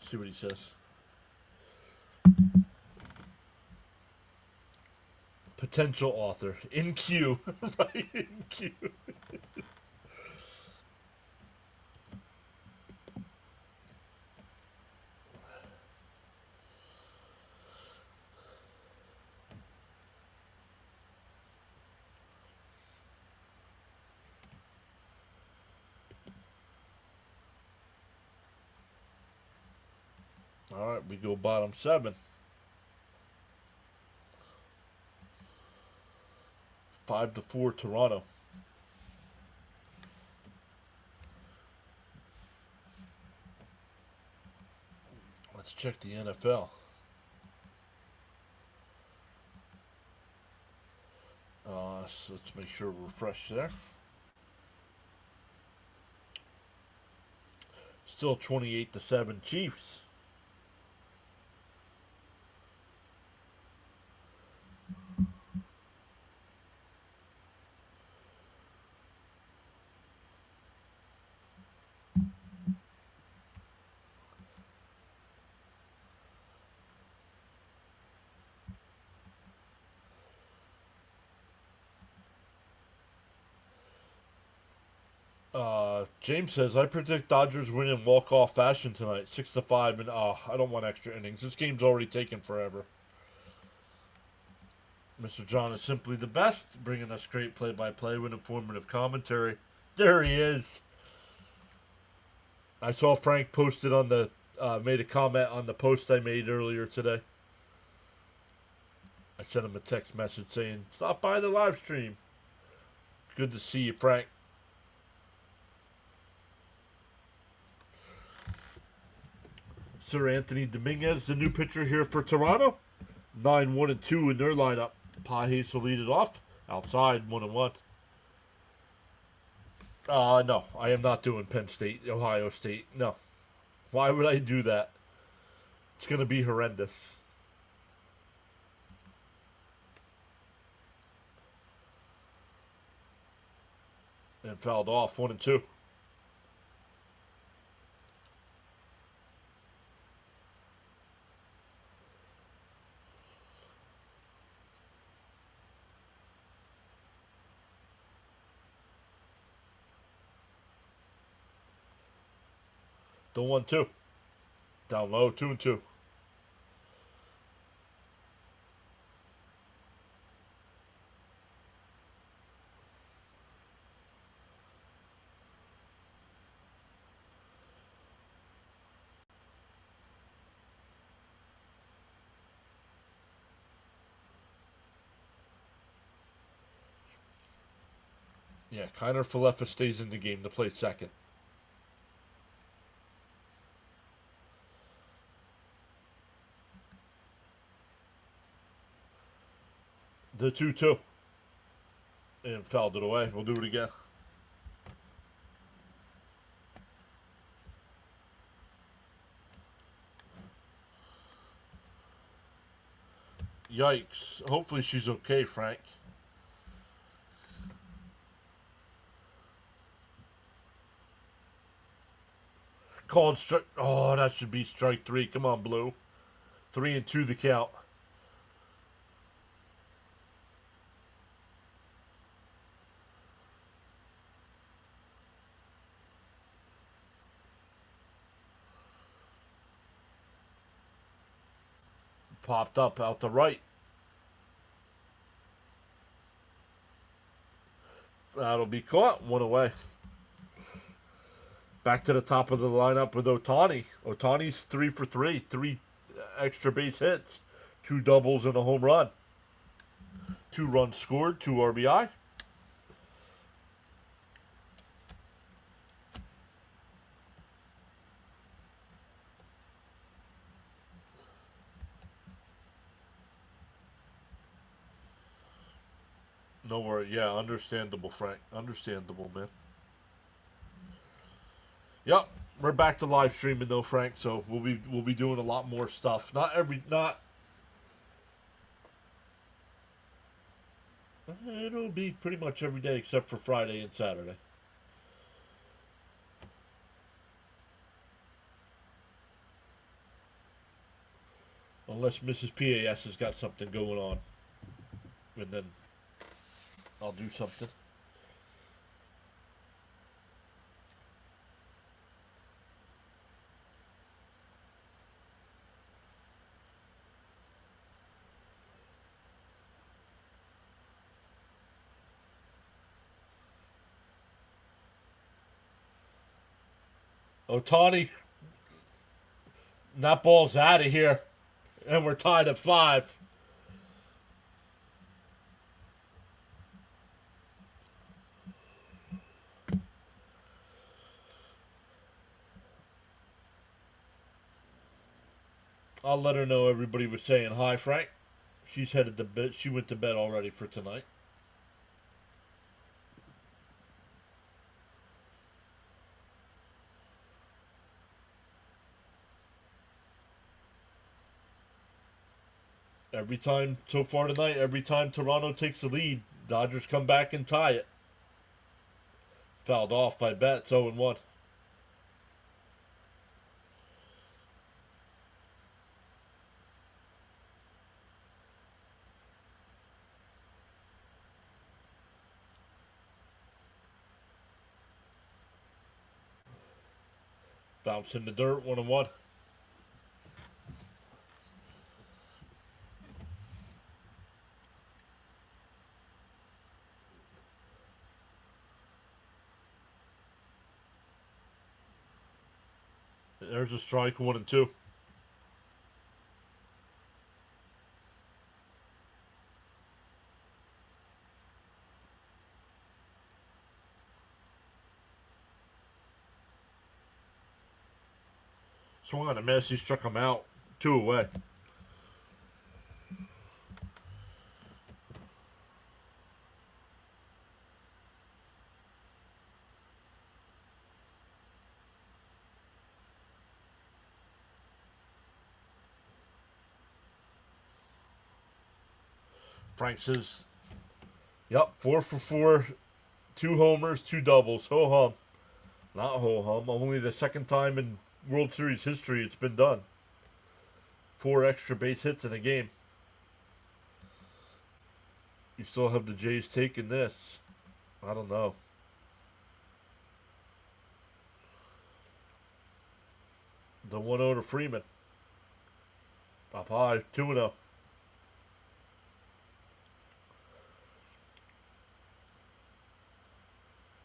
See what he says. Potential author in queue, right in queue. All right, we go bottom 7. 5-4 Toronto. Let's check the NFL. So let's make sure we're fresh there. Still 28-7 Chiefs. James says, I predict Dodgers win in walk-off fashion tonight, 6-5, and I don't want extra innings. This game's already taken forever. Mr. John is simply the best, bringing us great play-by-play with informative commentary. There he is. I saw Frank posted on the, made a comment on the post I made earlier today. I sent him a text message saying, stop by the live stream. Good to see you, Frank. Sir Anthony Dominguez, the new pitcher here for Toronto. 9-1-2 in their lineup. Pages will lead it off. Outside, 1-1. No, I am not doing Penn State, Ohio State. No. Why would I do that? It's going to be horrendous. And fouled off, 1-2. The 1-2. Down low, 2-2. Yeah, Kiner Falefa stays in the game to play second. The 2-2. And fouled it away. We'll do it again. Yikes. Hopefully she's okay, Frank. Called strike. Oh, that should be strike 3. Come on, Blue. 3-2 the count. Popped up out the right. That'll be caught. 1 away. Back to the top of the lineup with Ohtani. Ohtani's 3 for 3. 3 extra base hits. 2 doubles and a home run. 2 runs scored, 2 RBI. No worry. Yeah, understandable, Frank. Understandable, man. Yep, we're back to live streaming though, Frank. So we'll be doing a lot more stuff. Not. It'll be pretty much every day except for Friday and Saturday. Unless Mrs. PAS has got something going on, and then I'll do something. Otani, that ball's out of here, and we're tied at 5. I'll let her know everybody was saying hi, Frank. She's headed to bed. She went to bed already for tonight. Every time so far tonight, every time Toronto takes the lead, Dodgers come back and tie it. Fouled off by Betts, 0-1. Bounce in the dirt, 1-1. There's a strike, 1-2. Swung on a miss, he struck him out. 2 away. Frank says, yep, 4 for 4, 2 homers, 2 doubles. Ho hum. Not ho hum. Only the second time in World Series history it's been done. 4 extra base hits in a game. You still have the Jays taking this. I don't know. The 1-0 to Freeman. Up high, 2-0.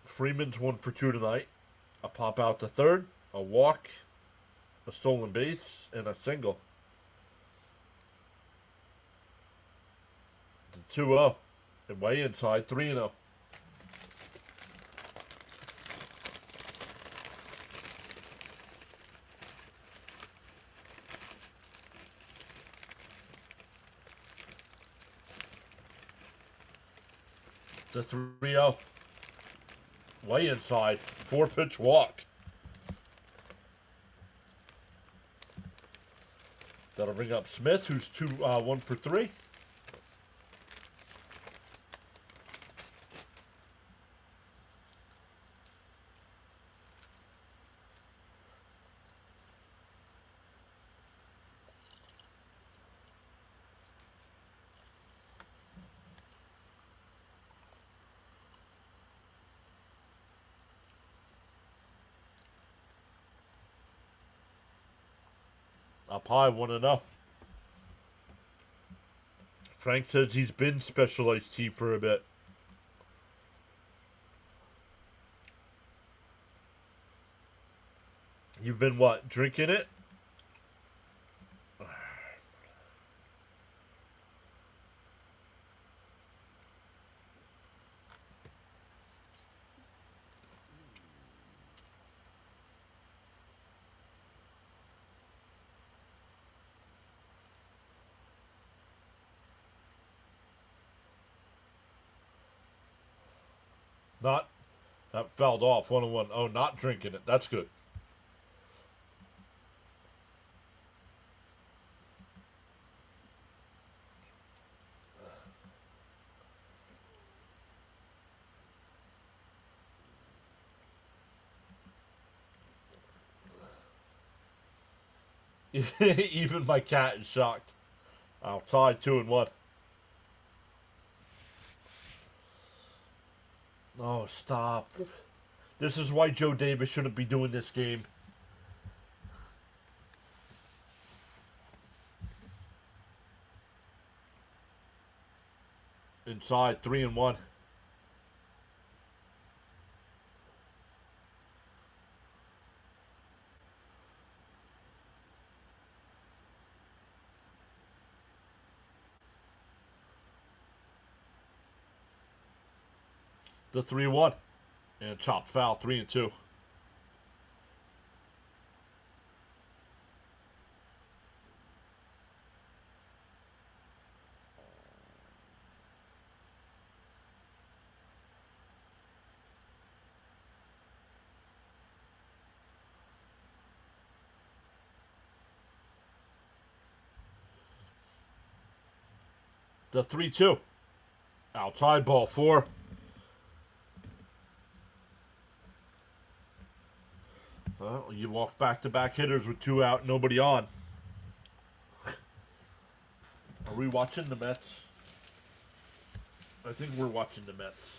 Freeman's 1 for 2 tonight. A pop out to third, a walk, a stolen base, and a single. The 2-0. And way inside, 3-0. The 3-0. Way inside. 4-pitch walk. That'll bring up Smith, who's 1 for 3. Up high, 1-0. Frank says he's been specialized tea for a bit. You've been what? Drinking it? Not that fouled off. 1-1. Oh, not drinking it. That's good. Even my cat is shocked. Outside 2-1. Oh, stop. This is why Joe Davis shouldn't be doing this game. Inside 3-1. The 3-1. And chopped foul 3-2. The 3-2. Outside ball 4. Well, you walk back-to-back hitters with 2 out, nobody on. Are we watching the Mets? I think we're watching the Mets.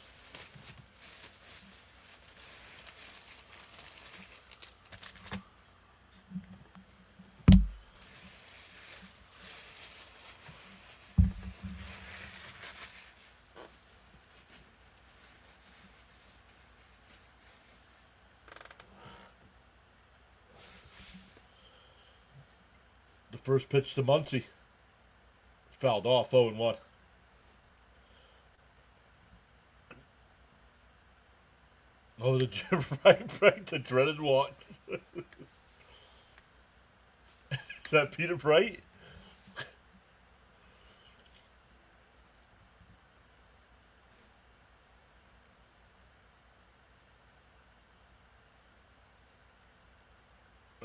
The first pitch to Muncy. Fouled off 0-1. Oh, the right, the dreaded walks. Is that Peter Bright?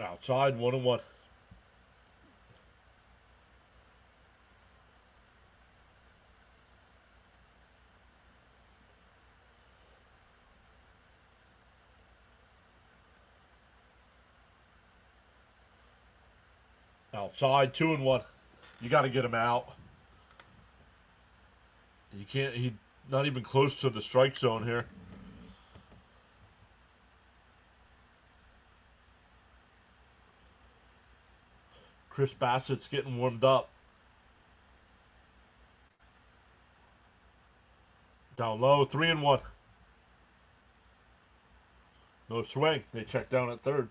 Outside 1-1. Outside 2-1. You got to get him out. You can't. He not even close to the strike zone here. Chris Bassett's getting warmed up. Down low, 3-1. No swing. They check down at third.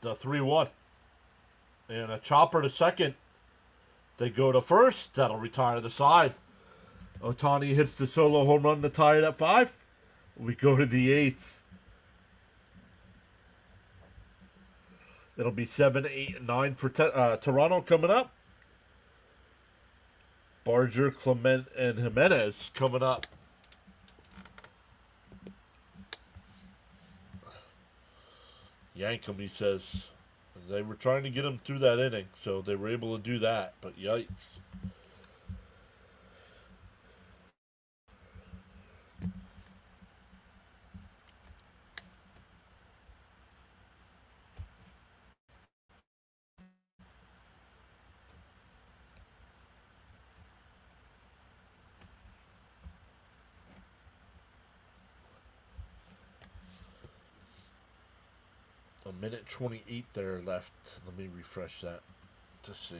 The 3-1. And a chopper to second. They go to first. That'll retire the side. Ohtani hits the solo home run to tie it at 5. We go to the 8th. It'll be 7, 8, and 9 for Toronto coming up. Barger, Clement, and Jimenez coming up. Yank him, he says. They were trying to get him through that inning, so they were able to do that, but yikes. A minute 28 there left. Let me refresh that to see.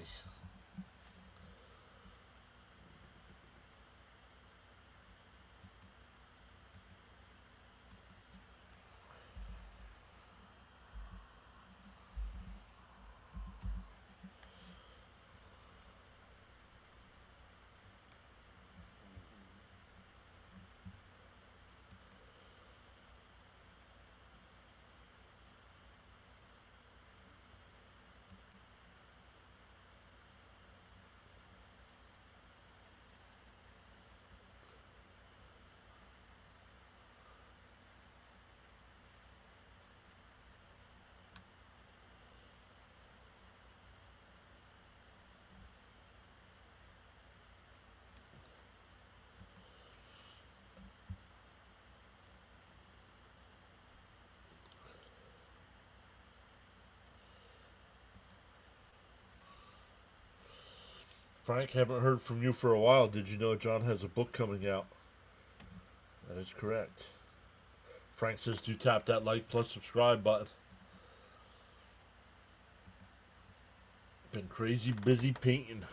Frank, haven't heard from you for a while. Did you know John has a book coming out? That is correct. Frank says do tap that like plus subscribe button. Been crazy busy painting.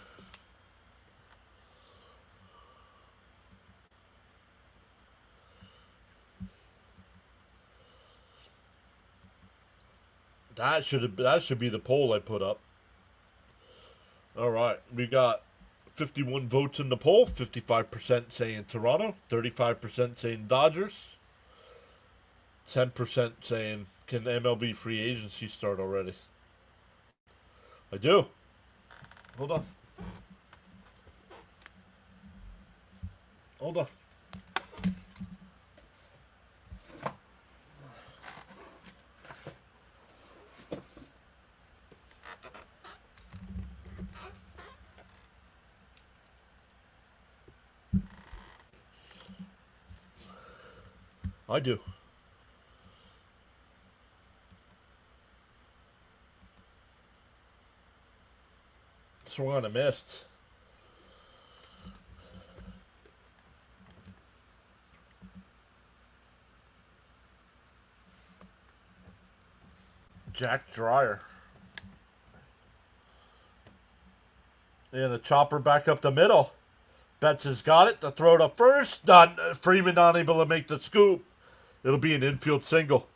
That should be the poll I put up. All right, we got 51 votes in the poll. 55% saying Toronto, 35% saying Dodgers, 10% saying can MLB free agency start already. I do. Hold on. Hold on. I do. Swung on a mist. Jack Dreyer. And the chopper back up the middle. Betts has got it. The throw to first. Freeman not able to make the scoop. It'll be an infield single.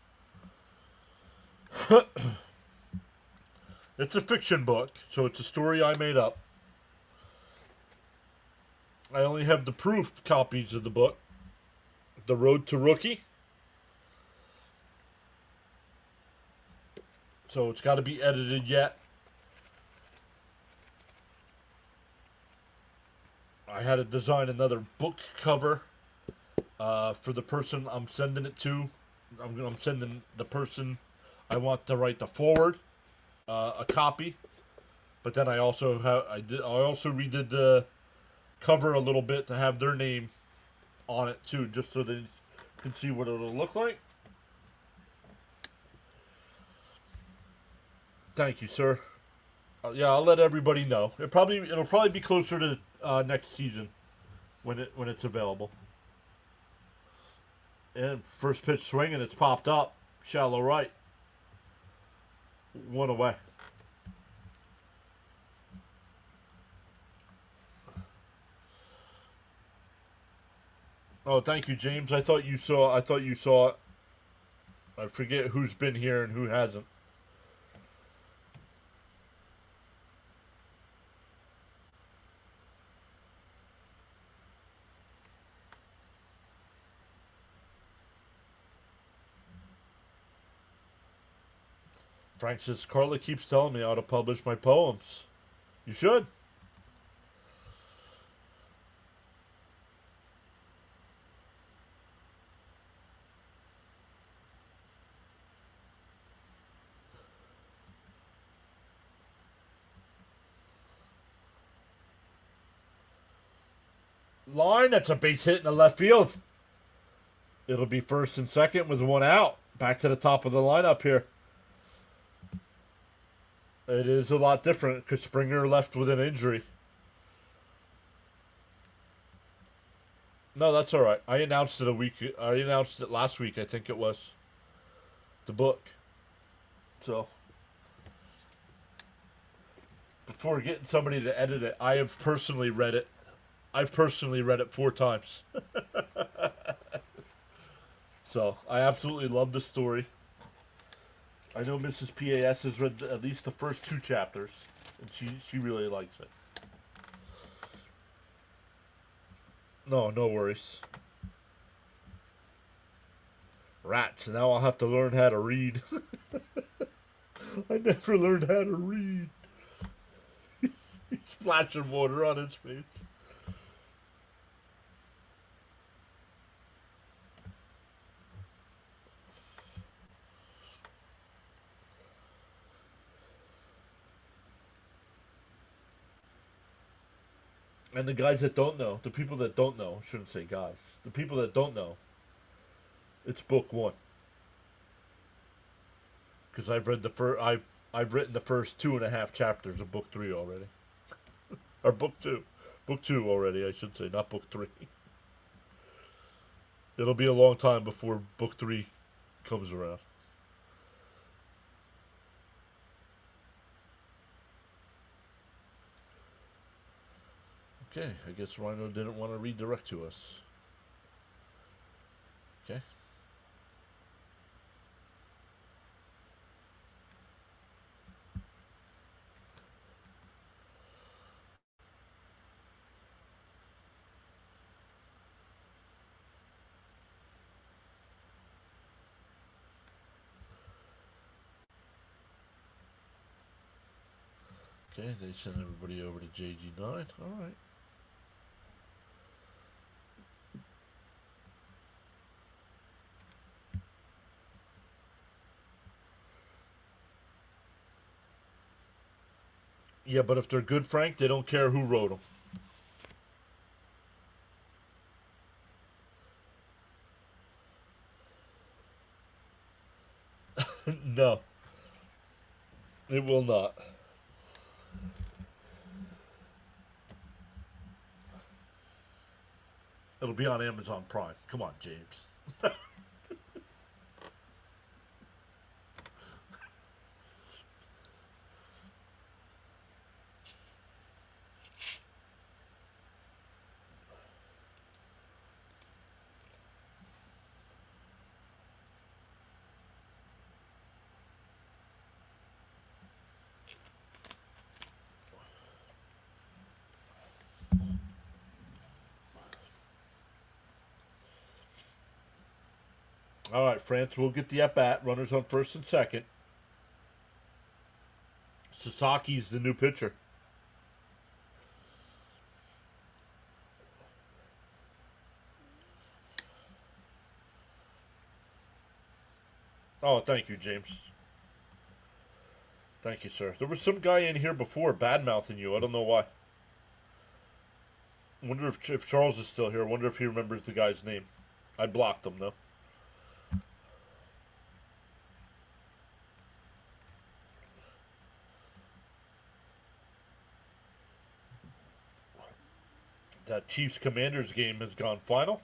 It's a fiction book, so it's a story I made up. I only have the proof copies of the book. The Road to Rookie. So it's got to be edited yet. I had to design another book cover for the person I'm sending it to. I'm sending the person I want to write the forward a copy. But then I also redid the cover a little bit to have their name on it too, just so they can see what it'll look like. Thank you, sir. Yeah, I'll let everybody know. It'll probably be closer to next season when it's available. And first pitch swing, and it's popped up. Shallow right. One away. Oh, thank you, James. I thought you saw it. I forget who's been here and who hasn't. Frank says, Carla keeps telling me how to publish my poems. You should. Line, that's a base hit in the left field. It'll be first and second with one out. Back to the top of the lineup here. It is a lot different because Springer left with an injury. No, that's all right. I announced it last week, I think it was. The book. So, before getting somebody to edit it, I have personally read it. I've personally read it 4 times. So, I absolutely love the story. I know Mrs. PAS has read at least the first 2 chapters, and she really likes it. No worries. Rats, now I'll have to learn how to read. I never learned how to read. He's splashing water on his face. And the guys that don't know, the people that don't know, I shouldn't say guys, the people that don't know, it's book 1. Because I've read I've written the first 2.5 chapters of book 3 already. Or book two. Book two already, I should say, not book three. It'll be a long time before book three comes around. Okay, I guess Rhino didn't want to redirect to us. Okay. Okay, they send everybody over to JG9. Alright. Yeah, but if they're good, Frank, they don't care who wrote them. No, it will not. It'll be on Amazon Prime. Come on, James. All right, France will get the at bat. Runners on first and second. Sasaki's the new pitcher. Oh, thank you, James. Thank you, sir. There was some guy in here before bad mouthing you. I don't know why. Wonder if Charles is still here. Wonder if he remembers the guy's name. I blocked him though. That Chiefs Commanders game has gone final.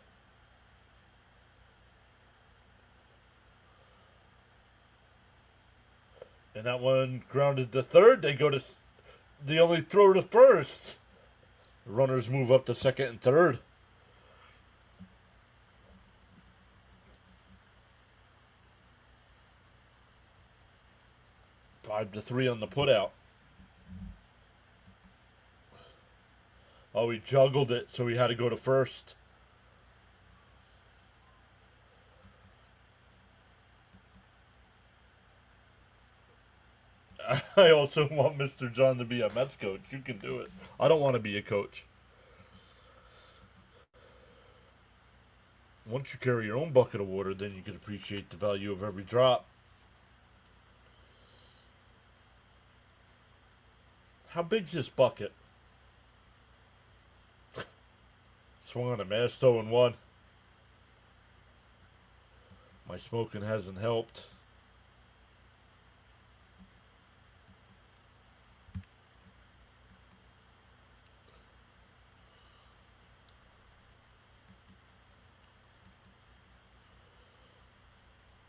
And that one grounded to third. They go to. They only throw to first. The runners move up to second and third. 5-3 on the putout. Oh, he juggled it, so he had to go to first. I also want Mr. John to be a Mets coach. You can do it. I don't want to be a coach. Once you carry your own bucket of water, then you can appreciate the value of every drop. How big's this bucket? Swung on a mast 0-1. My smoking hasn't helped.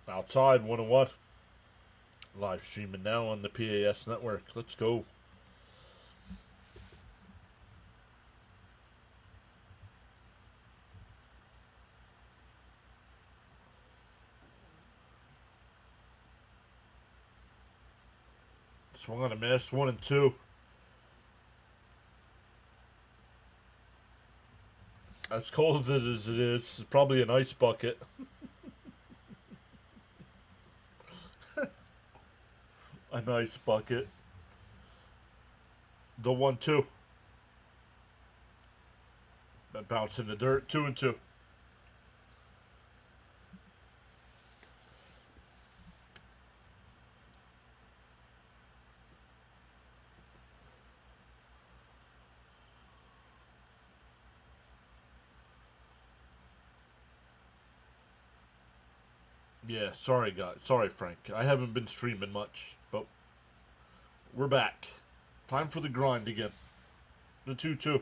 Outside 1-1. Live streaming now on the PAS network. Let's go. Swung on a miss, 1-2. As cold as it is, it's probably an ice bucket. A nice bucket. The 1-2. That bounce in the dirt. 2-2. Yeah, sorry guys. Sorry, Frank. I haven't been streaming much, but we're back. Time for the grind again. The 2-2.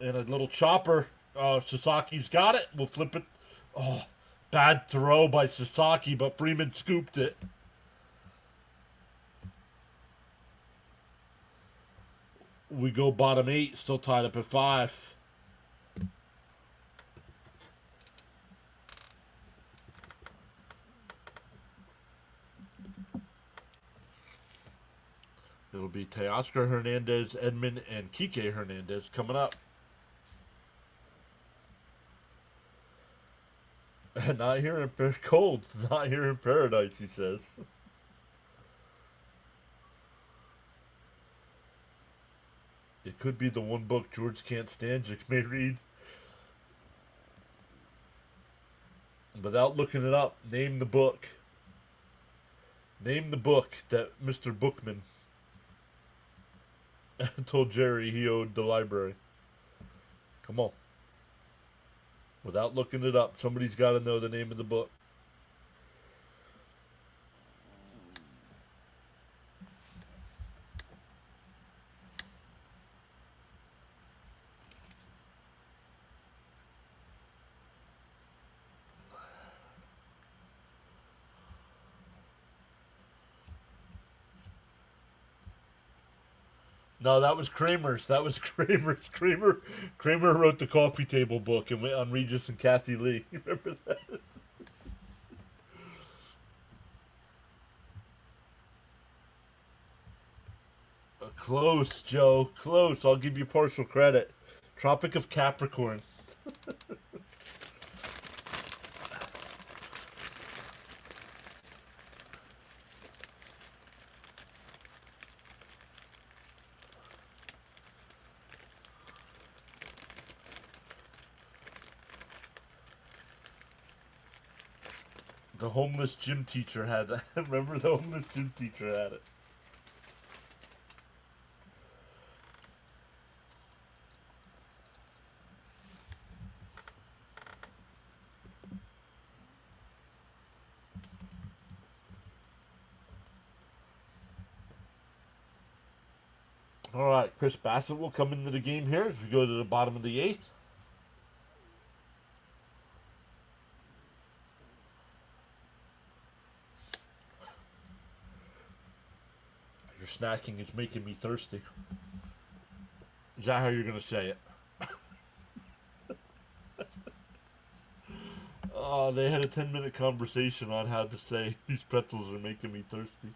And a little chopper. Sasaki's got it. We'll flip it. Oh, bad throw by Sasaki, but Freeman scooped it. We go bottom 8, still tied up at 5. It'll be Teoscar Hernandez, Edmund, and Kike Hernandez coming up. Not here in cold. Not here in paradise, he says. It could be the one book George can't stand. You may read. Without looking it up, name the book. Name the book that Mr. Bookman told Jerry he owed the library. Come on. Without looking it up, somebody's got to know the name of the book. No, that was Kramer's. That was Kramer's. Kramer wrote the coffee table book and went on Regis and Kathy Lee. Remember that? Close, Joe. Close. I'll give you partial credit. Tropic of Capricorn. The homeless gym teacher had that. Remember the homeless gym teacher had it. All right, Chris Bassett will come into the game here as we go to the bottom of the 8th. Your snacking is making me thirsty. Is that how you're going to say it? Oh, they had a 10-minute conversation on how to say these pretzels are making me thirsty.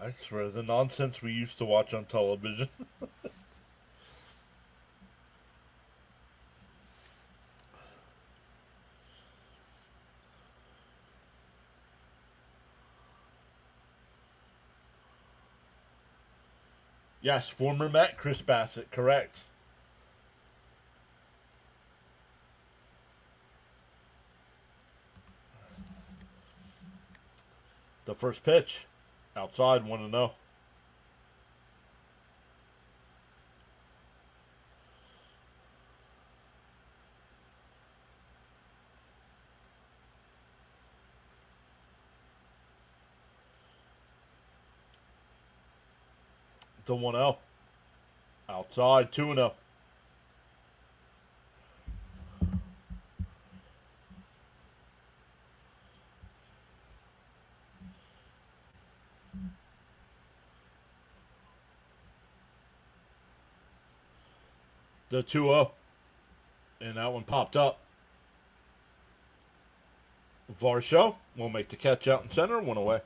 I swear, the nonsense we used to watch on television. Yes, former Met Chris Bassett, correct. The first pitch, outside, 1-0. The 1-0. Outside, 2-0. The 2-0. And that one popped up. Varsho will make the catch out in center, 1 away.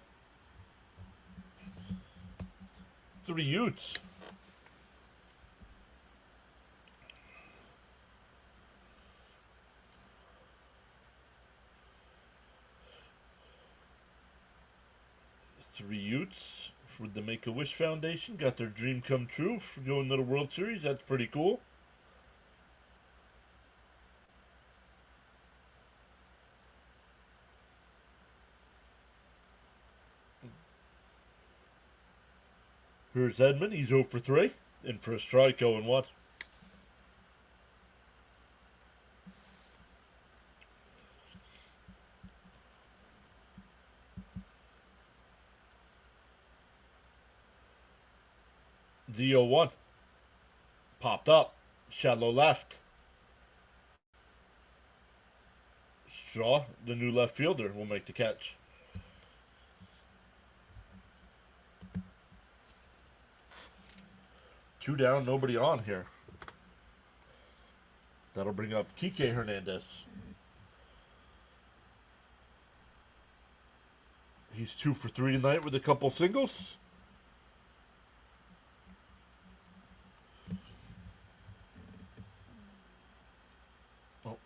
3 Utes. For the Make-A-Wish Foundation. Got their dream come true for going to the World Series. That's pretty cool. Here's Edmund. He's 0 for 3. In for a strike, 0 and 1. The 0-1. Popped up. Shallow left. Shaw, the new left fielder, will make the catch. Two down, nobody on here. That'll bring up Kike Hernandez. He's 2 for 3 tonight with a couple singles. Oh.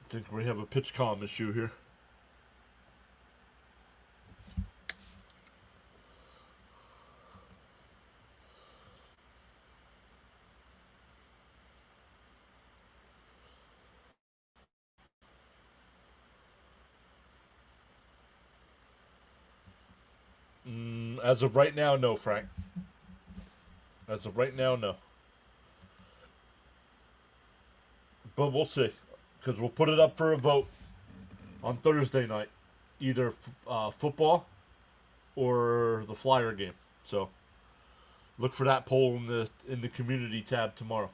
I think we have a pitch comm issue here. As of right now, no, Frank. As of right now, no. But we'll see. Because we'll put it up for a vote on Thursday night. Either football or the Flyer game. So look for that poll in the community tab tomorrow.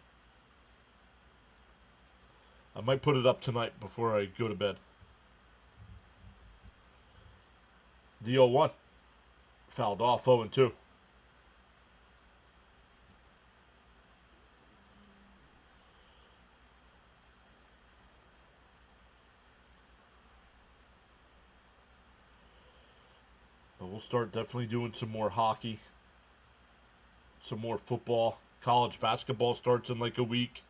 I might put it up tonight before I go to bed. The 0-1. Fouled off, 0 and 2. But we'll start definitely doing some more hockey, some more football. College basketball starts in like a week.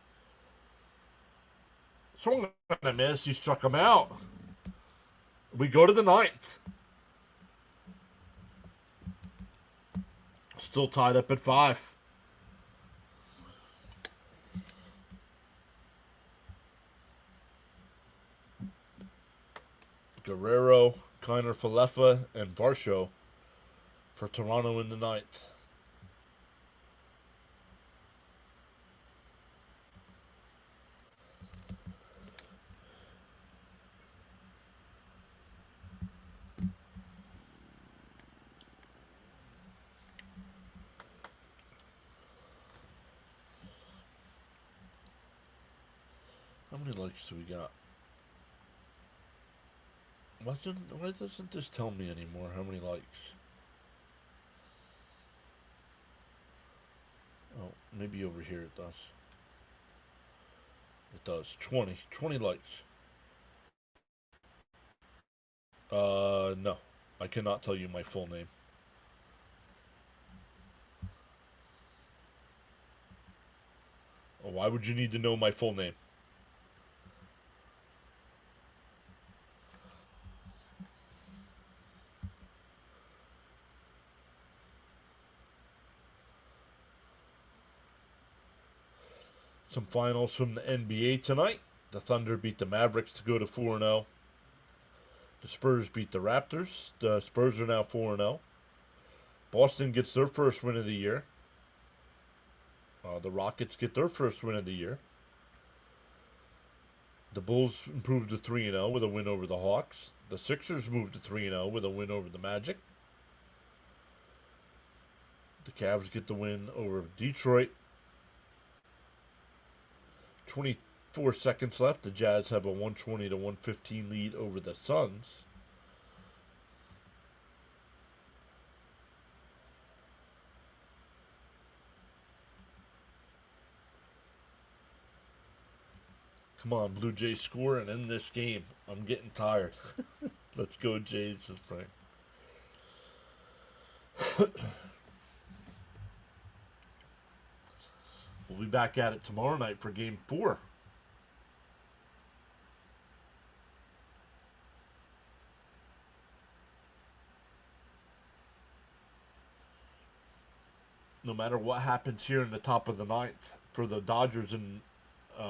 Swung and a miss. He struck him out. We go to the 9th. Still tied up at 5. Guerrero, Kiner Falefa, and Varsho for Toronto in the 9th. How many likes do we got? Why doesn't this tell me anymore how many likes? Oh, maybe over here it does. It does. 20. 20 likes. No. I cannot tell you my full name. Why would you need to know my full name? Some finals from the NBA tonight. The Thunder beat the Mavericks to go to 4-0. The Spurs beat the Raptors. The Spurs are now 4-0. Boston gets their first win of the year. The Rockets get their first win of the year. The Bulls improved to 3-0 with a win over the Hawks. The Sixers moved to 3-0 with a win over the Magic. The Cavs get the win over Detroit. 24 seconds left. The Jazz have a 120 to 115 lead over the Suns. Come on, Blue Jays score and end this game. I'm getting tired. Let's go, Jays, says Frank. We'll be back at it tomorrow night for Game 4. No matter what happens here in the top of the 9th for the Dodgers and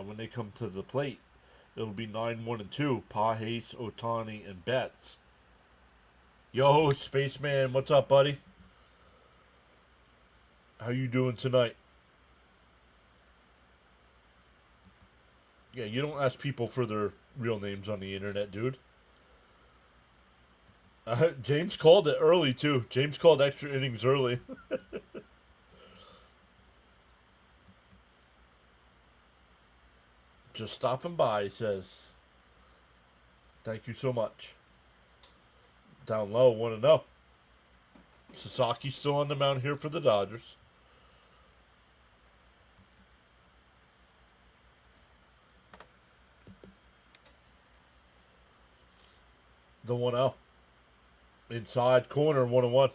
when they come to the plate, it'll be 9-1-2. Pages, Otani, and Betts. Yo, Spaceman, what's up, buddy? How you doing tonight? Yeah, you don't ask people for their real names on the internet, dude. James called it early, too. James called extra innings early. Just stopping by, he says. Thank you so much. Down low, 1-0. Sasaki's still on the mound here for the Dodgers. The 1-0. Inside corner, 1-1.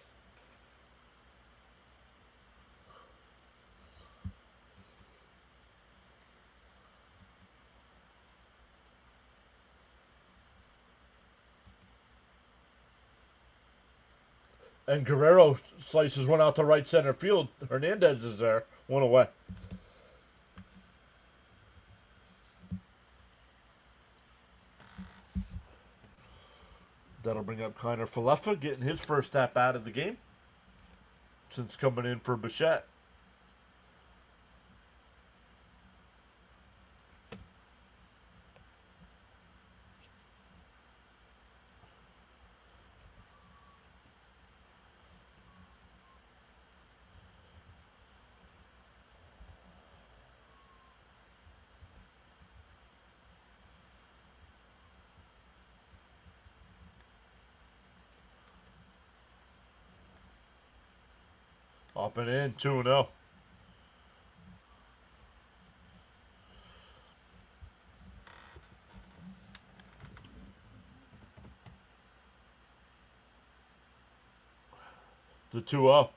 And Guerrero slices one out to right center field. Hernandez is there. One away. That'll bring up Kiner Falefa, getting his first at bat of the game since coming in for Bichette. Up and in, 2-0. The 2-0.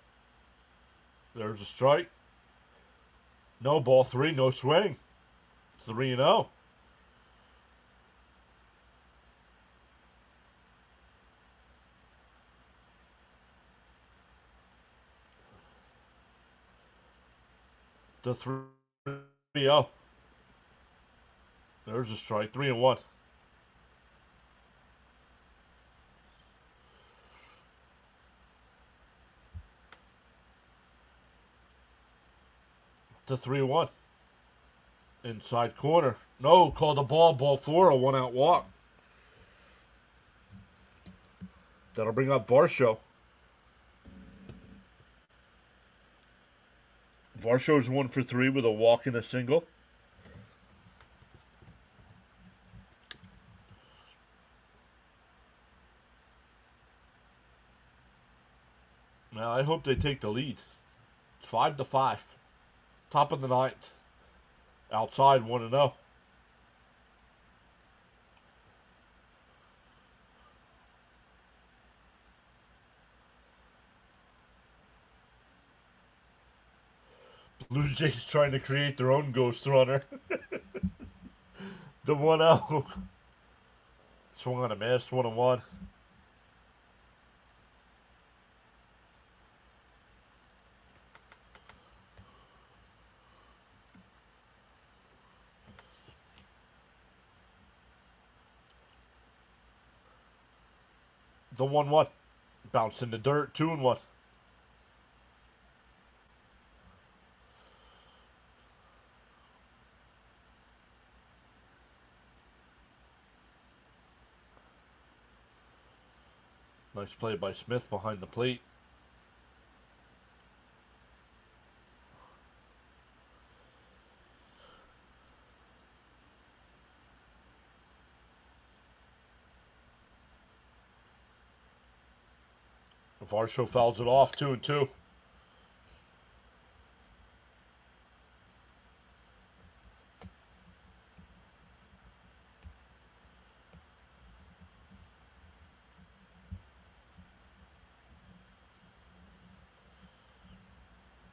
There's a strike. No, ball 3, no swing. 3-0. The 3-0. There's a strike. 3-1. The 3-1. Inside corner. No, call the ball. Ball 4, a 1-out walk. That'll bring up Varsho. Varsho's 1 for 3 with a walk and a single. Now I hope they take the lead. It's 5-5. Top of the 9th. Outside 1-0. Blue Jays trying to create their own ghost runner. The 1-0. Swung on a miss, 1-1. The 1-1. Bounced in the dirt, 2-1. Nice play by Smith behind the plate. Varsho fouls it off, 2-2.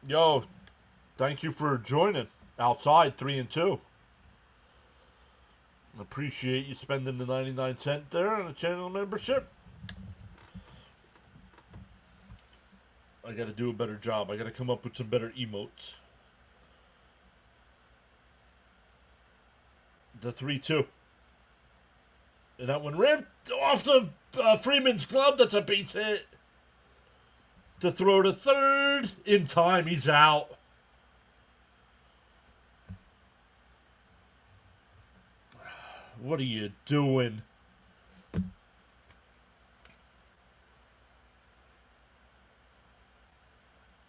Yo, thank you for joining. Outside, 3-2. Appreciate you spending the 99 cents there on a channel membership. I gotta do a better job. I gotta come up with some better emotes. The 3-2. And that one ripped off the Freeman's glove. That's a base hit. To throw to third. Leonard in time. He's out. What are you doing?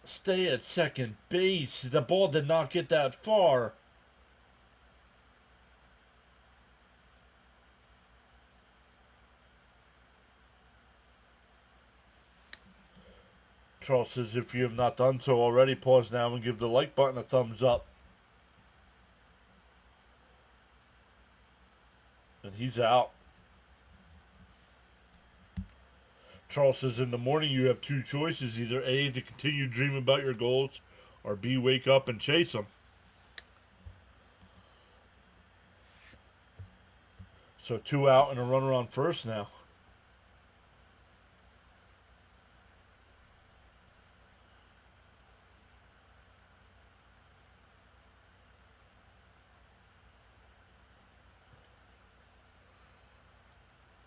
Stay at second base. The ball did not get that far. Charles says, if you have not done so already, pause now and give the like button a thumbs up. And he's out. Charles says, in the morning you have two choices. Either A, to continue dreaming about your goals, or B, wake up and chase them. So 2 out and a runner on first now.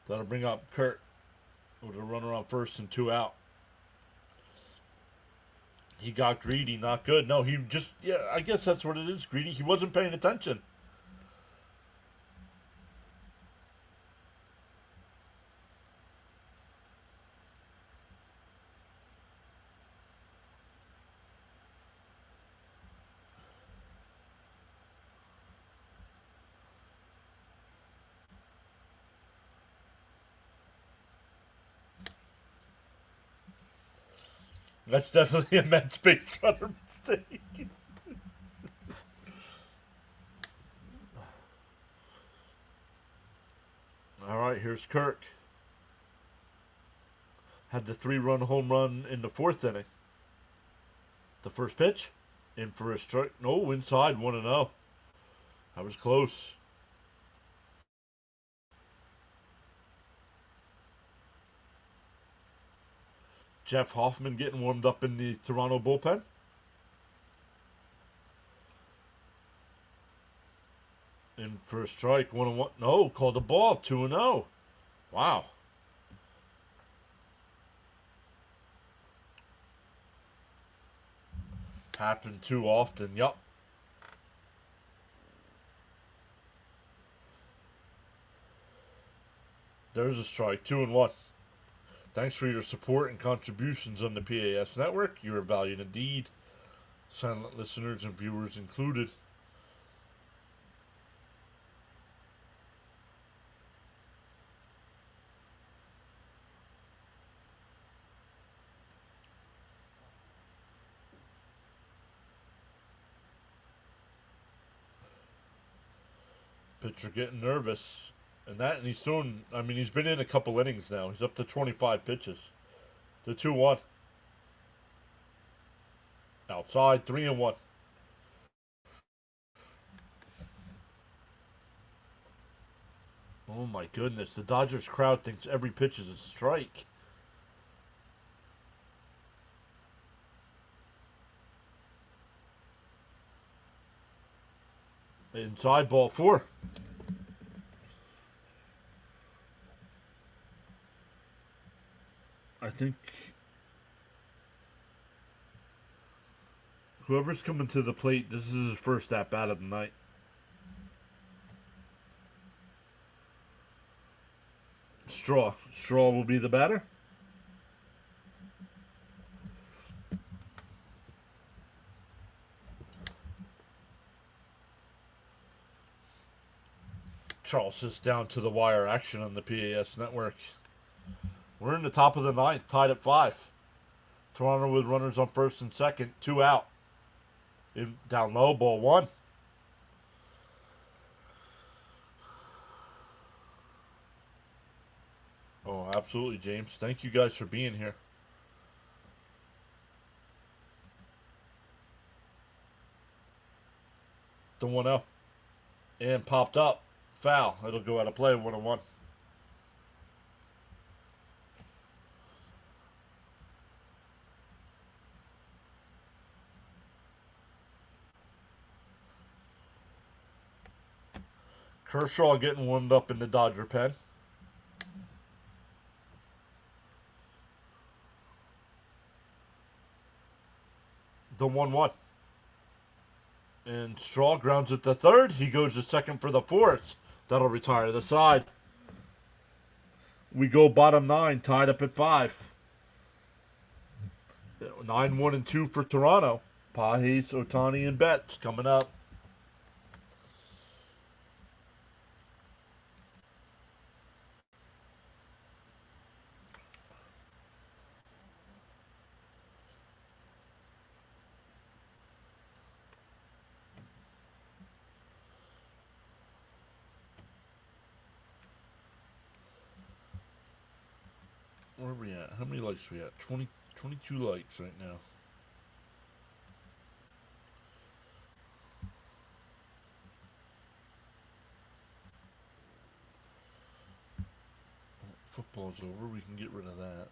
That'll bring up Kurt with a runner on first and 2 out. He got greedy, not good. No, he just, yeah, I guess that's what it is, greedy. He wasn't paying attention. That's definitely a Mets base runner mistake. All right, here's Kirk. Had the 3-run home run in the 4th inning. The first pitch, in for a strike. No, inside, 1-0. That was close. Jeff Hoffman getting warmed up in the Toronto bullpen. In for a strike, 1-1. No, called the ball, 2-0. Wow. Happened too often, yup. There's a strike, 2-1. Thanks for your support and contributions on the PAS network. You are valued indeed. Silent listeners and viewers included. Pitcher getting nervous. And he's thrown, I mean, he's been in a couple innings now. He's up to 25 pitches. The 2-1. Outside, 3-1. Oh my goodness. The Dodgers crowd thinks every pitch is a strike. Inside, ball 4. I think whoever's coming to the plate, this is his first at bat of the night. Straw will be the batter. Charles is down to the wire action on the PAS network. We're in the top of the 9th, tied at 5. Toronto with runners on first and second, 2 out. Down low, ball 1. Oh, absolutely, James. Thank you guys for being here. The 1-0. And popped up. Foul. It'll go out of play, 1-1. Kershaw getting warmed up in the Dodger pen. the 1-1. And Straw grounds it to third. He goes to second for the fourth. That'll retire the side. We go bottom 9, tied up at 5. 9, 1, and 2 for Toronto. Pages, Otani, and Betts coming up. Where are we at? How many likes are we at? 22 likes right now. Football's over. We can get rid of that.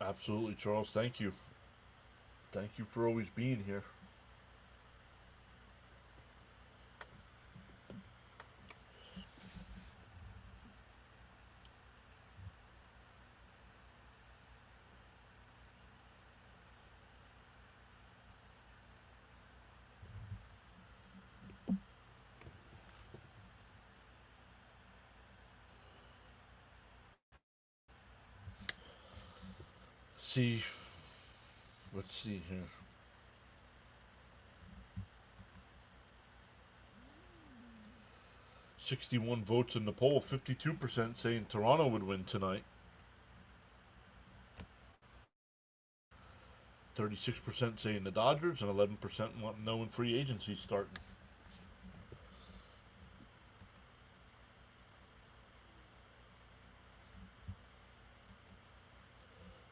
Absolutely, Charles. Thank you. Thank you for always being here. See, let's see here. "61 votes in the poll, 52% saying Toronto would win tonight. 36% saying the Dodgers, and 11% want no when free agency starting.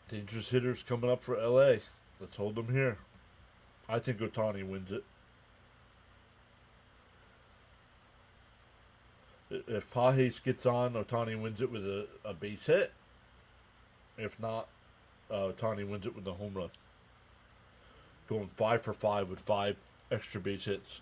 Dangerous hitters coming up for LA. Let's hold them here. I think Otani wins it. If Pages gets on, Otani wins it with a base hit. If not, Otani wins it with a home run. Going 5 for 5 with 5 extra base hits.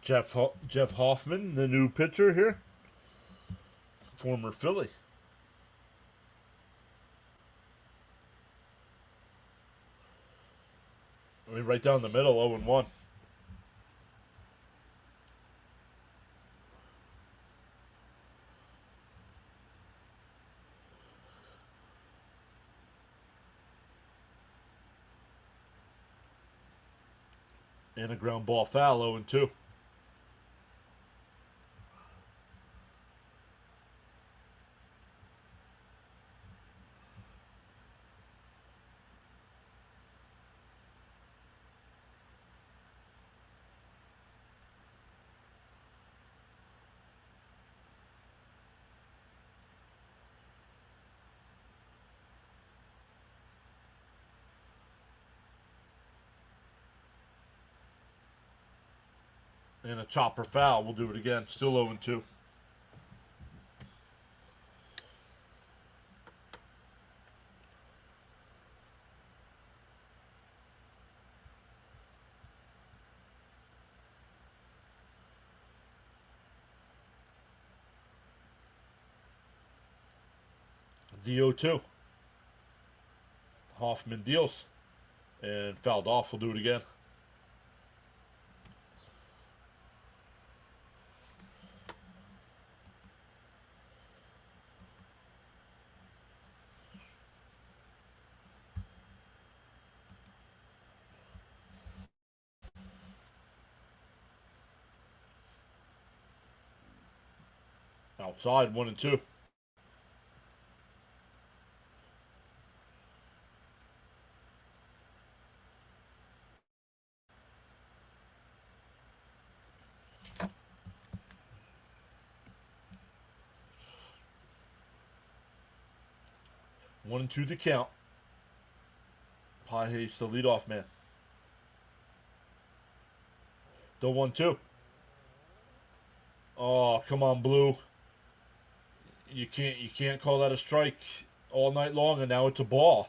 Jeff Hoffman, the new pitcher here. Former Philly. I mean, right down the middle, 0-1. And a ground ball foul, 0-2. And a chopper foul. We'll do it again. Still 0-2. The 0-2. Hoffman deals. And fouled off. We'll do it again. Outside, 1-2. 1-2 the count. Pie Hayes, the leadoff man. The 1-2. Oh, come on, Blue. You can't call that a strike all night long, and now it's a ball.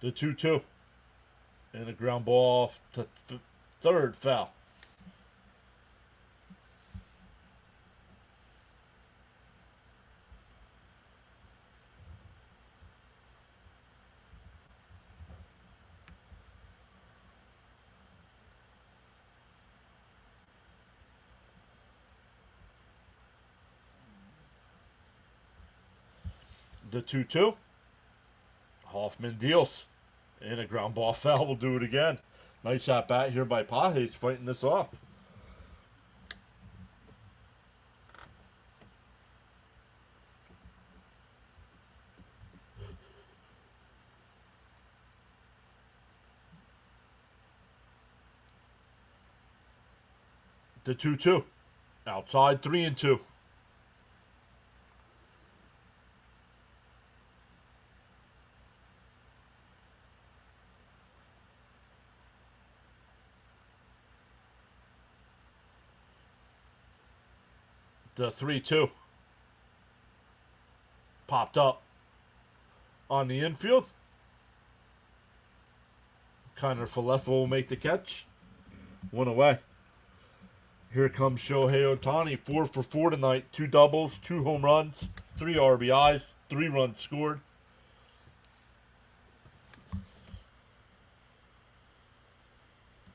The 2-2. And a ground ball to third, foul. The 2-2. Hoffman deals. And a ground ball foul will do it again. Nice at bat here by Pajes fighting this off. The 2-2. Outside 3-2. The 3-2. Popped up on the infield. Connor Falefa will make the catch. 1 away. Here comes Shohei Ohtani, 4 for 4 tonight. 2 doubles, 2 home runs, 3 RBIs, 3 runs scored.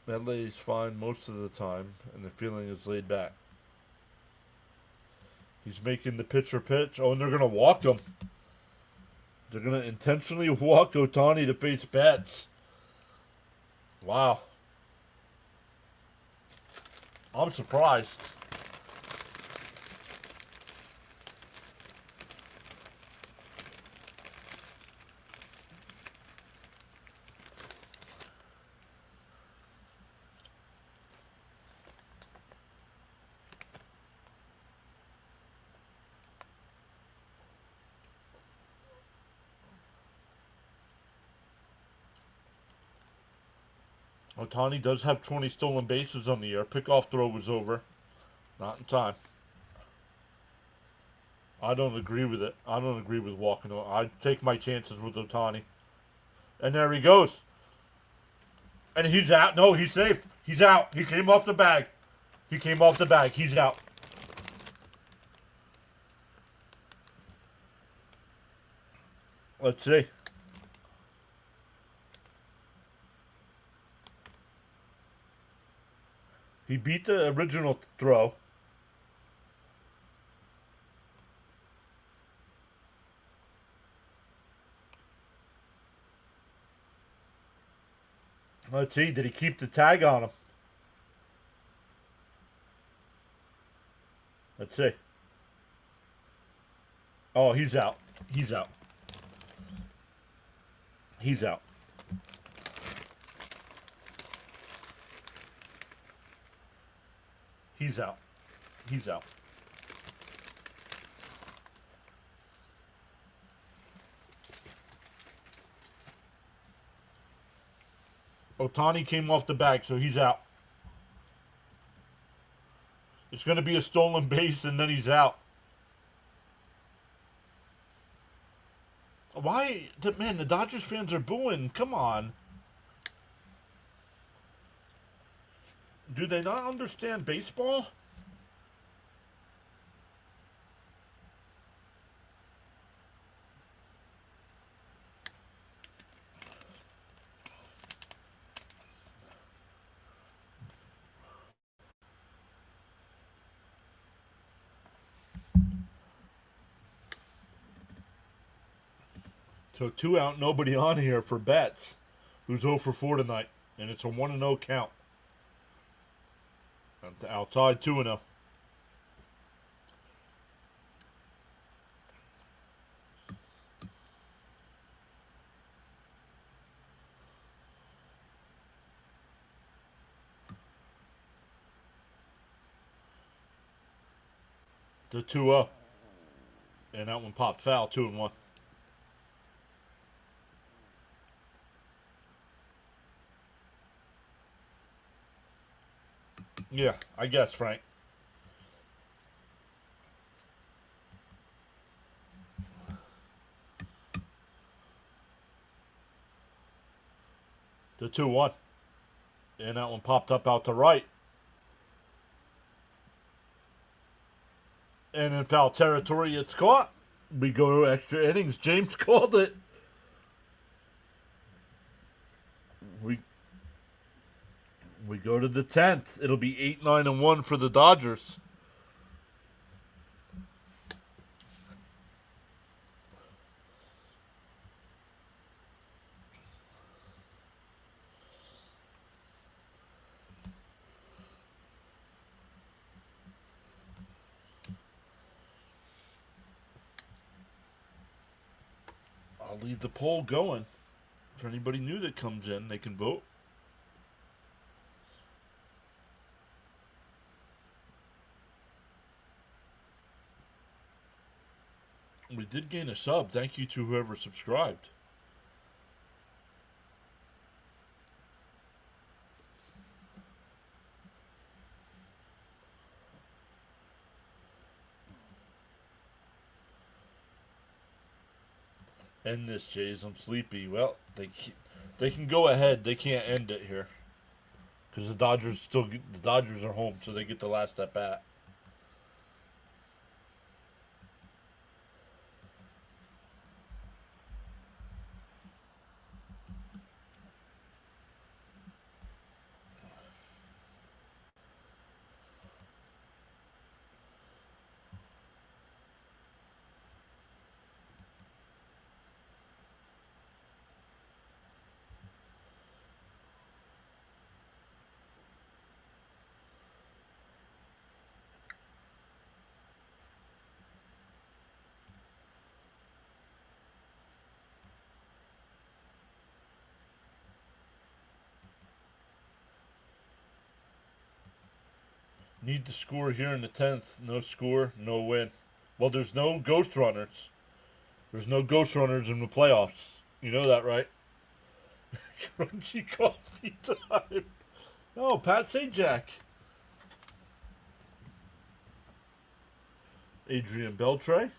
That lays fine most of the time, and the feeling is laid back. He's making the pitcher pitch. Oh, and they're going to walk him. They're going to intentionally walk Ohtani to face Betts. Wow. I'm surprised. Ohtani does have 20 stolen bases on the year. Pickoff throw was over. Not in time. I don't agree with it. I don't agree with walking. I take my chances with Ohtani. And there he goes. And he's out. No, he's safe. He's out. He came off the bag. He came off the bag. He's out. Let's see. He beat the original throw. Let's see. Did he keep the tag on him? Let's see. Oh, he's out. He's out. He's out. He's out. He's out. Ohtani came off the bag, so he's out. It's going to be a stolen base, and then he's out. Why? Man, the Dodgers fans are booing. Come on. Do they not understand baseball? So 2 out, nobody on here for Betts, who's 0 for 4 tonight. And it's a 1-0 count. Outside 2-0. The 2-0. And that one popped foul, 2-1. Yeah, I guess, Frank. The 2-1. And that one popped up out to right. And in foul territory, it's caught. We go to extra innings. James called it. We we go to the 10th. It'll be 8-9-1 for the Dodgers. I'll leave the poll going. For anybody new that comes in, they can vote. We did gain a sub. Thank you to whoever subscribed. End this, Jays. I'm sleepy. Well, they can go ahead. They can't end it here because the Dodgers are home, so they get the last at bat. Need to score here in the 10th. No score, no win. Well, there's no ghost runners. There's no ghost runners in the playoffs. You know that, right? Crunchy coffee time. Oh, Pat Sajak. Adrian Beltre.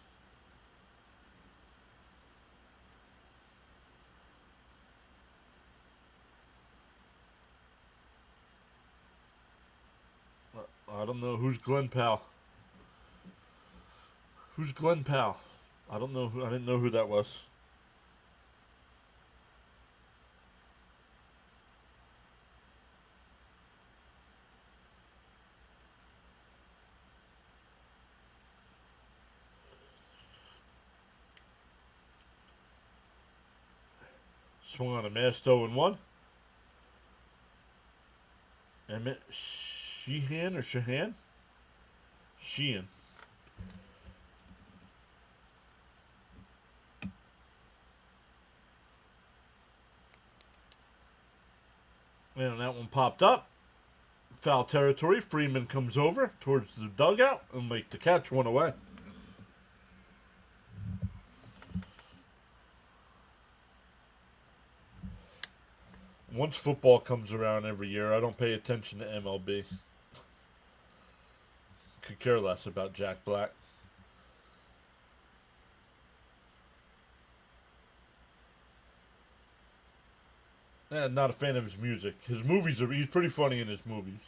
I don't know. Who's Glenn Powell? Who's Glenn Powell? I don't know. I didn't know who that was. Swung on a missed 0-1. Emmett Sheehan or Shahan? Sheehan. And that one popped up. Foul territory. Freeman comes over towards the dugout and make the catch, one away. Once football comes around every year, I don't pay attention to MLB. Could care less about Jack Black. Not a fan of his music. His movies he's pretty funny in his movies.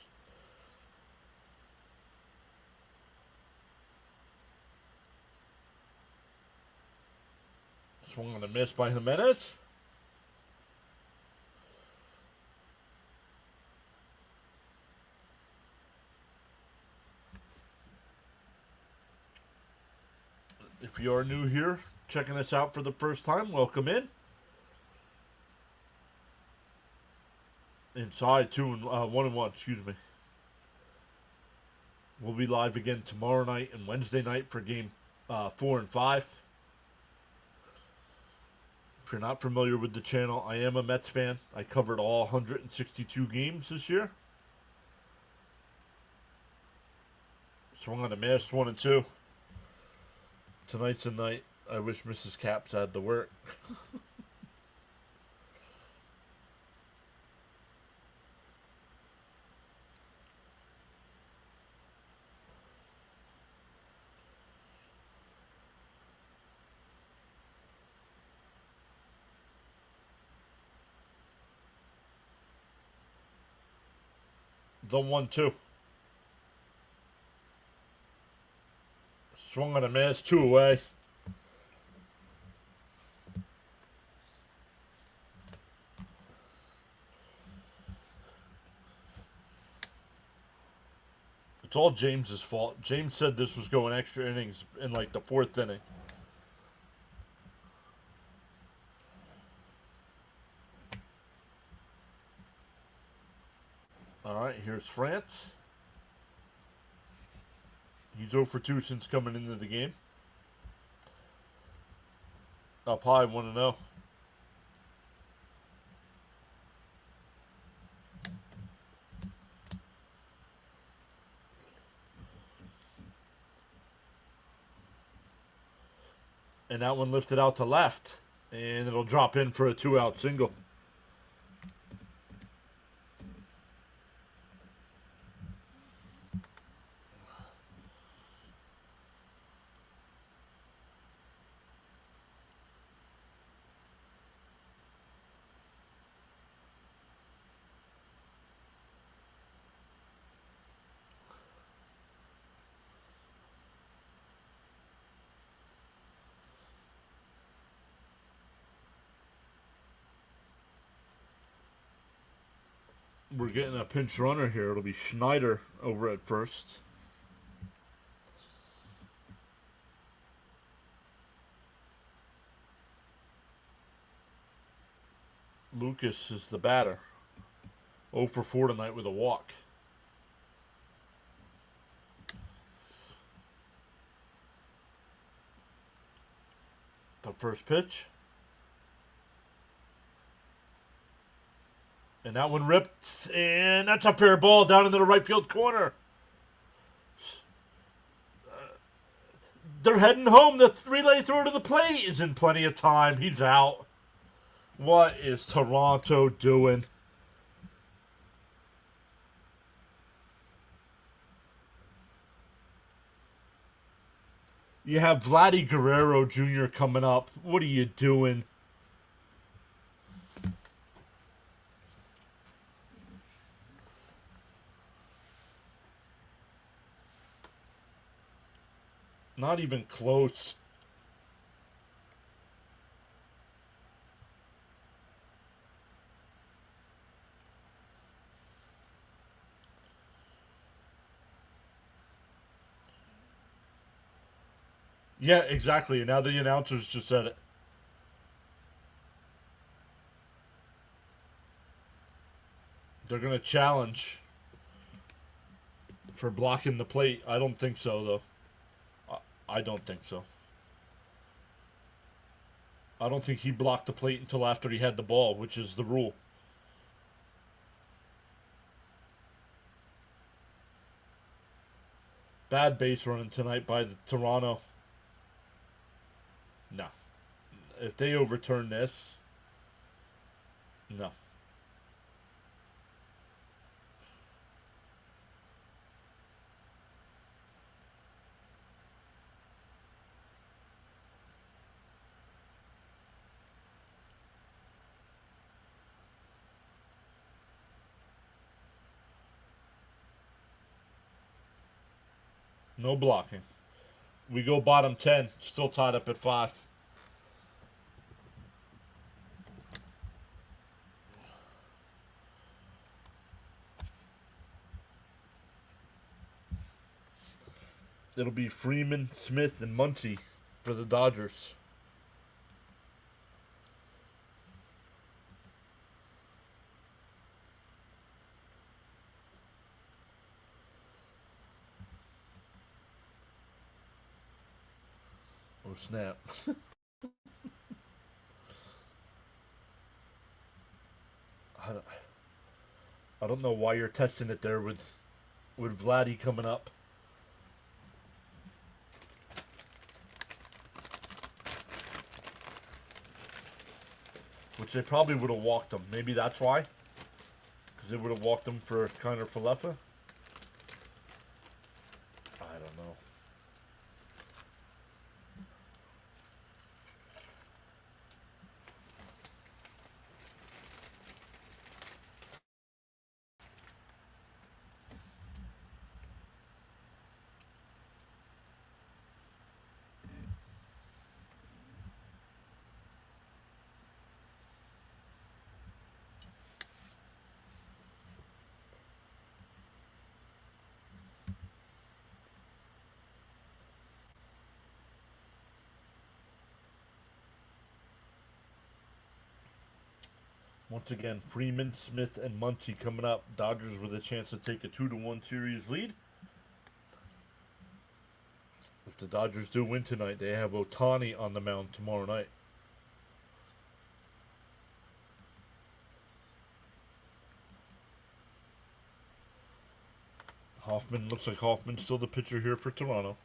Swung on a miss by Jimenez. If you are new here, checking us out for the first time, welcome in. Inside 1-1, excuse me. We'll be live again tomorrow night and Wednesday night for game 4 and 5. If you're not familiar with the channel, I am a Mets fan. I covered all 162 games this year. Swung on a miss, 1-2. Tonight's the night I wish Mrs. Caps had to work. The 1-2. Swung on a miss. 2 away. It's all James's fault. James said this was going extra innings in like the 4th inning. All right, here's France. He's 0 for 2 since coming into the game. Up high, 1-0. And that one lifted out to left. And it'll drop in for a 2-out single. We're getting a pinch runner here. It'll be Schneider over at first. Lucas is the batter. 0 for 4 tonight with a walk. The first pitch. And that one ripped, and that's a fair ball down into the right field corner. They're heading home. The relay throw to the plate is in plenty of time. He's out. What is Toronto doing? You have Vladdy Guerrero Jr. coming up. What are you doing? Not even close. Yeah, exactly. Now the announcers just said it. They're going to challenge for blocking the plate. I don't think so, though. I don't think so. I don't think he blocked the plate until after he had the ball, which is the rule. Bad base running tonight by the Toronto. No. If they overturn this, no. No blocking. We go bottom 10. Still tied up at 5. It'll be Freeman, Smith, and Muncy for the Dodgers. Oh, snap. I don't know why you're testing it there with Vladdy coming up. which they probably would have walked him. Maybe that's why. Because they would have walked him for Kiner Falefa. I don't know. Once again, Freeman, Smith, and Muncy coming up. Dodgers with a chance to take a 2-1 series lead. If the Dodgers do win tonight, they have Ohtani on the mound tomorrow night. Hoffman, looks like Hoffman's still the pitcher here for Toronto.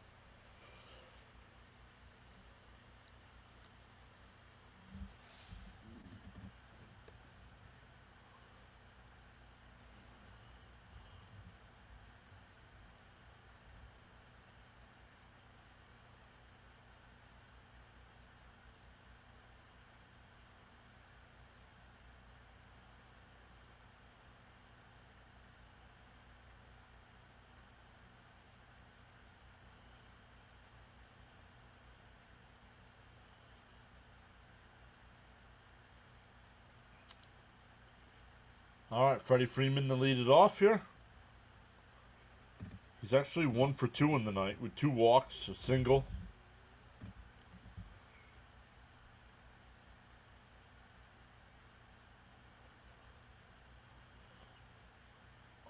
All right, Freddie Freeman to lead it off here. He's actually 1 for 2 in the night with 2 walks, a single.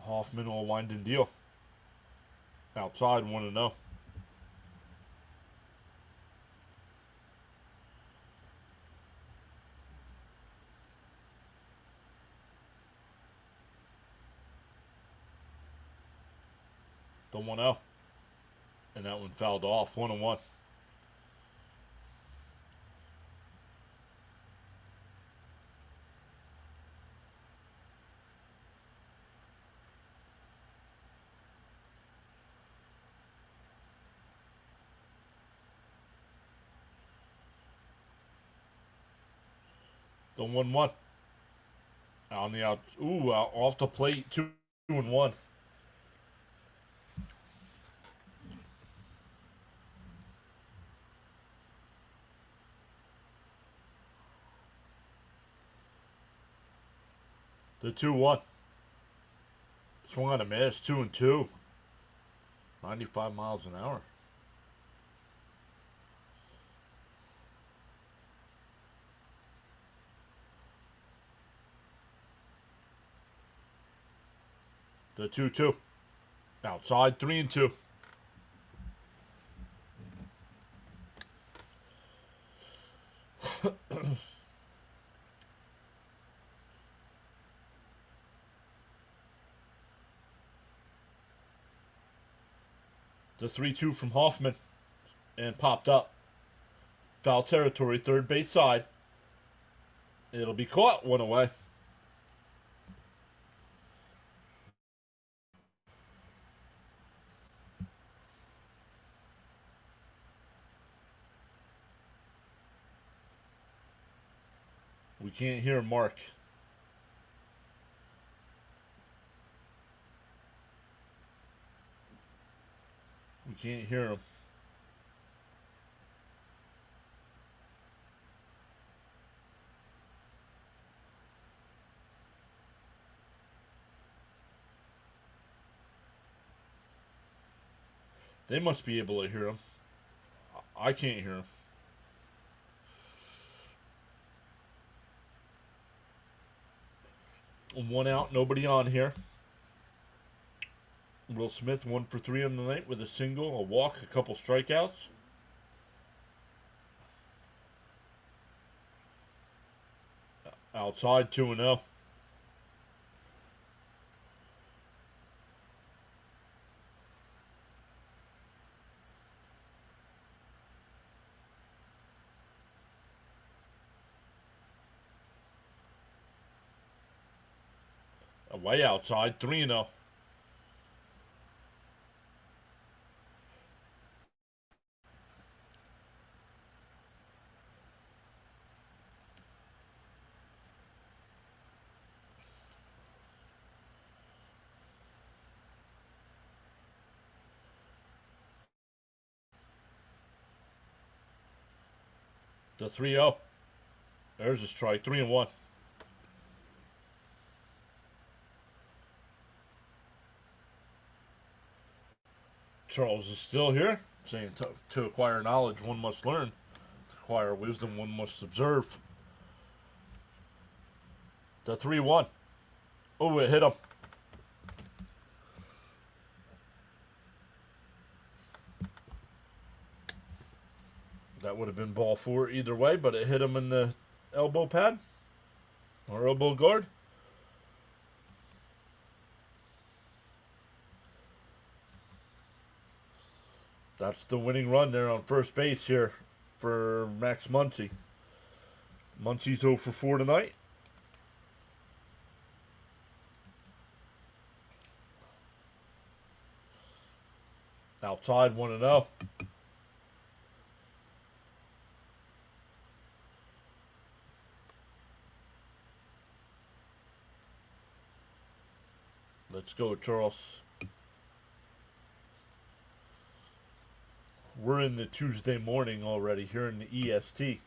Hoffman will wind and deal. Outside, 1-0. The 1-0. And that one fouled off. 1-1. The 1-1. On the out. Ooh, off the plate. 2-1. The 2-1. Swung on a miss. 2-2. 95 miles an hour. The 2-2. Outside, 3-2. The 3-2 from Hoffman. And popped up. Foul territory, third base side. It'll be caught. 1 away. We can't hear Mark. We can't hear him. They must be able to hear him. I can't hear him. One out, nobody on here. Will Smith 1 for 3 on the night with a single, a walk, a couple strikeouts. Outside 2-0. Way outside, 3-0. The 3-0. There's a strike. 3-1. Charles is still here, saying to acquire knowledge, one must learn. To acquire wisdom, one must observe. The 3-1. Oh, it hit him. That would have been ball 4 either way, but it hit him in the elbow pad or elbow guard. That's the winning run there on first base here for Max Muncy. Muncy's 0 for 4 tonight. Outside 1-0. Let's go, Charles. We're in the Tuesday morning already here in the EST.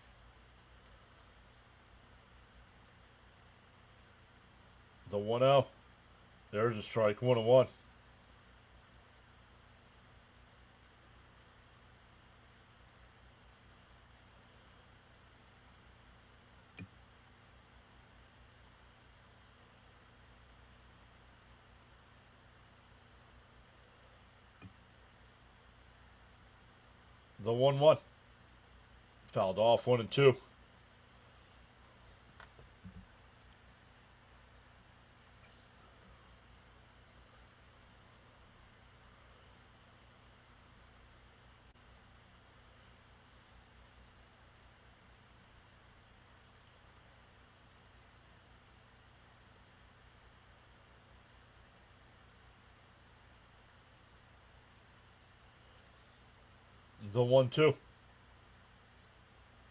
The 1-0. There's a strike. 1-1. The 1-1. Fouled off. 1-2. The 1-2.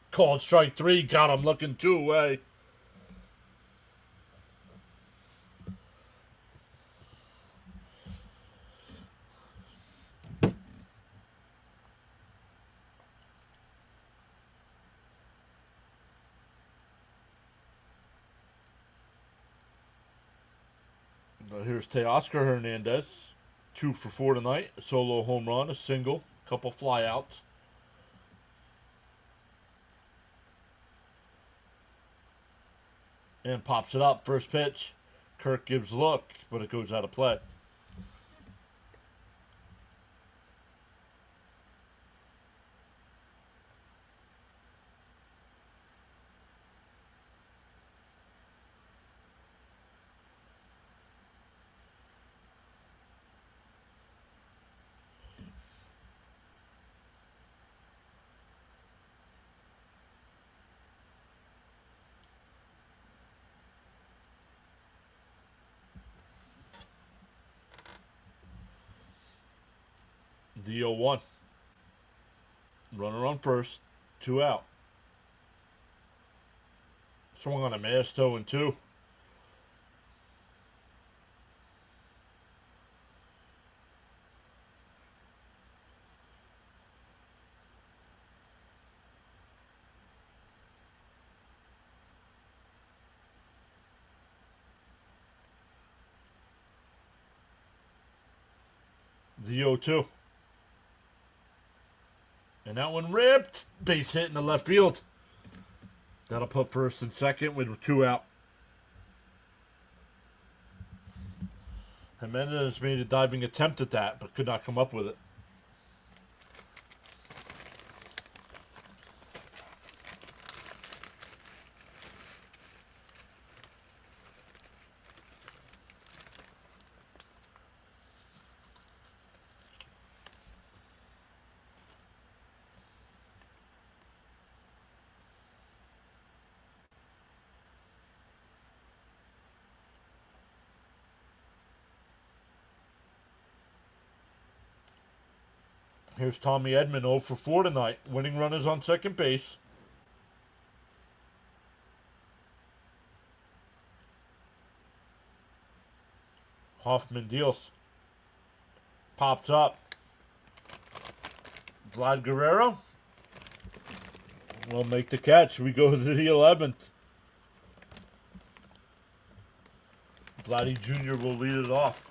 Called strike 3. Got him looking 2 away. Here's Teoscar Hernandez. 2 for 4 tonight. A solo home run, a single, couple flyouts. And pops it up. First pitch. Kirk gives a look, but it goes out of play. The 0-1. Runner on first. 2 out. Swung on a miss. 0-2. The 0-2. And that one ripped. Base hit in the left field. That'll put first and second with 2 out. Jimenez made a diving attempt at that, but could not come up with it. Here's Tommy Edman, 0 for 4 tonight. Winning runners on second base. Hoffman deals. Pops up. Vlad Guerrero will make the catch. We go to the 11th. Vladdy Jr. will lead it off.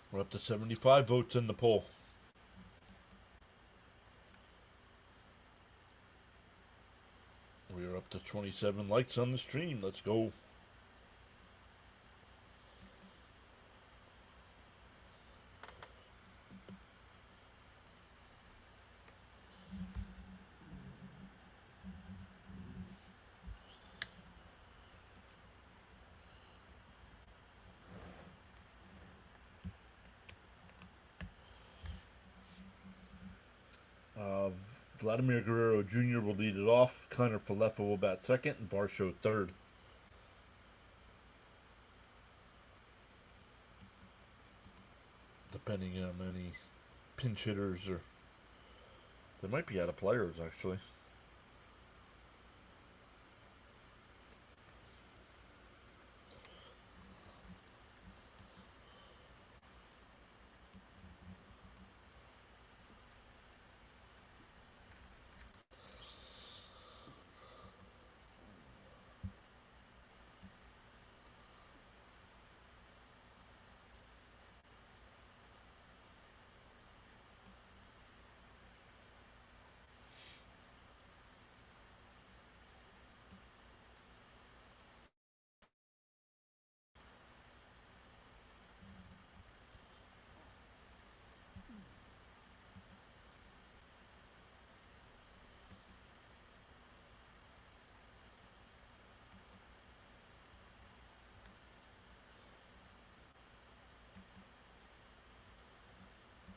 We're up to 75 votes in the poll. We're up to 27 likes on the stream. Let's go. Vladimir Guerrero Jr. will lead it off. Connor Falefa will bat second, and Varsho third. Depending on any pinch hitters, or they might be out of players actually.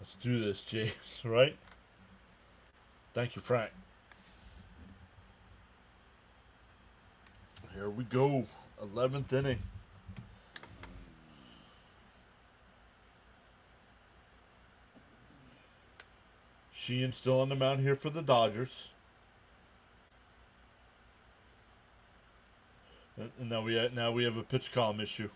Let's do this, James, right? Thank you, Frank. Here we go. 11th inning. Sheehan still on the mound here for the Dodgers. And now we have a pitch column issue.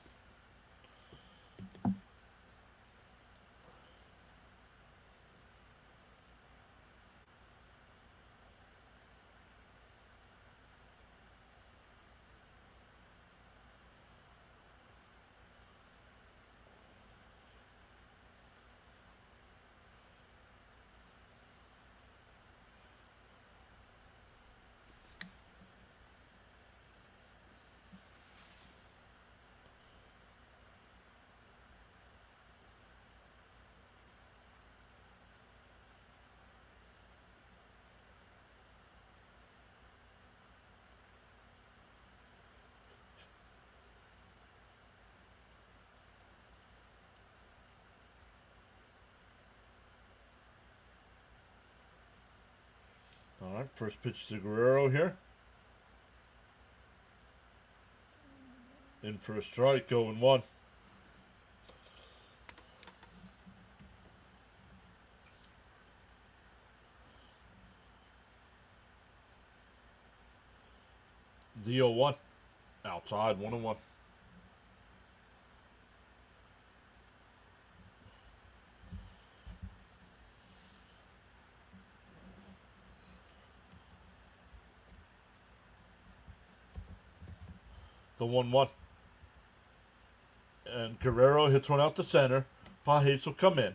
All right, first pitch to Guerrero here. In for a strike, 0-1. The 0-1. Outside, 1-1. The 1-1. And Guerrero hits one out to center. Pages will come in.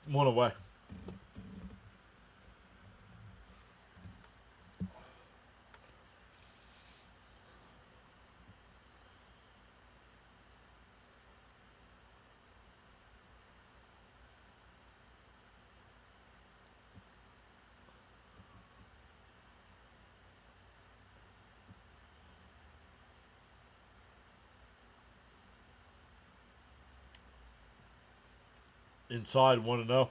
One away. Inside 1-0.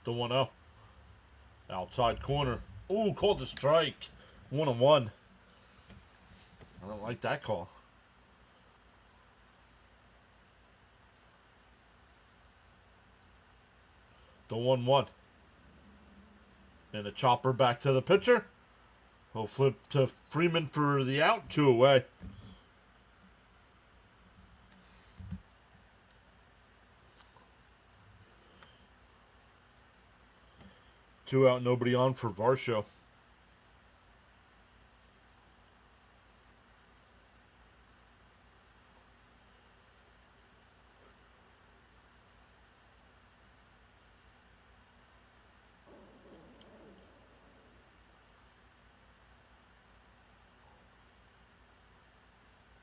The 1-0. Outside corner. Ooh, called the strike. 1-1. I don't like that call. The 1-1. And a chopper back to the pitcher. He'll flip to Freeman for the out. 2 away. Two out, nobody on for Varsho.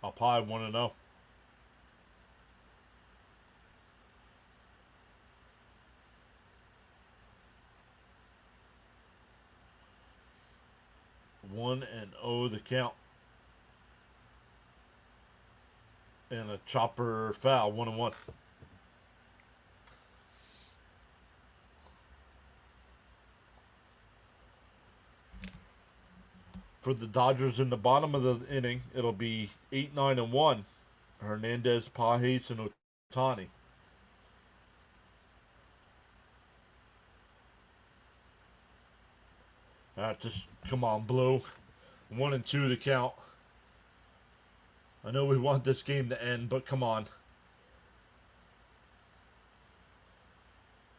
Up high, 1-0. One and 0 the count. And a chopper foul, 1-1. For the Dodgers in the bottom of the inning, it'll be 8-9-1. Hernandez, Pajes, and Otani. Just come on, Blue. 1-2 to count. I know we want this game to end, but come on.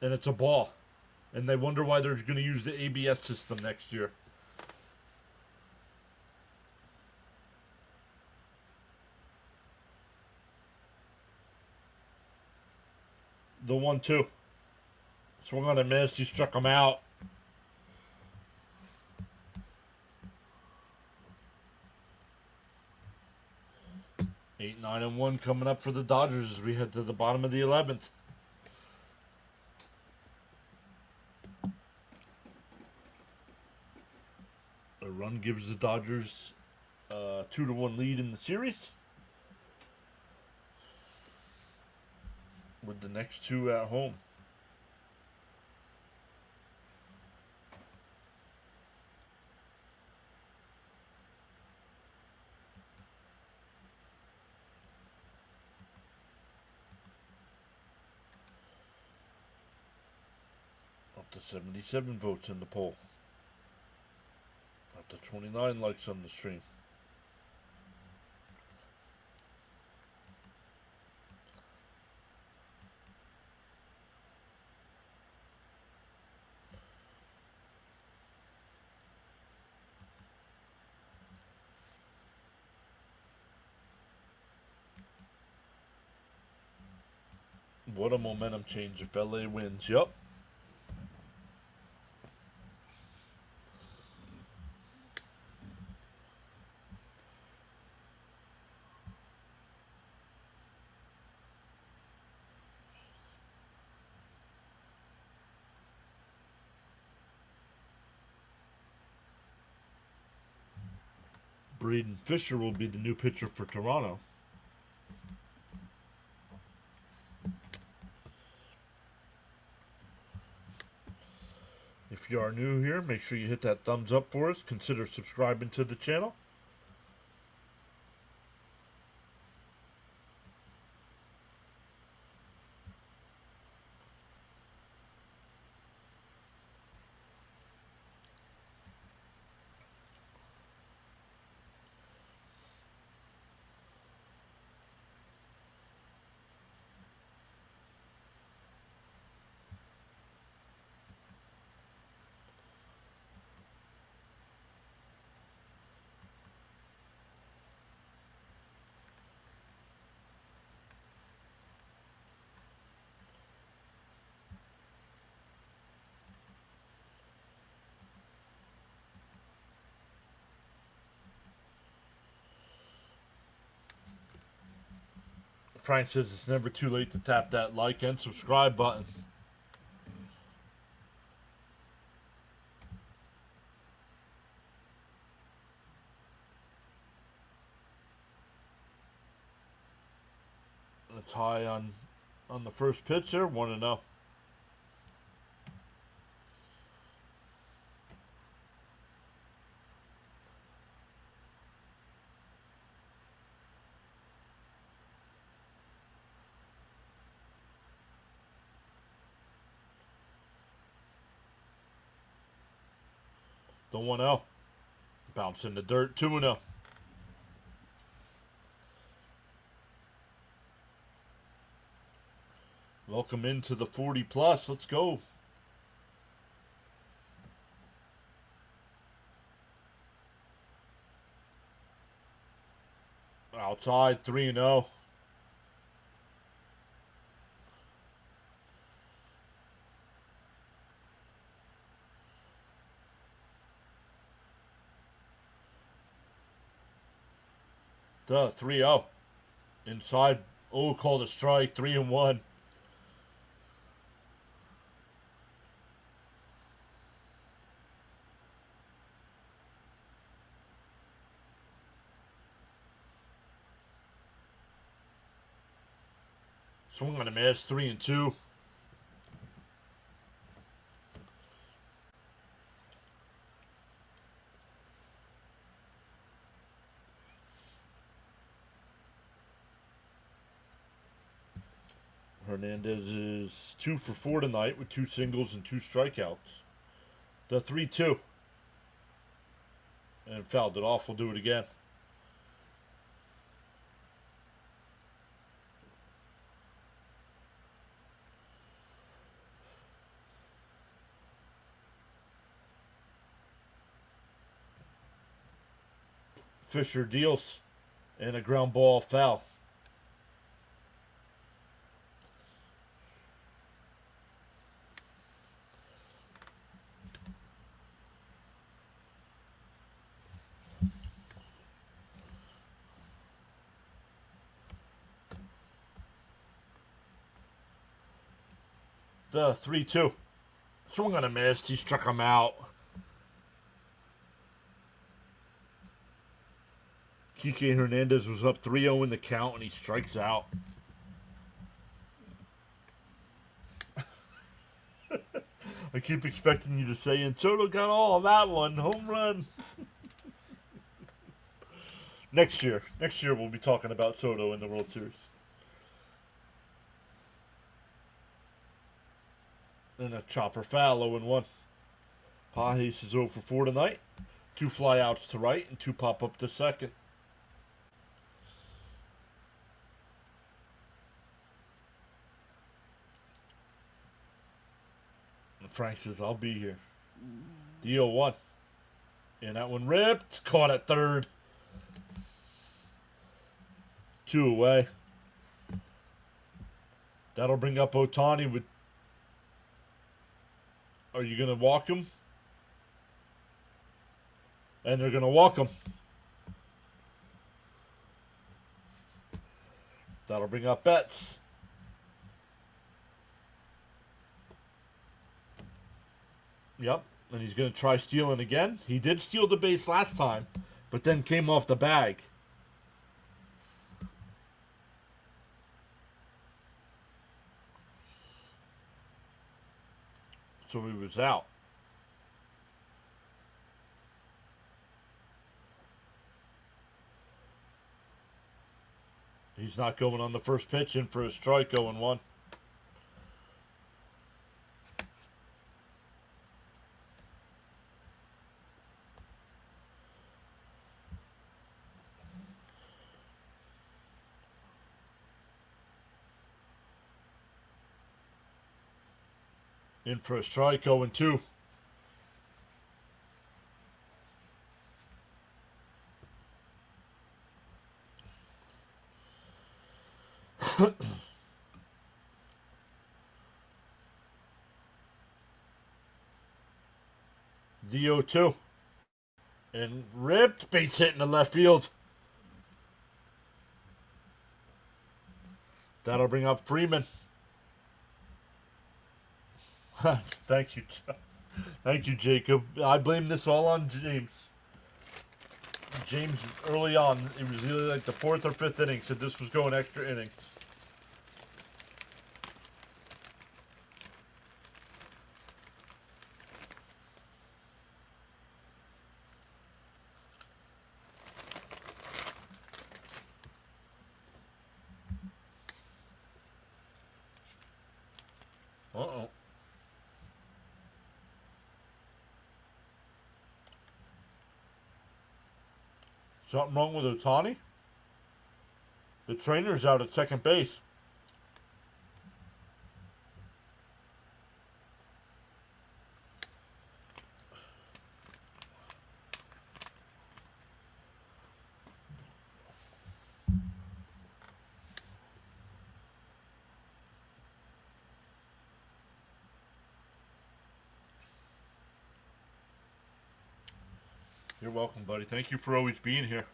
And it's a ball. And they wonder why they're going to use the ABS system next year. The 1-2. Swung on a miss. He struck him out. Eight, 9-1 coming up for the Dodgers as we head to the bottom of the 11th. A run gives the Dodgers a 2-1 lead in the series, with the next two at home. Up to 77 votes in the poll. Up to 29 likes on the stream. What a momentum change if LA wins. Yup. Braden Fisher will be the new pitcher for Toronto. If you are new here, make sure you hit that thumbs up for us. Consider subscribing to the channel. Frank says it's never too late to tap that like and subscribe button. It's high on the first pitch there, 1-0. The 1-0. Bounce in the dirt, 2-0. Welcome into the 40 plus. Let's go. Outside, 3-0. The 3-0. Inside. Oh, called a strike. 3-1. Swing on a miss. 3-2. Hernandez is 2 for 4 tonight with 2 singles and 2 strikeouts. The 3-2. And fouled it off. We'll do it again. Fisher deals. And a ground ball foul. The 3-2. Swung on a miss. He struck him out. Kike Hernandez was up 3-0 in the count, and he strikes out. I keep expecting you to say, and Soto got all of that one. Home run. Next year we'll be talking about Soto in the World Series. And a chopper foul, 0-1. Pages is 0 for 4 tonight. 2 flyouts to right and 2 pop up to second. And Frank says, I'll be here. The 0-1. And that one ripped. Caught at third. 2 away. That'll bring up Ohtani with... Are you going to walk him? And they're going to walk him. That'll bring up Betts. Yep. And he's going to try stealing again. He did steal the base last time, but then came off the bag. So he was out. He's not going on the first pitch, in for a strike, 0-1. In for a strike, 0-2. The 0-2. And ripped, base hit in the left field. That'll bring up Freeman. Thank you. Thank you, Jacob. I blame this all on James. James, early on, it was either like the 4th or 5th inning, said this was going extra innings. Something wrong with Otani? The trainer's out at second base. You're welcome, buddy. Thank you for always being here.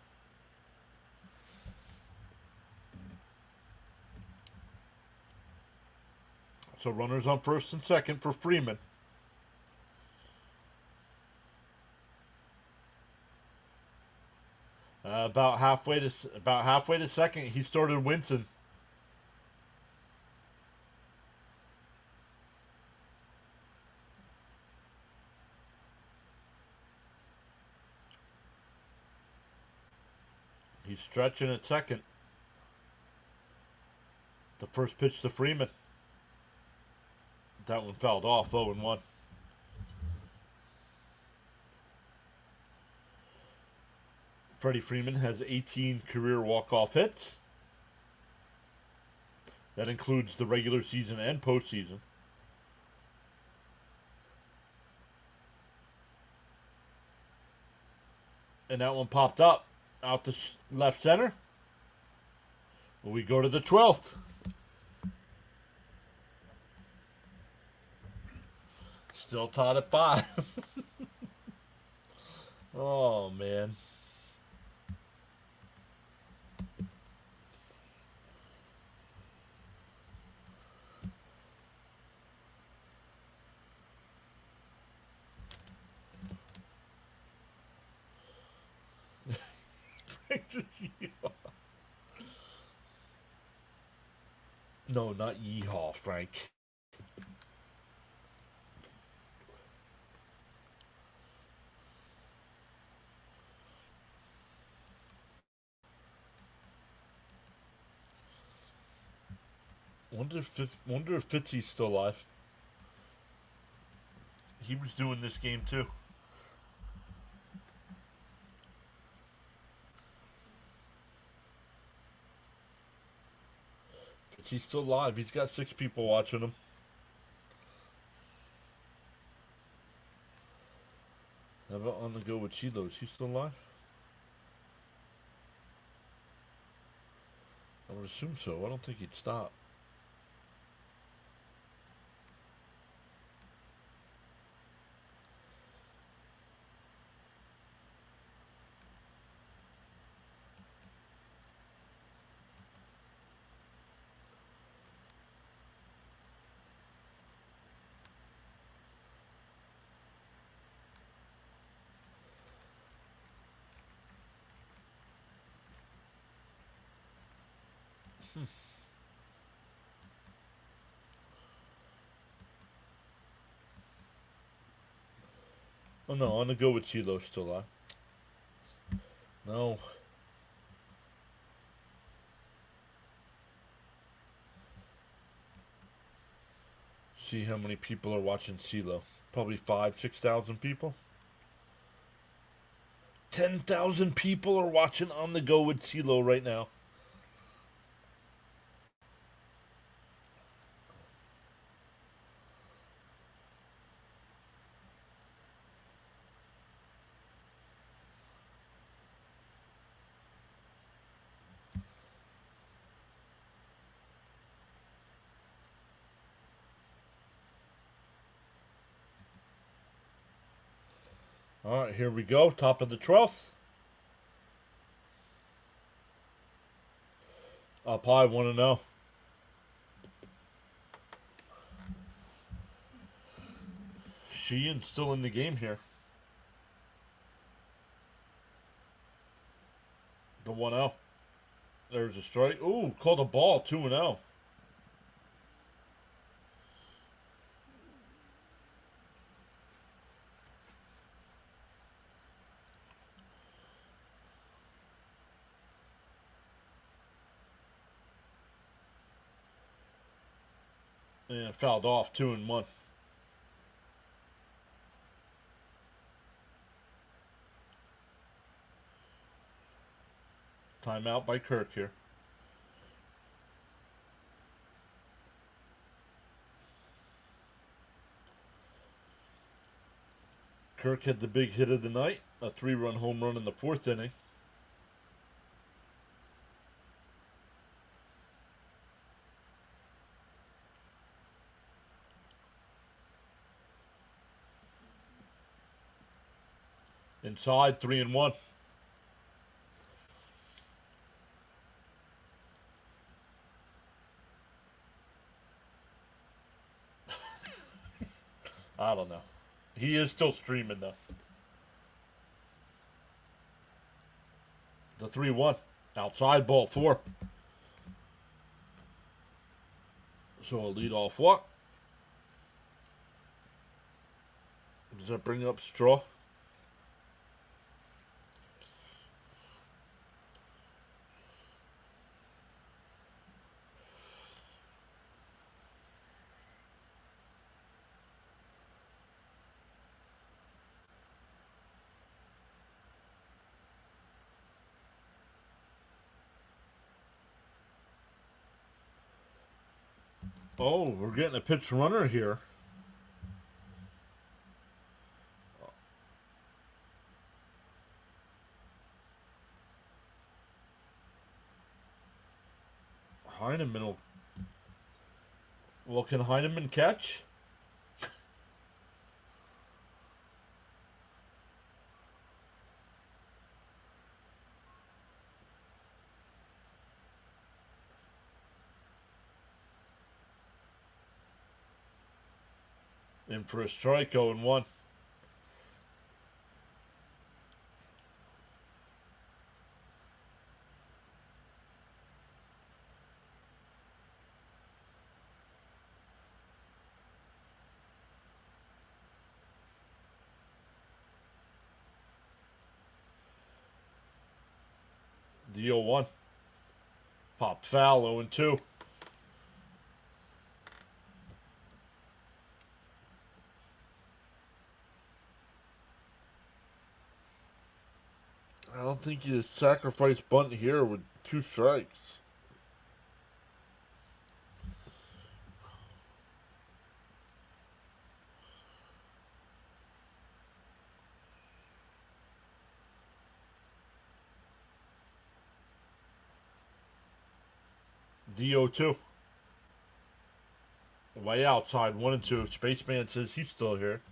So runners on first and second for Freeman. About halfway to second, he started wincing. He's stretching at second. The first pitch to Freeman. That one fouled off, 0-1. Freddie Freeman has 18 career walk-off hits. That includes the regular season and postseason. And that one popped up out to left center. We go to the 12th. Still tied at 5. Oh, man. No, not yeehaw, Frank. Wonder if Fitzy's still alive. He was doing this game too. Fitzy's still alive. He's got 6 people watching him. How about on the go with Chilo? Is he still alive? I would assume so. I don't think he'd stop. Oh no, on the go with Chilo still alive. No. See how many people are watching CeeLo. Probably 6,000 people. 10,000 people are watching on the go with CeeLo right now. All right, here we go. Top of the 12th. Up high, 1-0. Sheehan's still in the game here. The 1-0. There's a strike. Ooh, called a ball, 2-0. And fouled off, 2-1. Timeout by Kirk here. Kirk had the big hit of the night, a 3-run home run in the 4th inning. Inside, 3-1. I don't know. He is still streaming, though. The 3-1. Outside, ball 4. So a leadoff walk. Does that bring up Straw? Oh, we're getting a pitch runner here. Heineman will... Well, can Heineman catch? In for a strike, 0-1. The 0-1. Popped foul, 0-2. I don't think you sacrifice bunt here with 2 strikes. The 0-2. Way outside, 1-2. Spaceman says he's still here.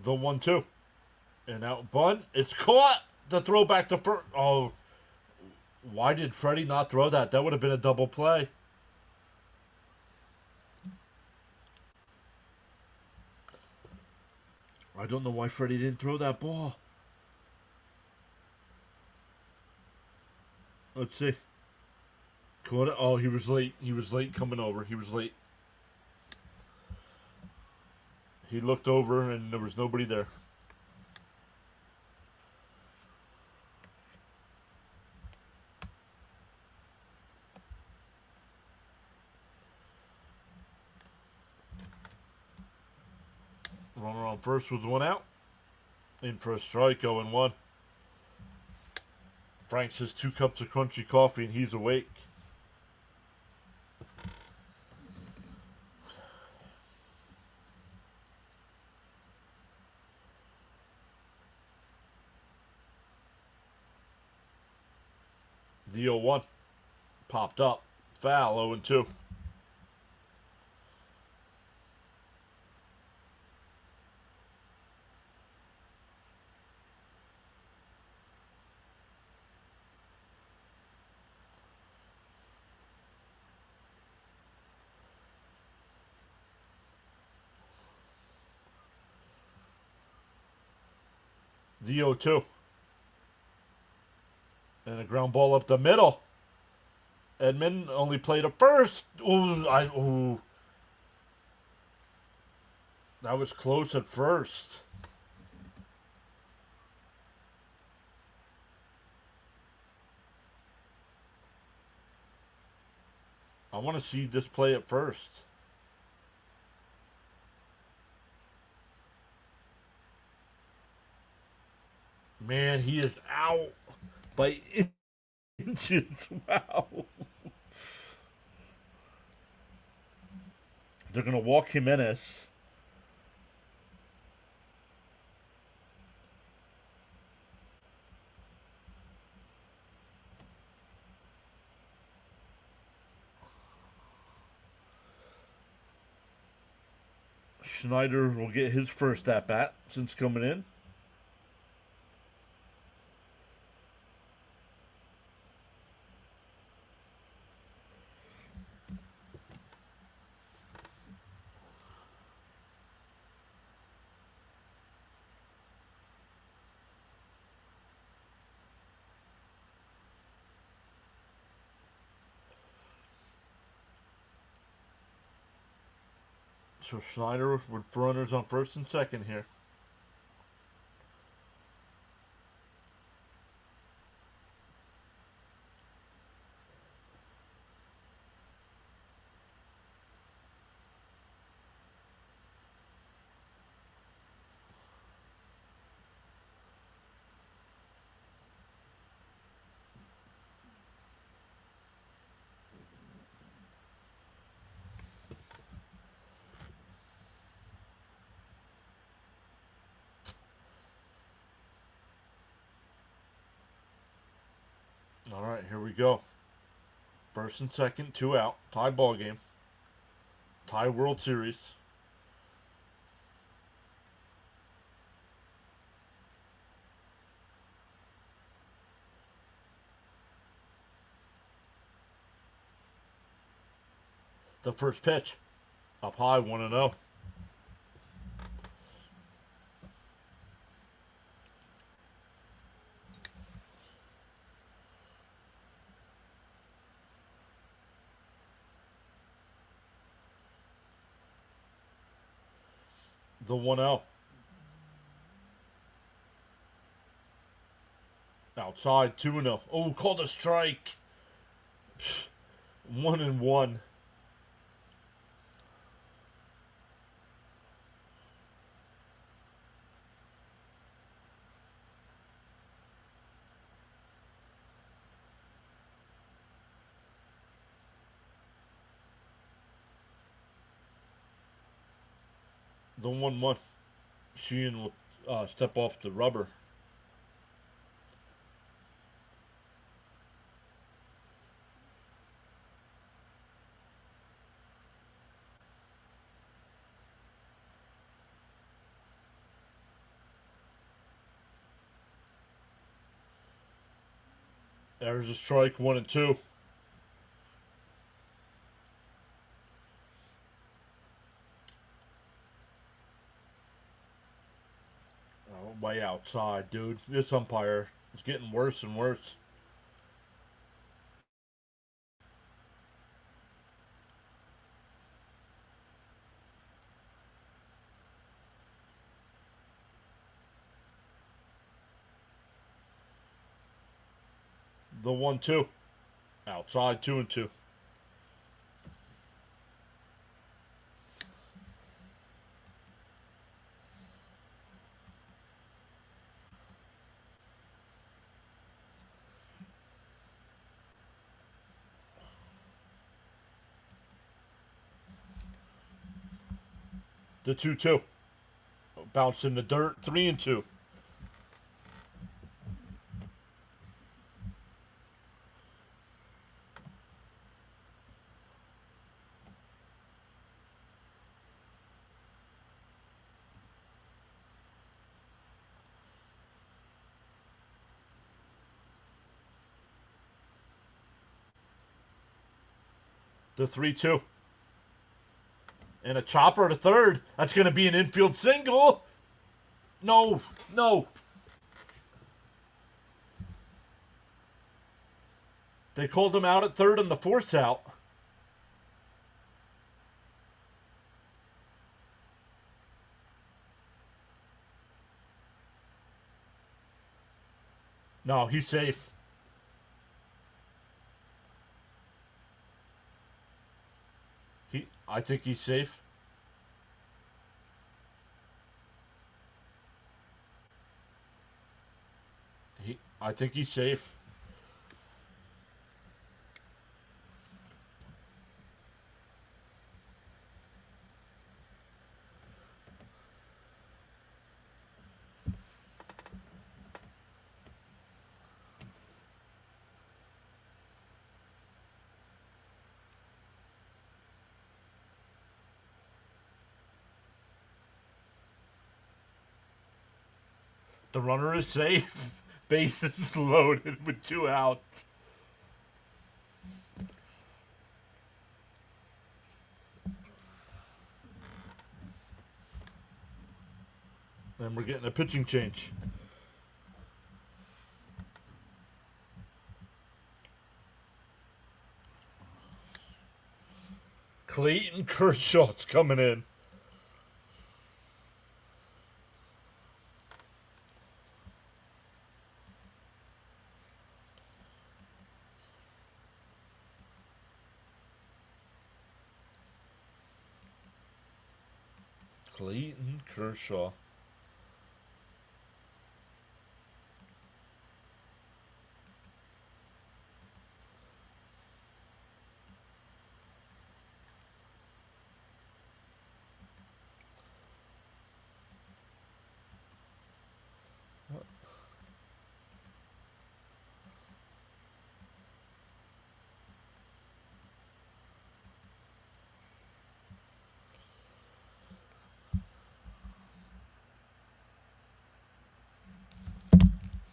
The 1-2. And out bunt. It's caught. The throw back to first. Oh. Why did Freddie not throw that? That would have been a double play. I don't know why Freddie didn't throw that ball. Let's see. Caught it. Oh, he was late. He was late coming over. He was late. He looked over and there was nobody there. Runner on first with 1 out. In for a strike, 0-1. Frank says 2 cups of crunchy coffee and he's awake. The 0-1. Popped up. Foul, 0-2. The 0-2. And a ground ball up the middle. Edmund only played a first. Ooh, That was close at first. I want to see this play at first. Man, he is out by inches. Wow. They're going to walk Jimenez. Schneider will get his first at bat since coming in. So Schneider with runners on first and second here. All right, here we go. First and second, 2 out. Tie ball game. Tie World Series. The first pitch. Up high, 1-0. The 1-0. Outside, 2-0. Oh, called a strike. 1-1. The 1-1. Sheehan will step off the rubber. There's a strike, 1-2. Oh, way outside, dude. This umpire is getting worse and worse. The 1-2. Outside, 2-2. The 2-2. Bounced in the dirt, 3-2. The 3-2. And a chopper to third. That's going to be an infield single. No, no. They called him out at third on the force out. . No, he's safe. I think he's safe. I think he's safe. The runner is safe. Bases loaded with 2 outs. And we're getting a pitching change. Clayton Kershaw's coming in. Clayton Kershaw.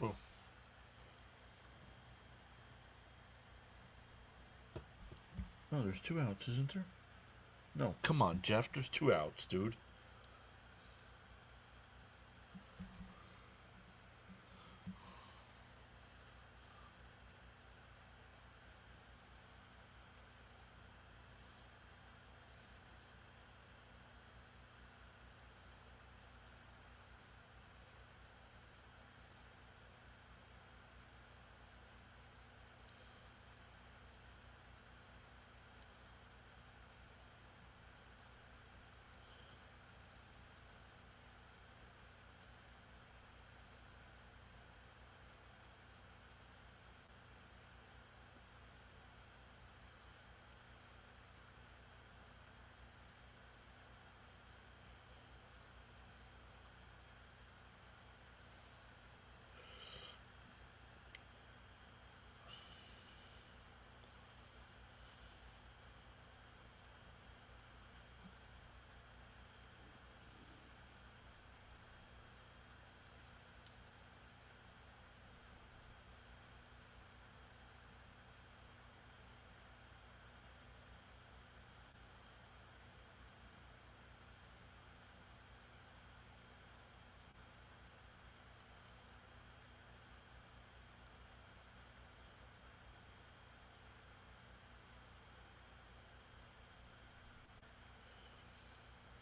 Oh. No, there's 2 outs, isn't there? No, come on, Jeff. There's 2 outs, dude.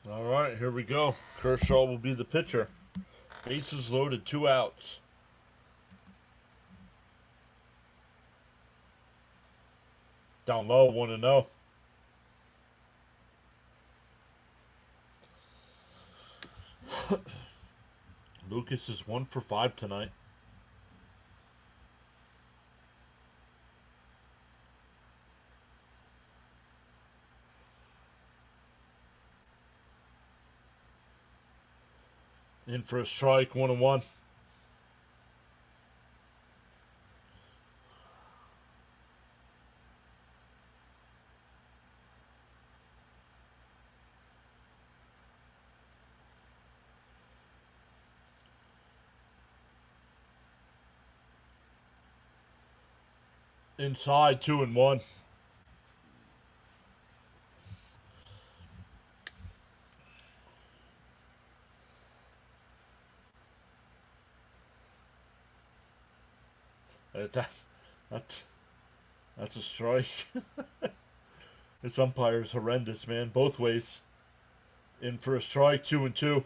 All right, here we go. Kershaw will be the pitcher. Bases loaded, 2 outs. Down low, 1-0. Lucas is 1 for 5 tonight. In for a strike, 1-1. Inside, 2-1. That's a strike. This umpire's horrendous, man. Both ways. In for a strike, 2-2.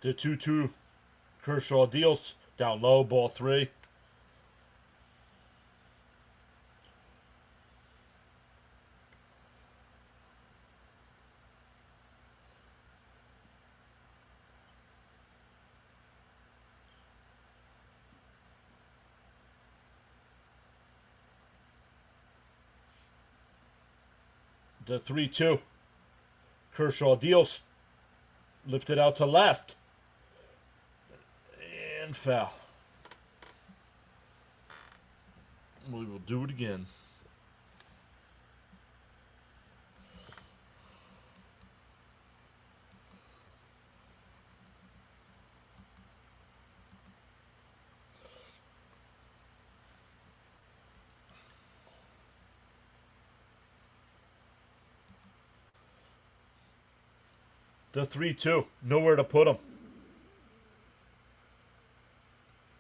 The 2-2 Kershaw deals. Down low, ball 3. The 3-2 Kershaw deals. Lifted out to left. And foul. We will do it again. The 3-2. Nowhere to put him.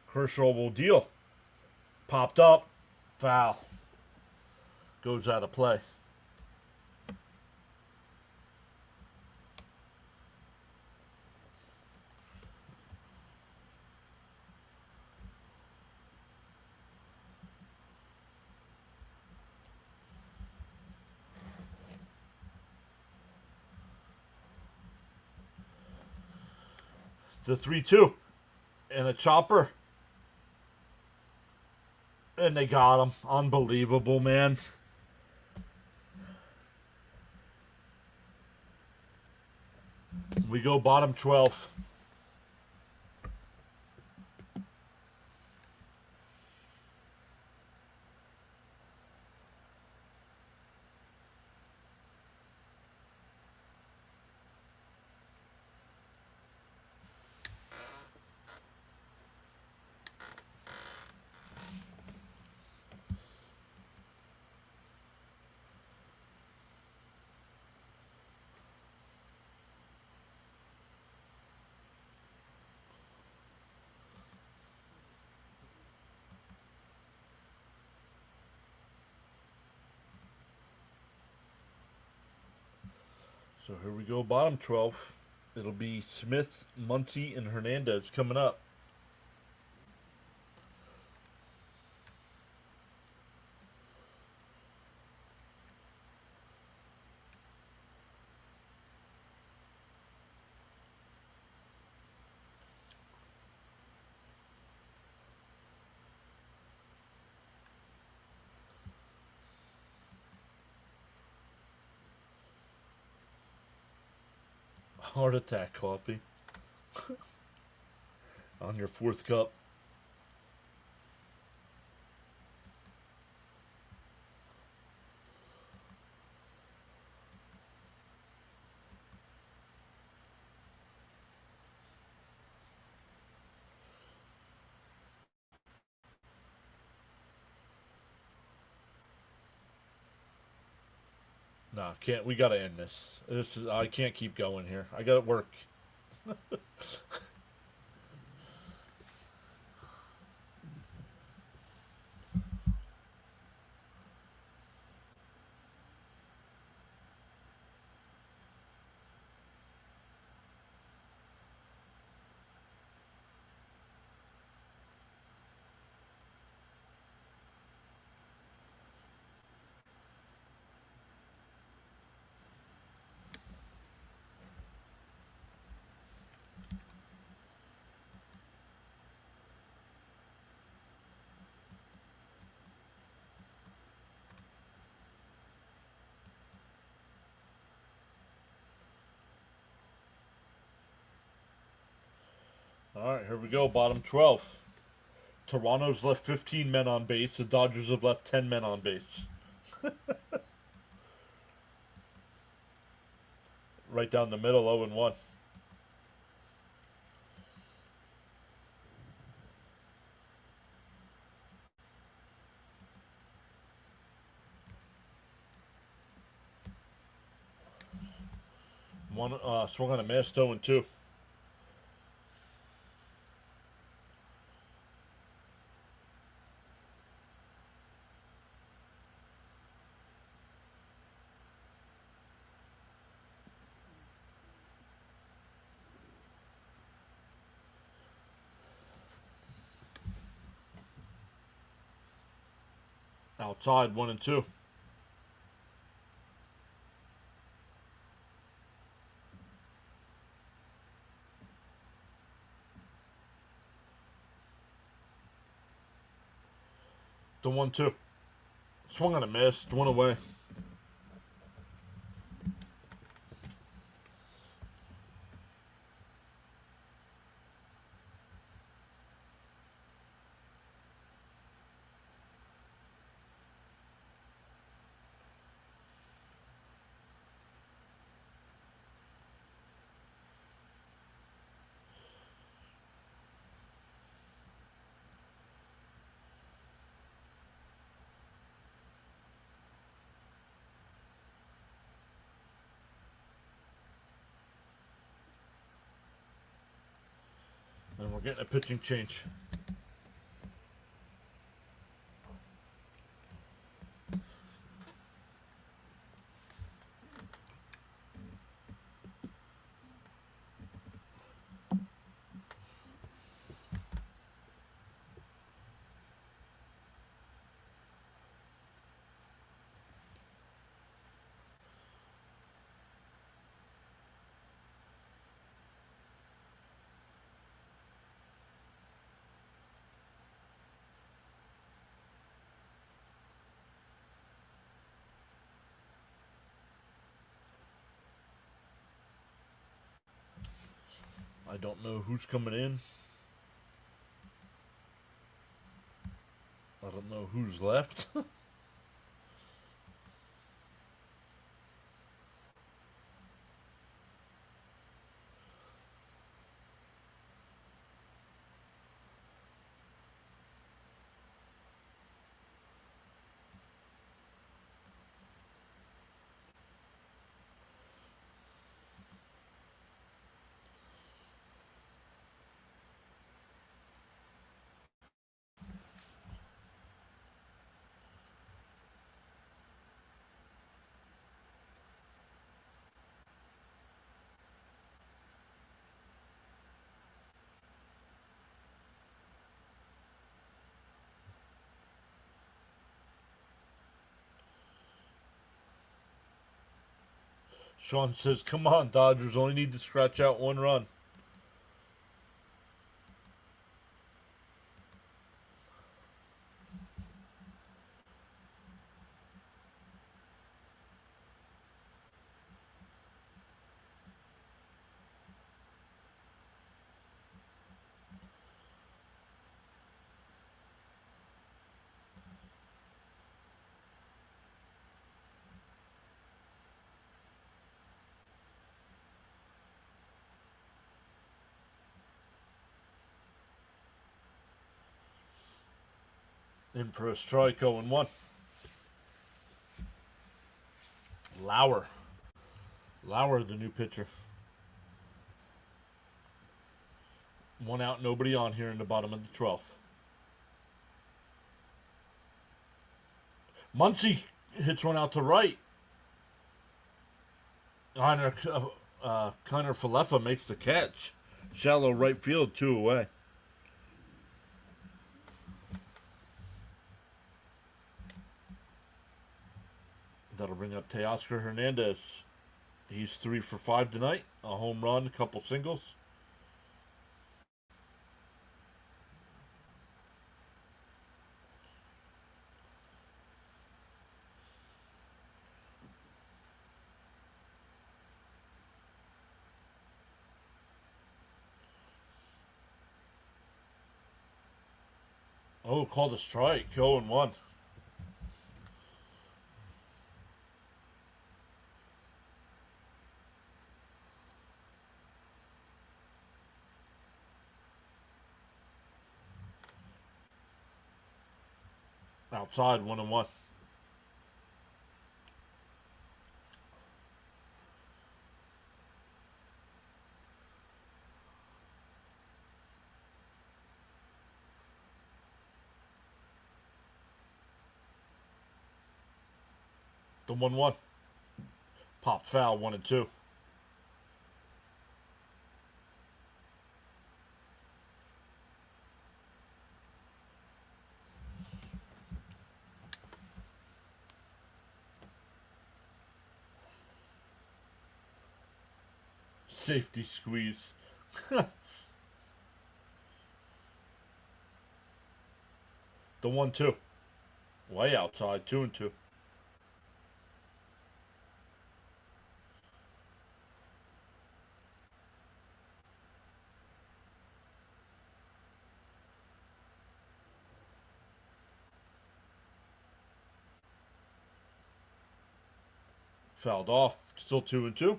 Kershaw will deal. Popped up. Foul. Goes out of play. The 3-2. And a chopper. And they got him. Unbelievable, man. We go bottom 12. So here we go, bottom 12. It'll be Smith, Muncy, and Hernandez coming up. Heart attack coffee. On your 4th cup. Nah, can't. We gotta end this. I can't keep going here. I gotta work. All right, here we go. Bottom 12. Toronto's left 15 men on base. The Dodgers have left 10 men on base. Right down the middle, 0-1. One swung on a miss, 0-2. Outside, 1-2. The 1-2. Swung on a miss. One away. And we're getting a pitching change. I don't know who's coming in. I don't know who's left. Sean says, come on, Dodgers only need to scratch out 1 run. In for a strike, 0-1. Lauer, the new pitcher. 1 out, nobody on here in the bottom of the 12th. Muncy hits one out to right. Kiner Falefa makes the catch. Shallow right field, 2 away. That'll bring up Teoscar Hernandez. He's 3 for 5 tonight. A home run, a couple singles. Oh, called a strike. 0-1. Outside, 1-1. The 1-1. Popped foul, 1-2. Safety squeeze. The 1-2. Way outside. 2-2. Fouled off. Still 2-2.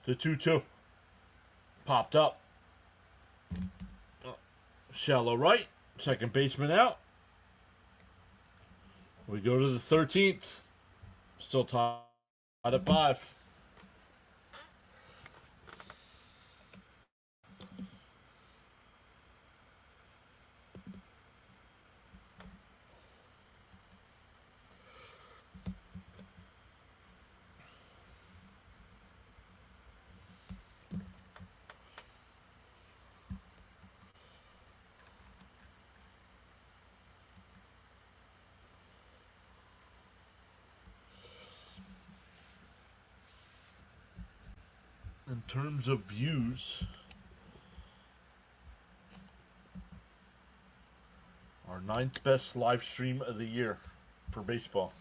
The 2-2. Popped up. Shallow right. Second baseman out. We go to the 13th. Still tied at 5. In terms of views, our 9th best live stream of the year for baseball.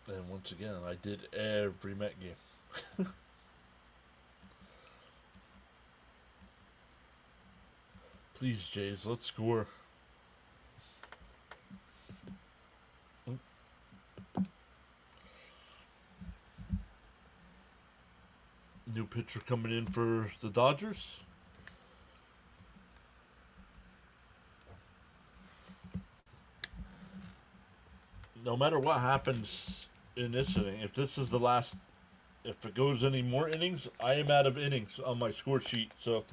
And once again, I did every Met game. Please, Jays, let's score. New pitcher coming in for the Dodgers. No matter what happens in this inning, if this is the last, if it goes any more innings, I am out of innings on my score sheet. So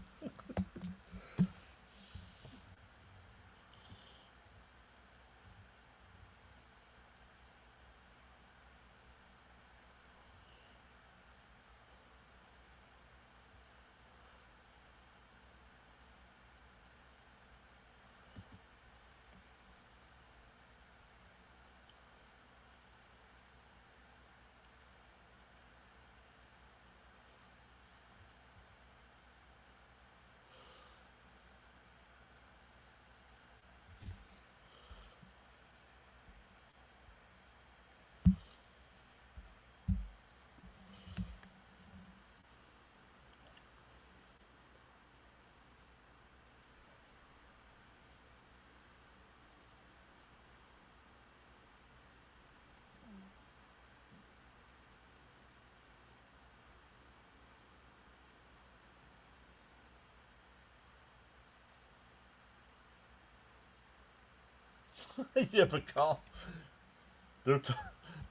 yeah, but Carl, they're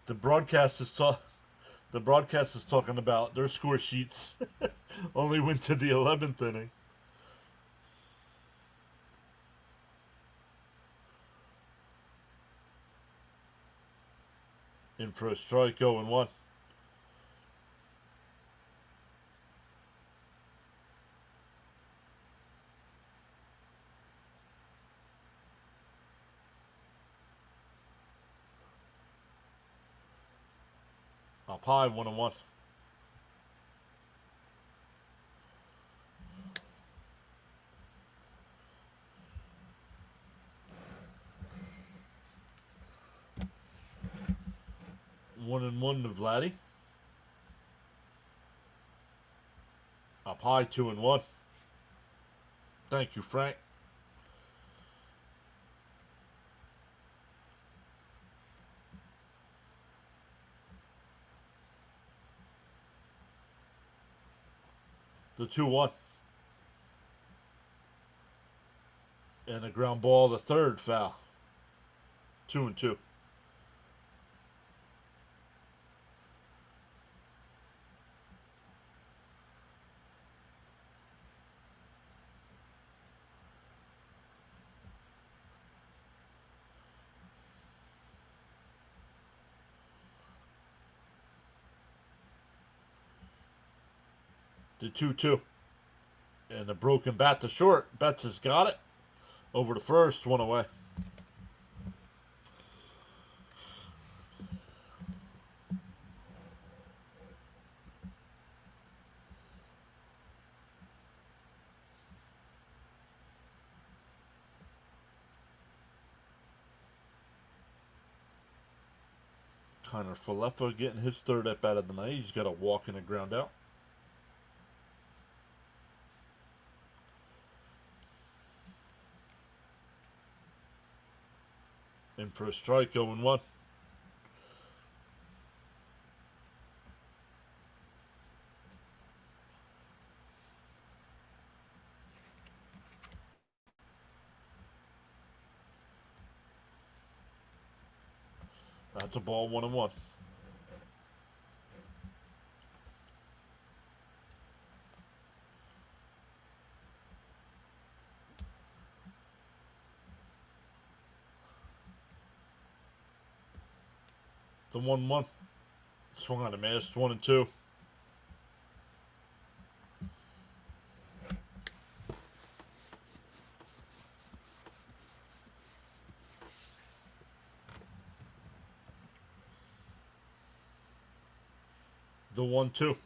the broadcast is the broadcast is talking about their score sheets only went to the 11th inning. In for a strike, 0-1. Up high, 1-1. One and one to Vladdy. Up high, 2-1. Thank you, Frank. The 2-1. And a ground ball, the third foul. 2-2. The 2-2. And a broken bat to short. Betts has got it. Over to first, one away. Connor Falefa getting his third at bat of the night. He's got a walk and a ground out. In for a strike, 0-1. That's a ball, 1-1. The 1-1. Swung on a miss, 1-2. The 1-2.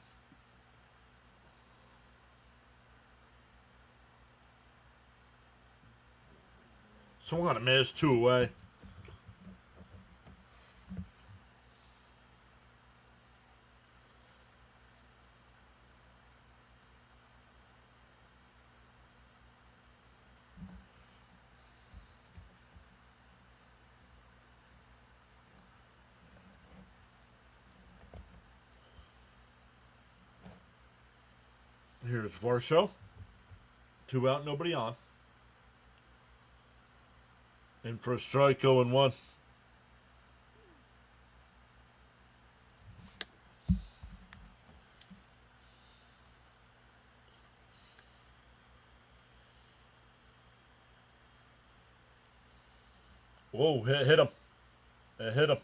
Swung on a miss, 2 away. Here's Varsho. 2 out, nobody on. In for a strike, 0-1. Whoa, hit him. It hit him.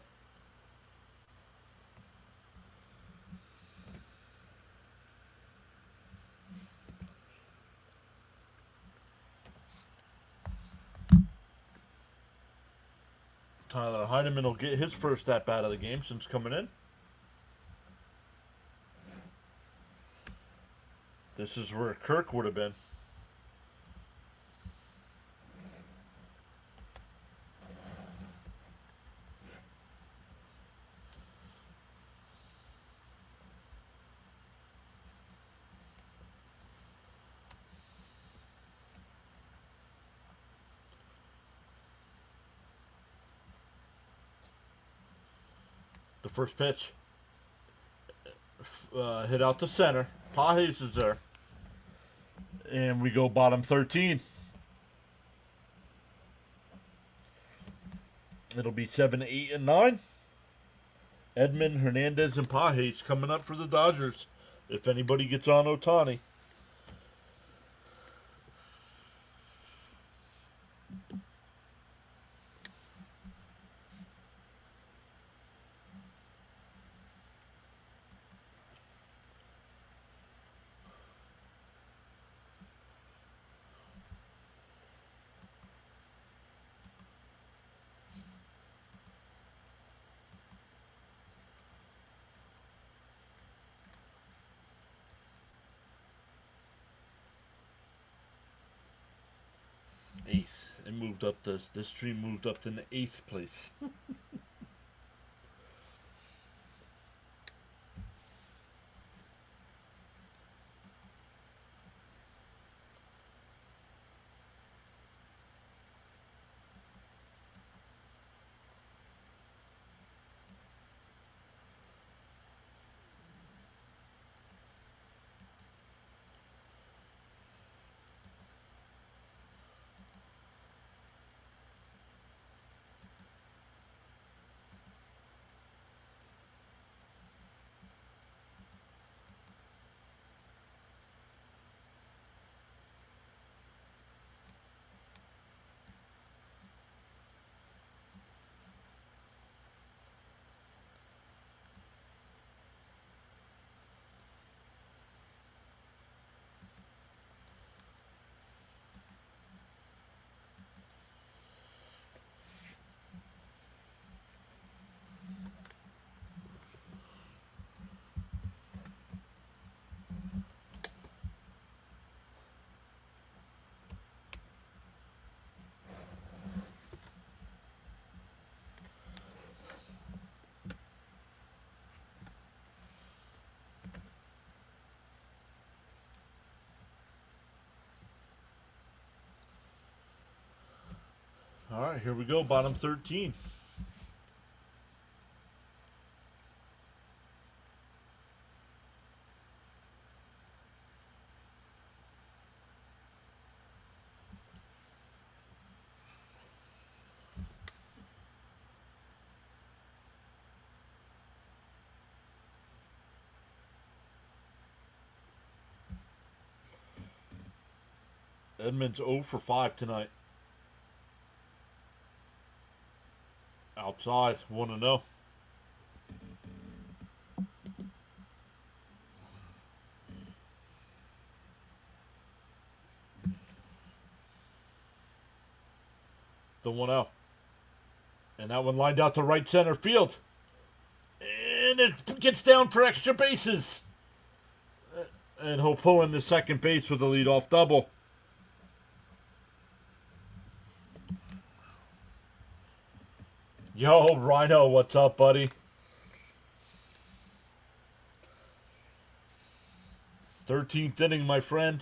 Tyler Heineman will get his first at bat of the game since coming in. This is where Kirk would have been. The first pitch hit out to center. Pages is there. And we go bottom 13. It'll be 7, 8, and 9. Edman, Hernandez, and Pages coming up for the Dodgers. If anybody gets on Ohtani. Eighth. It moved up this stream moved up to the 8th place. All right, here we go. Bottom 13. Edmonds 0 for 5 tonight. Outside, 1-0. The 1-0. And that one lined out to right center field. And it gets down for extra bases. And he'll pull in the second base with a leadoff double. Yo, Rhino, what's up, buddy? 13th inning, my friend.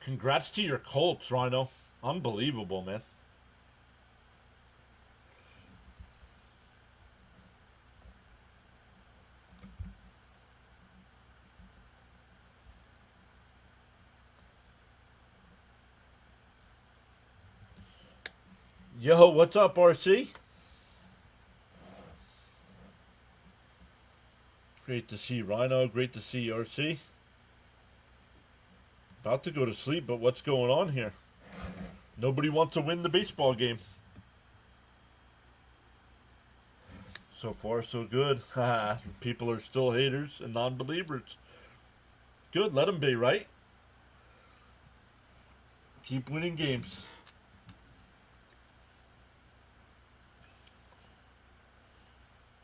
Congrats to your Colts, Rhino. Unbelievable, man. Yo, what's up, RC? Great to see Rhino. Great to see RC. About to go to sleep, but what's going on here? Nobody wants to win the baseball game. So far, so good. People are still haters and non-believers. Good, let them be, right? Keep winning games.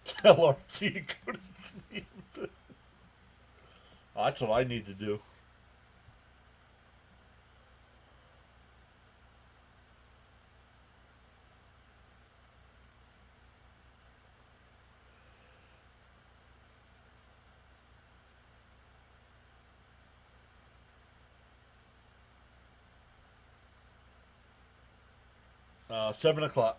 Tell RT to go to sleep. That's what I need to do. $7 o'clock.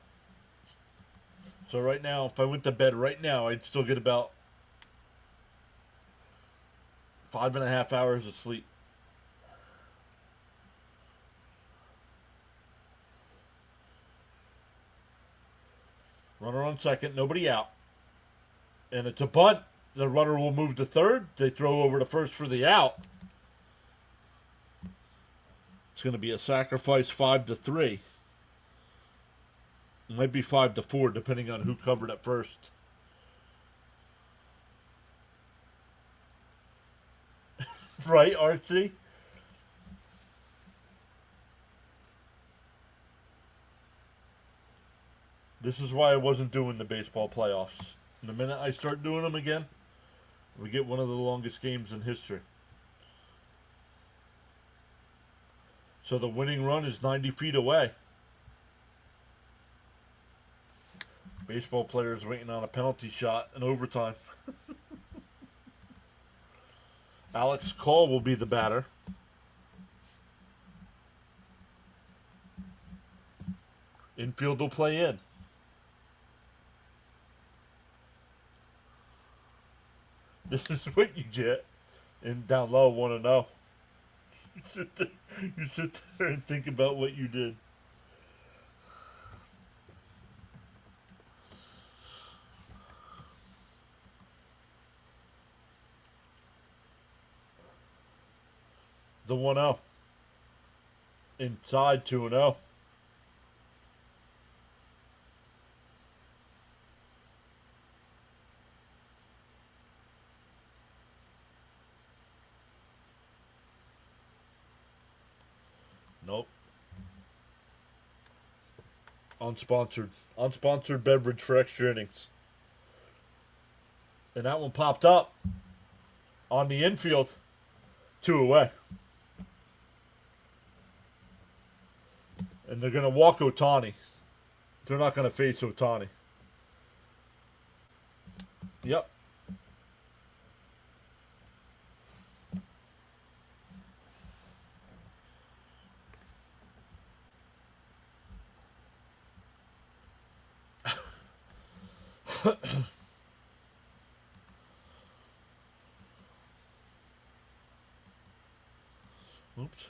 So right now, if I went to bed right now, I'd still get about 5.5 hours of sleep. Runner on second, nobody out. And it's a bunt. The runner will move to third. They throw over to first for the out. It's going to be a sacrifice 5-3. It might be 5-4, depending on who covered at first. Right, RC? This is why I wasn't doing the baseball playoffs. The minute I start doing them again, we get one of the longest games in history. So the winning run is 90 feet away. Baseball players waiting on a penalty shot in overtime. Alex Call will be the batter. Infield will play in. This is what you get. And down low, 1-0. You sit there and think about what you did. The 1-0. Inside 2-0. Nope. Unsponsored. Unsponsored beverage for extra innings. And that one popped up on the infield. 2 away. And they're going to walk Ohtani. They're not going to face Ohtani. Yep. Oops.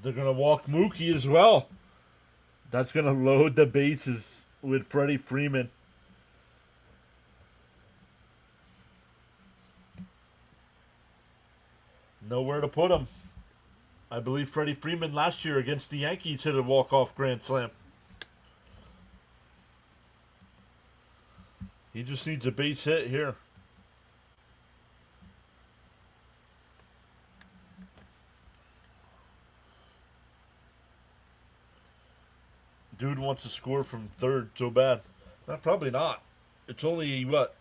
They're going to walk Mookie as well. That's going to load the bases with Freddie Freeman. Nowhere to put him. I believe Freddie Freeman last year against the Yankees hit a walk-off grand slam. He just needs a base hit here. Dude wants to score from third so bad. Probably not. It's only, what?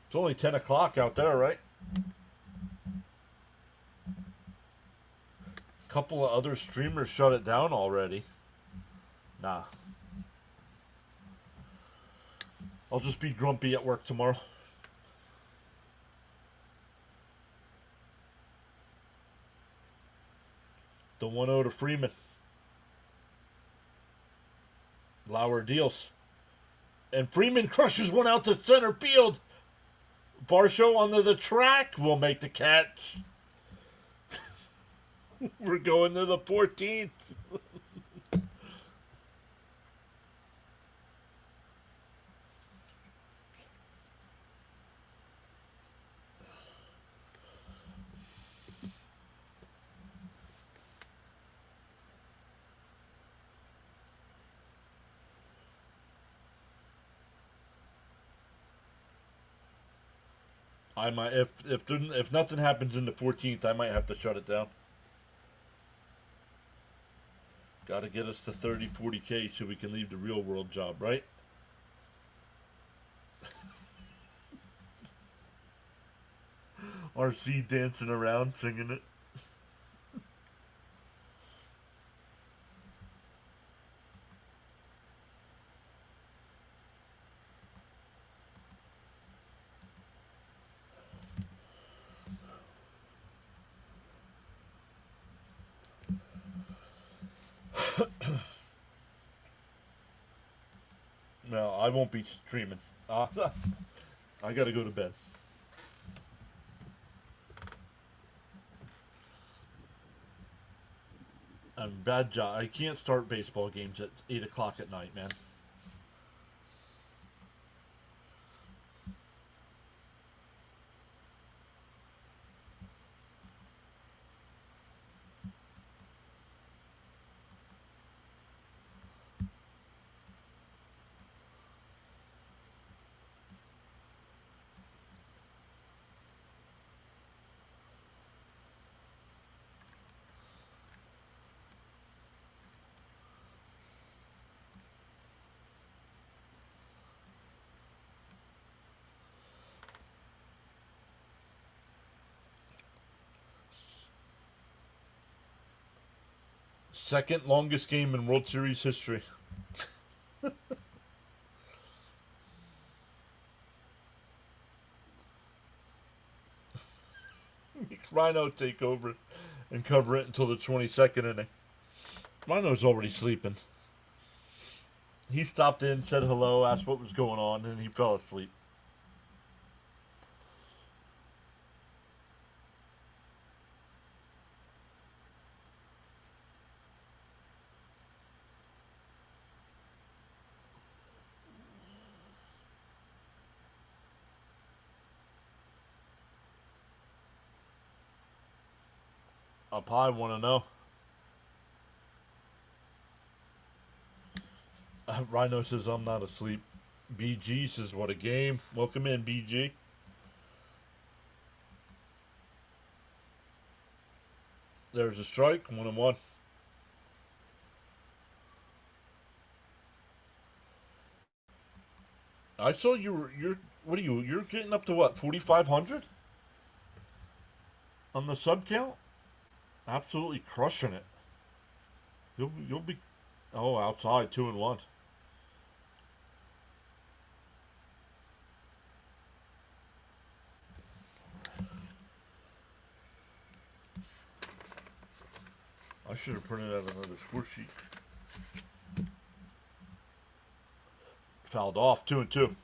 It's only 10 o'clock out there, right? A couple of other streamers shut it down already. Nah. I'll just be grumpy at work tomorrow. The 1-0 to Freeman. Lauer deals. And Freeman crushes one out to center field. Varsho under the track will make the catch. We're going to the 14th. I might if nothing happens in the 14th, I might have to shut it down. Got to get us to 30, 40K so we can leave the real world job, right? RC dancing around singing it. No, I won't be streaming. I gotta go to bed. I'm bad job. I can't start baseball games at 8 o'clock at night, man. Second longest game in World Series history. Rhino take over and cover it until the 22nd inning. Rhino's already sleeping. He stopped in, said hello, asked what was going on, and he fell asleep. Up high, want to know. Rhino says I'm not asleep. BG says what a game. Welcome in, BG. There's a strike. 1-1. I saw you're what are you're getting up to what, 4,500 on the sub count? Absolutely crushing it. You'll be outside 2-1. I should have printed out another score sheet. Fouled off 2-2.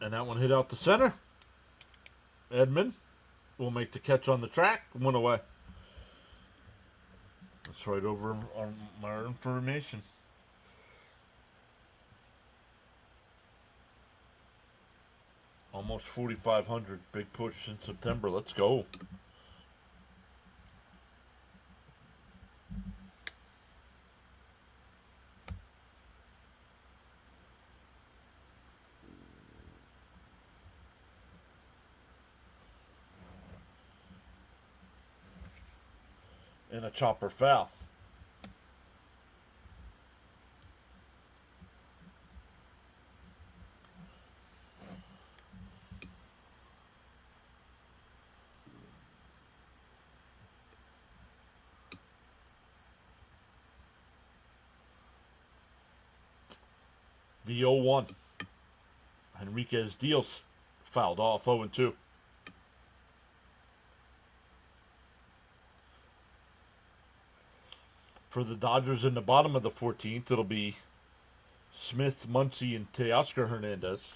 And that one hit out the center. Edmund will make the catch on the track. 1 away. That's right over on my information. Almost 4,500. Big push in September. Let's go. And a chopper foul. The 0-1. Henriquez Diaz fouled off 0-2. For the Dodgers in the bottom of the 14th, it'll be Smith, Muncy, and Teoscar Hernandez.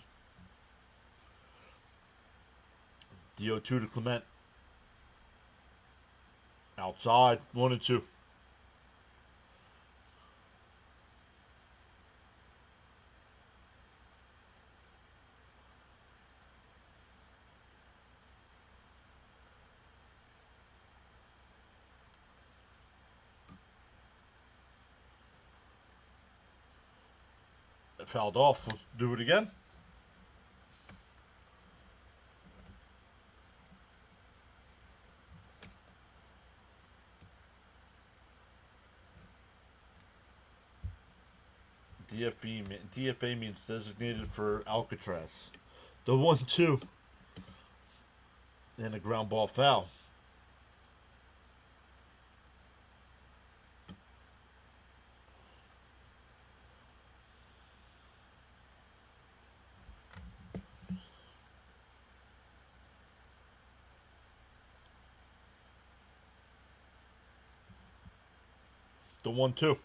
The 0-2 to Clement. Outside, 1-2. It fouled off. Let's do it again. DFA means designated for Alcatraz. The 1-2. And a ground ball foul. The 1-2.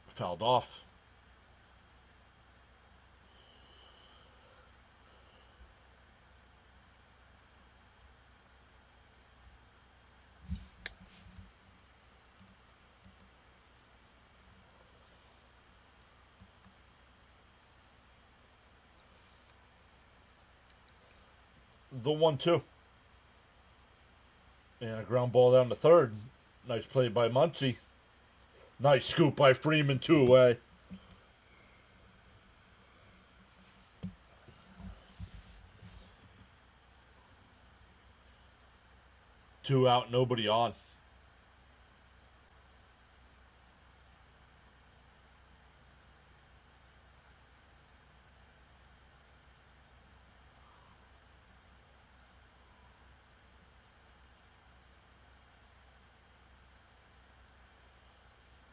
Fouled off. The 1-2. And a ground ball down to third. Nice play by Muncy. Nice scoop by Freeman, 2 away. Two out, nobody on.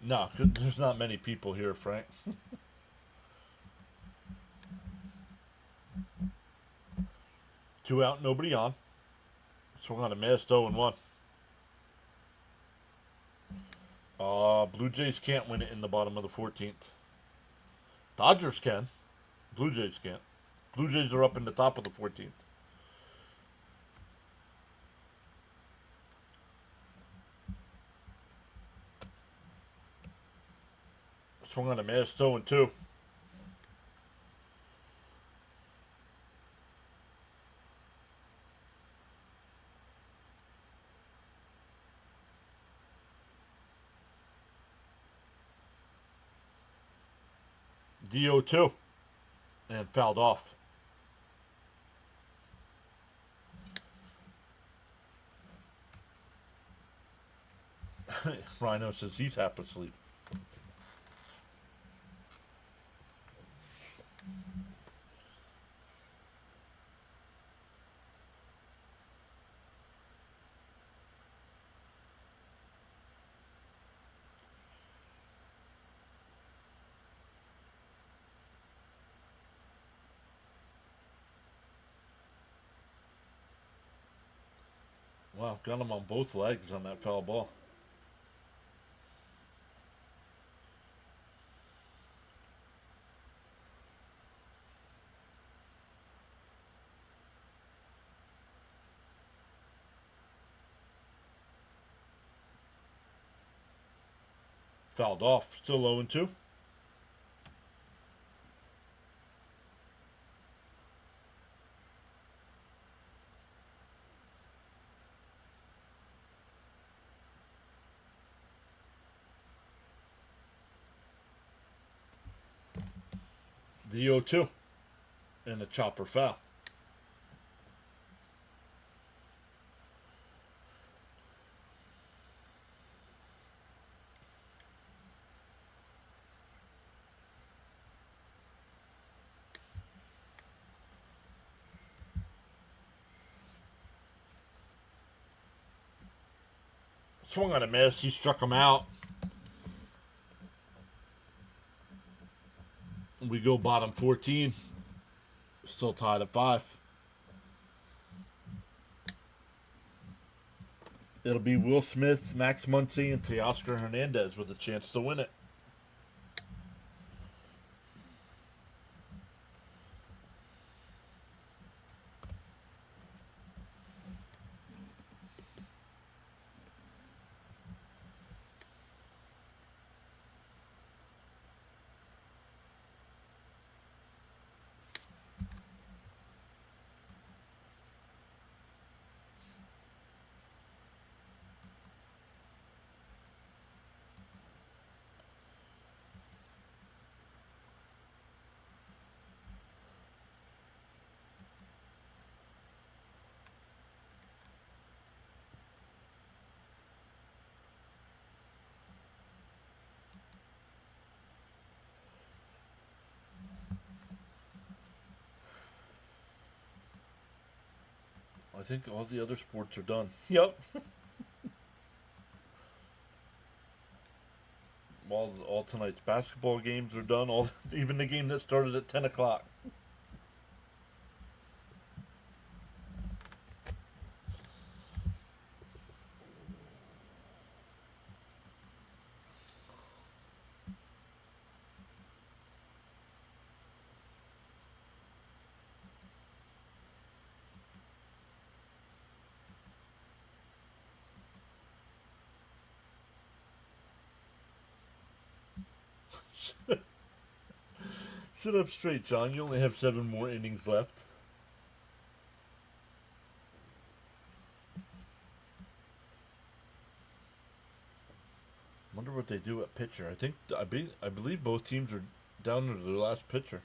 No, there's not many people here, Frank. Two out, nobody on. Swung on a missed 0-1. Blue Jays can't win it in the bottom of the 14th. Dodgers can. Blue Jays can't. Blue Jays are up in the top of the 14th. Swung on a missed 0-2. DO2 and fouled off. Rhino says he's half asleep. Wow, got him on both legs on that foul ball. Fouled off. Still 0-2. DO2 and a chopper foul. Swung on a miss. He struck him out. We go bottom 14. Still tied at 5. It'll be Will Smith, Max Muncy, and Teoscar Hernandez with a chance to win it. I think all the other sports are done. Yep. all tonight's basketball games are done. Even the game that started at 10 o'clock. Sit up straight, John. You only have 7 more innings left. Wonder what they do at pitcher. I believe both teams are down to their last pitcher.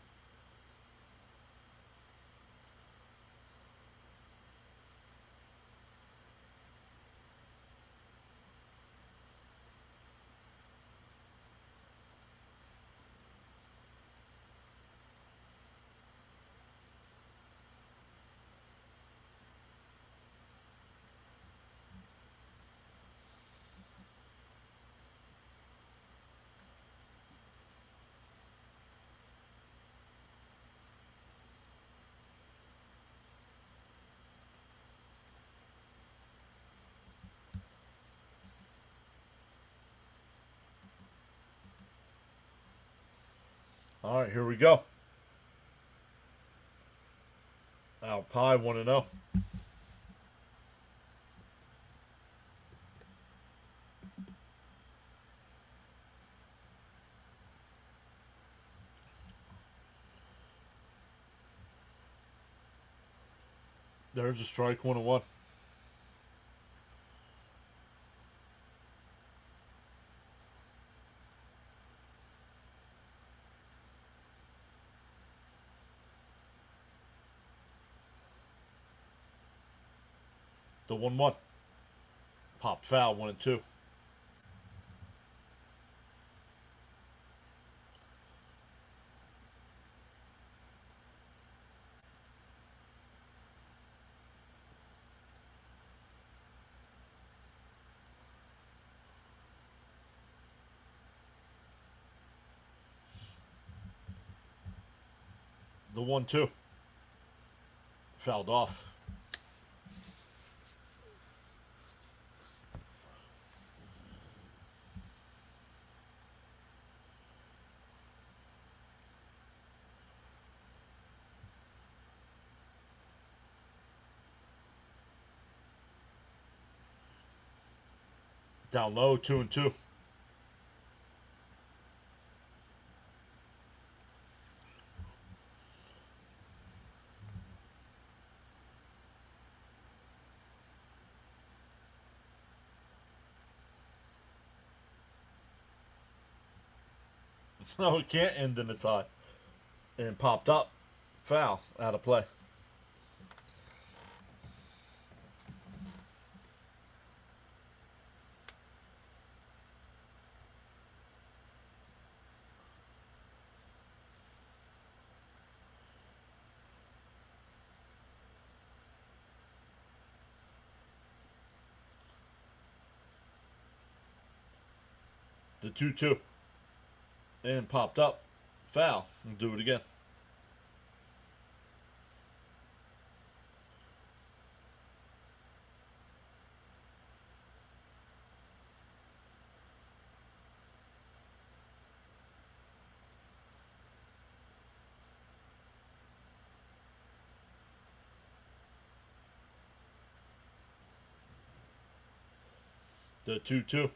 All right, here we go. Al Pie 1-0. There's a strike, 1-1. The 1-1. Popped foul, 1-2. The 1-2. Fouled off. Down low, 2-2. No, it can't end in a tie. And popped up. Foul. Out of play. The 2-2. And popped up. Foul. And do it again. The 2-2.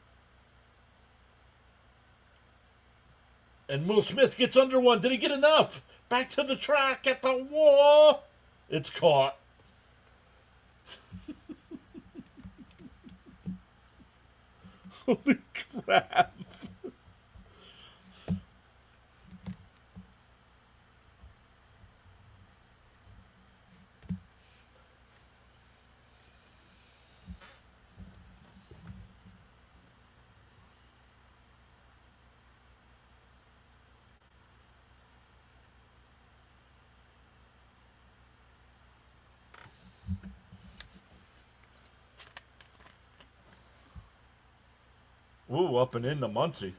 And Will Smith gets under one. Did he get enough? Back to the track at the wall. It's caught. Holy crap. Ooh, up and in the Muncie.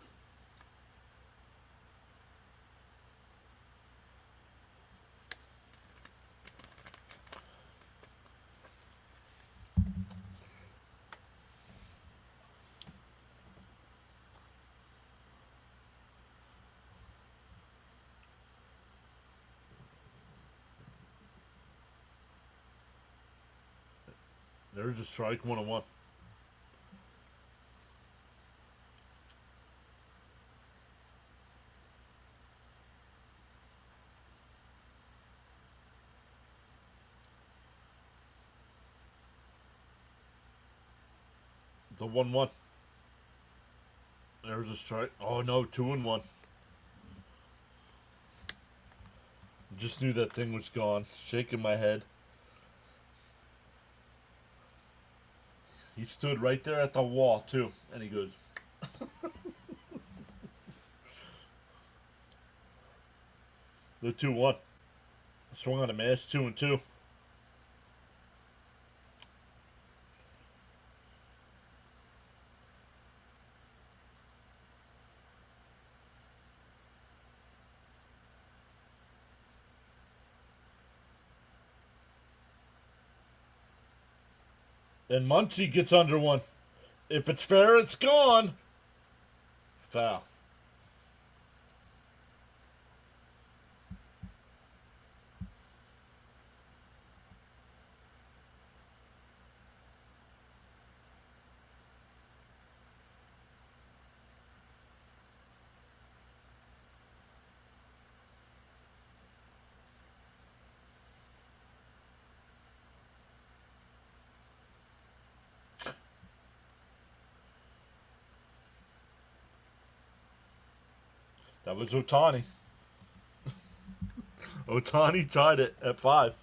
There's a strike, 1-1. The 1-1. There's a strike. Oh no, 2-1. Just knew that thing was gone. Shaking my head. He stood right there at the wall too, and he goes. The 2-1. Swung on a miss, 2-2. And Muncie gets under one. If it's fair, it's gone. Foul. That was Otani. Otani tied it at 5.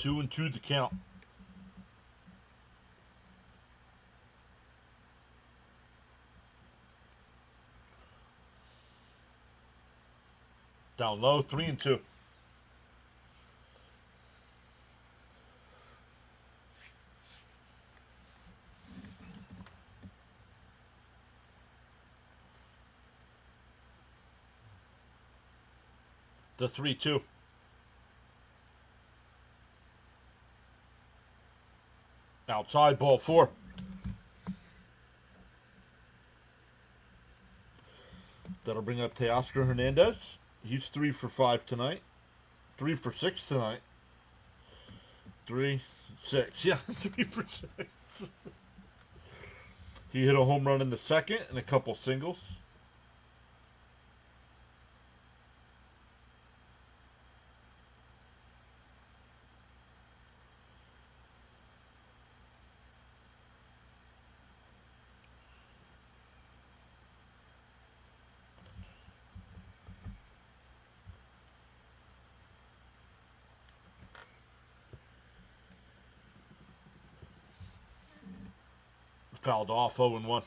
2-2 the count. Down low, 3-2. The 3-2. Outside, ball 4. That'll bring up Teoscar Hernandez. He's 3 for 5 tonight. 3 for 6 tonight. 3, 6. Yeah, 3 for 6. He hit a home run in the second and a couple singles. Fouled off, 0-1.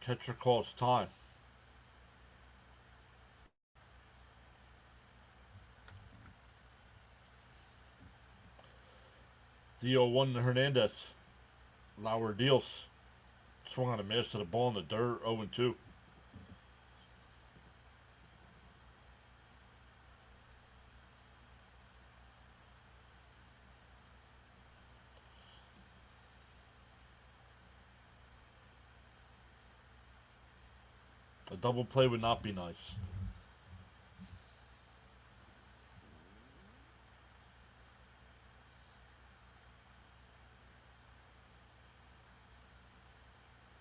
Catcher calls time. The 0-1 to Hernandez. Lauer deals. Swung on a miss to the ball in the dirt. 0-2. A double play would not be nice.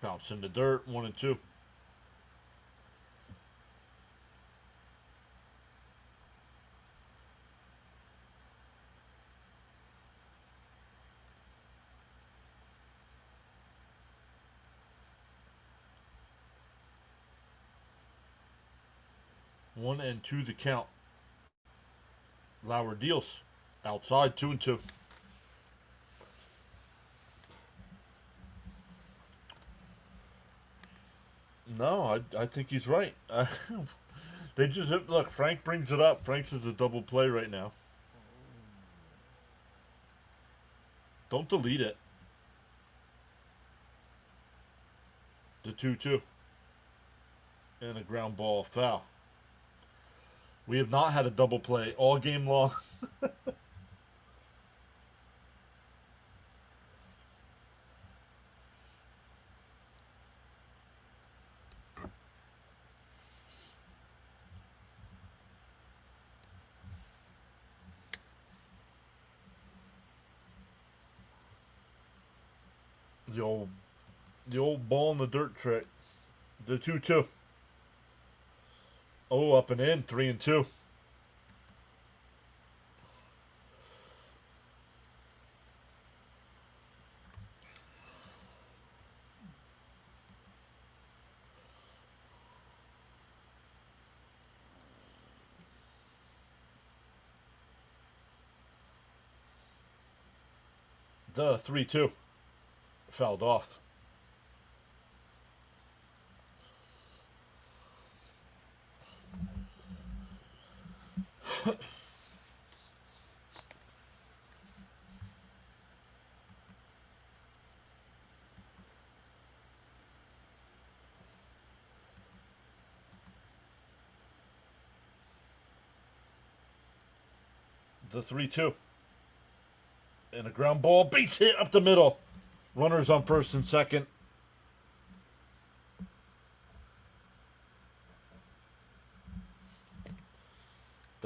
Bounce in the dirt. 1-2. One and 2 the count. Lauer deals. Outside, 2-2. No, I think he's right. They just look. Frank brings it up. Frank says a double play right now. Don't delete it. The 2-2 and a ground ball foul. We have not had a double play all game long. The old ball in the dirt trick. The 2-2. Oh, up and in, 3-2. The 3-2. Fouled off. The 3-2. And a ground ball. Base hit up the middle. Runners on first and second.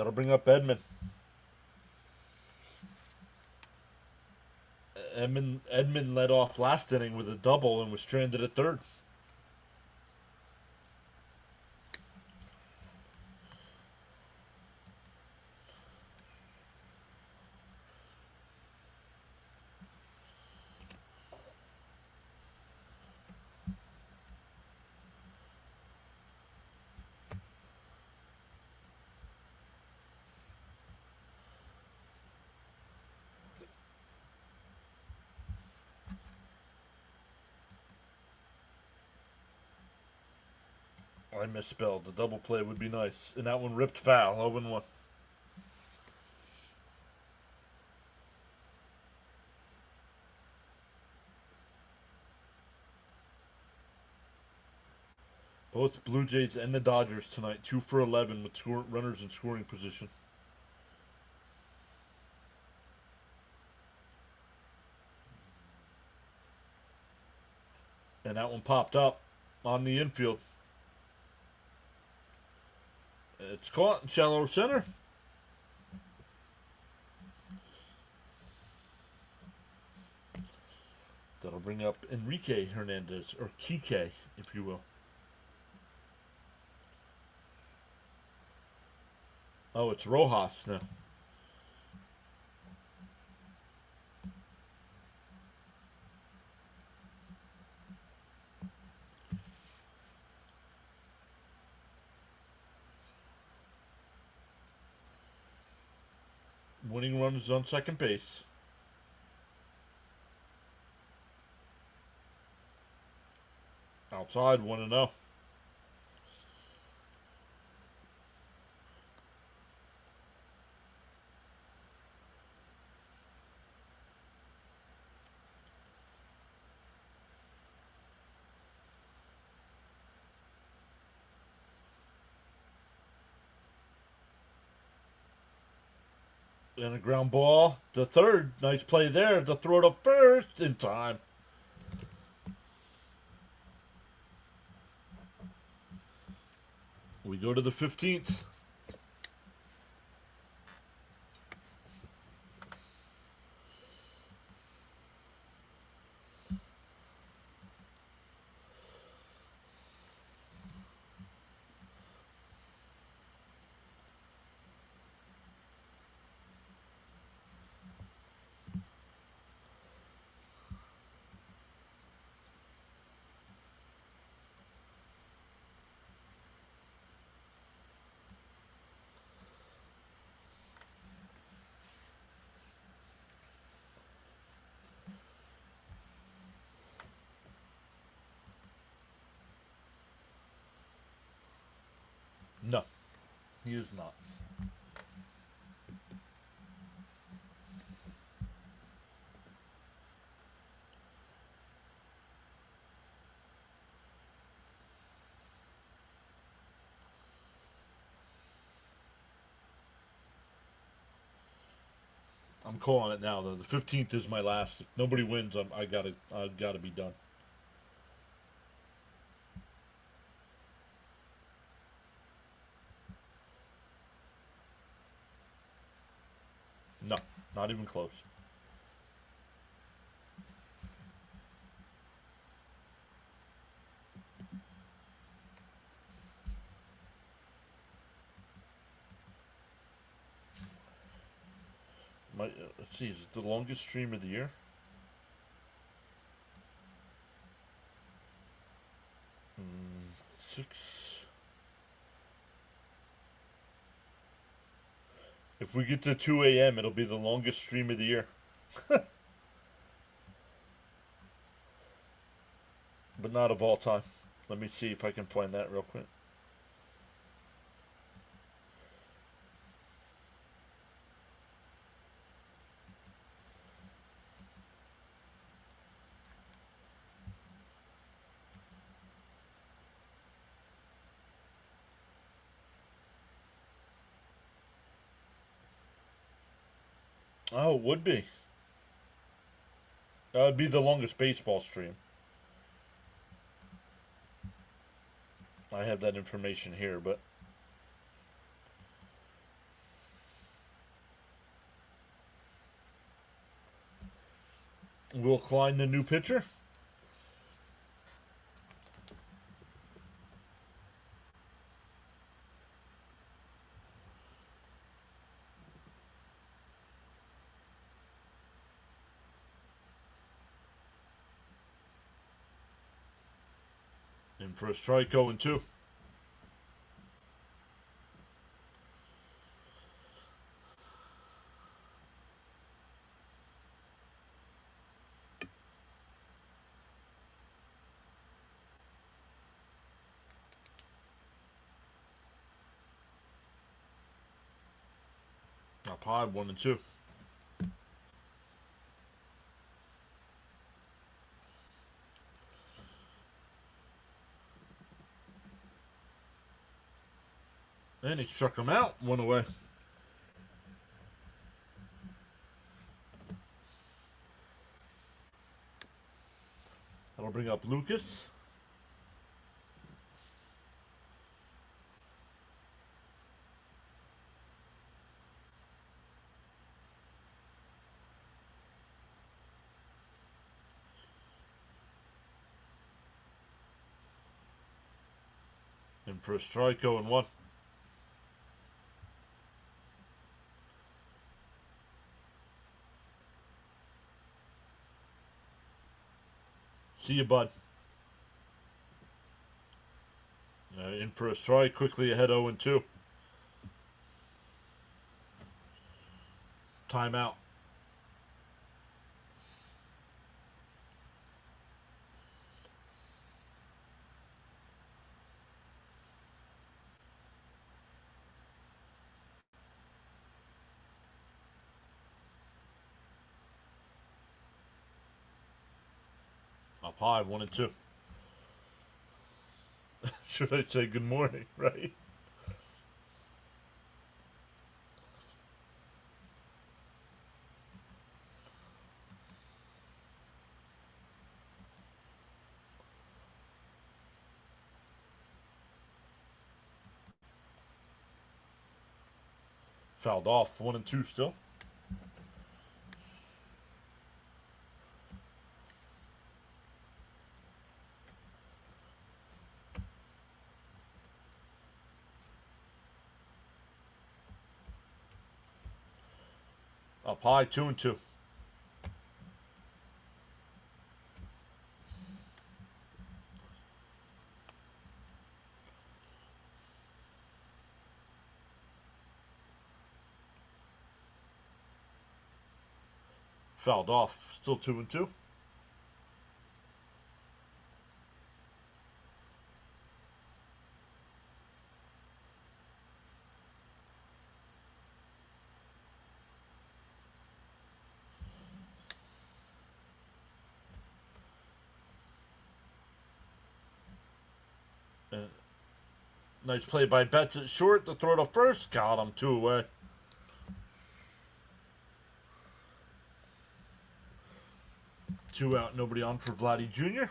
That'll bring up Edmund. Edmund led off last inning with a double and was stranded at third. I misspelled. The double play would be nice. And that one ripped foul. 0-1. Both Blue Jays and the Dodgers tonight. 2 for 11 with runners in scoring position. And that one popped up on the infield. It's caught in shallow center. That'll bring up Enrique Hernandez, or Kike, if you will. Oh, it's Rojas now. Winning run is on second base. Outside, 1-0. And a ground ball. The third. Nice play there. The throw to first in time. We go to the 15th. No, he is not. I'm calling it now though. The 15th is my last. If nobody wins, I gotta be done. No, not even close. Let's see, is it the longest stream of the year? Six. If we get to 2 a.m., it'll be the longest stream of the year. But not of all time. Let me see if I can find that real quick. Oh, it would be. That would be the longest baseball stream. I have that information here, but Will Klein, the new pitcher. In for a strike, 0-2. Up high, 1-2. And he struck him out, 1 away. That'll bring up Lucas. In for a strike, 0-1. See you, bud. In for a strike, quickly ahead, 0-2. Timeout. Up high, 1-2. Should I say good morning, right? Fouled off, 1-2 still. Up high, 2-2. Fouled off, still 2-2. Nice play by Betts at short. The throw to first. Got him, 2 away. Two out, nobody on for Vladdy Jr.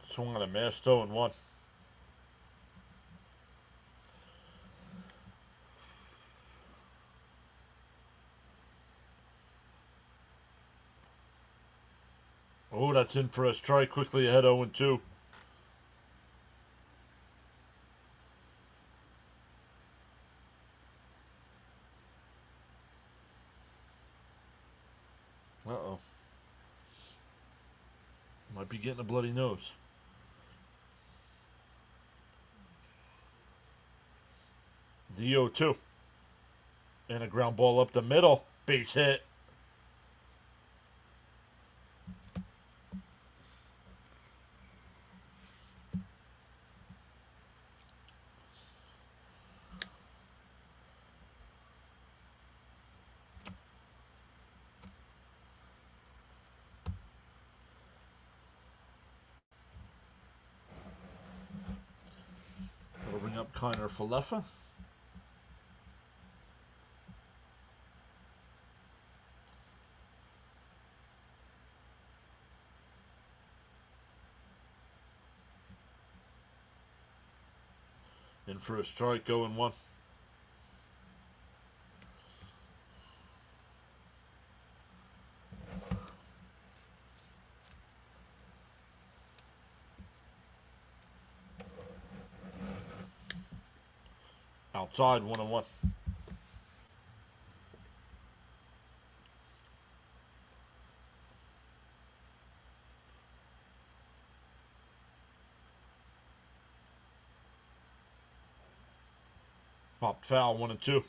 Swung on a missed, 0-1. Oh, that's in for a strike. Quickly ahead, 0-2. Uh-oh. Might be getting a bloody nose. The 0-2. And a ground ball up the middle. Base hit. That'll bring up Connor Falefa. In for a strike, 0-1. Outside, 1-1. Popped foul, 1-2.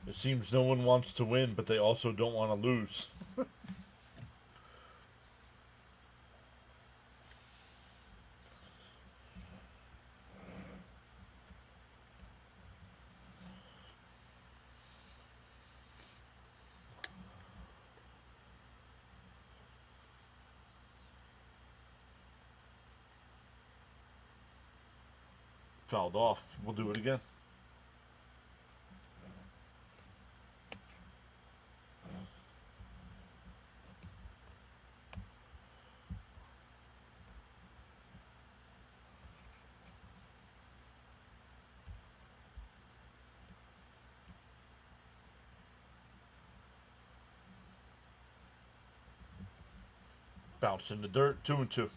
It seems no one wants to win, but they also don't want to lose. Fouled off. We'll do it again. Bounce in the dirt, 2-2.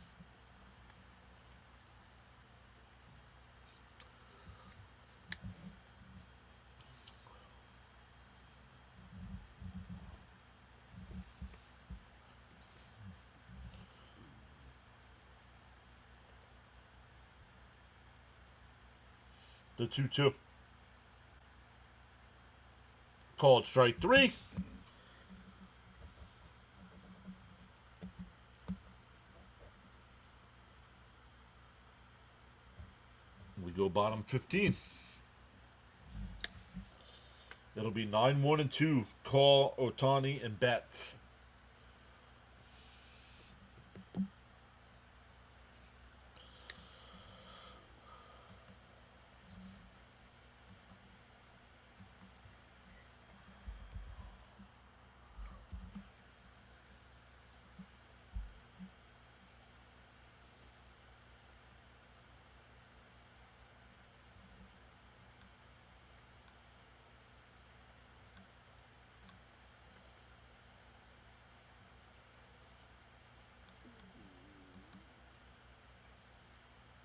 The 2-2. Called strike 3. We go bottom 15. It'll be 9-1-2. Call Otani and Betts.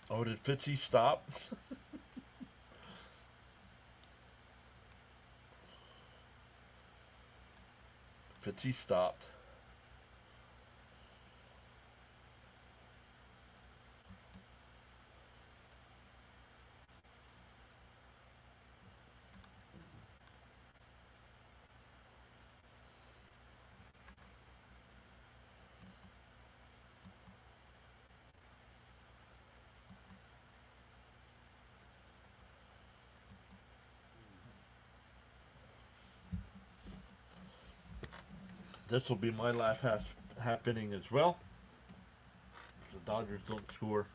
Oh, did Fitzy stop? Fitzy stopped. This will be my last half inning as well. If the Dodgers don't score.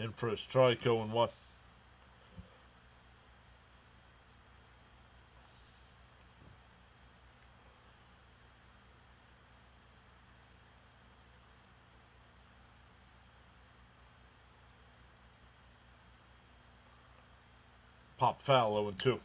In for a strike, 0-1. Pop foul, 0-2.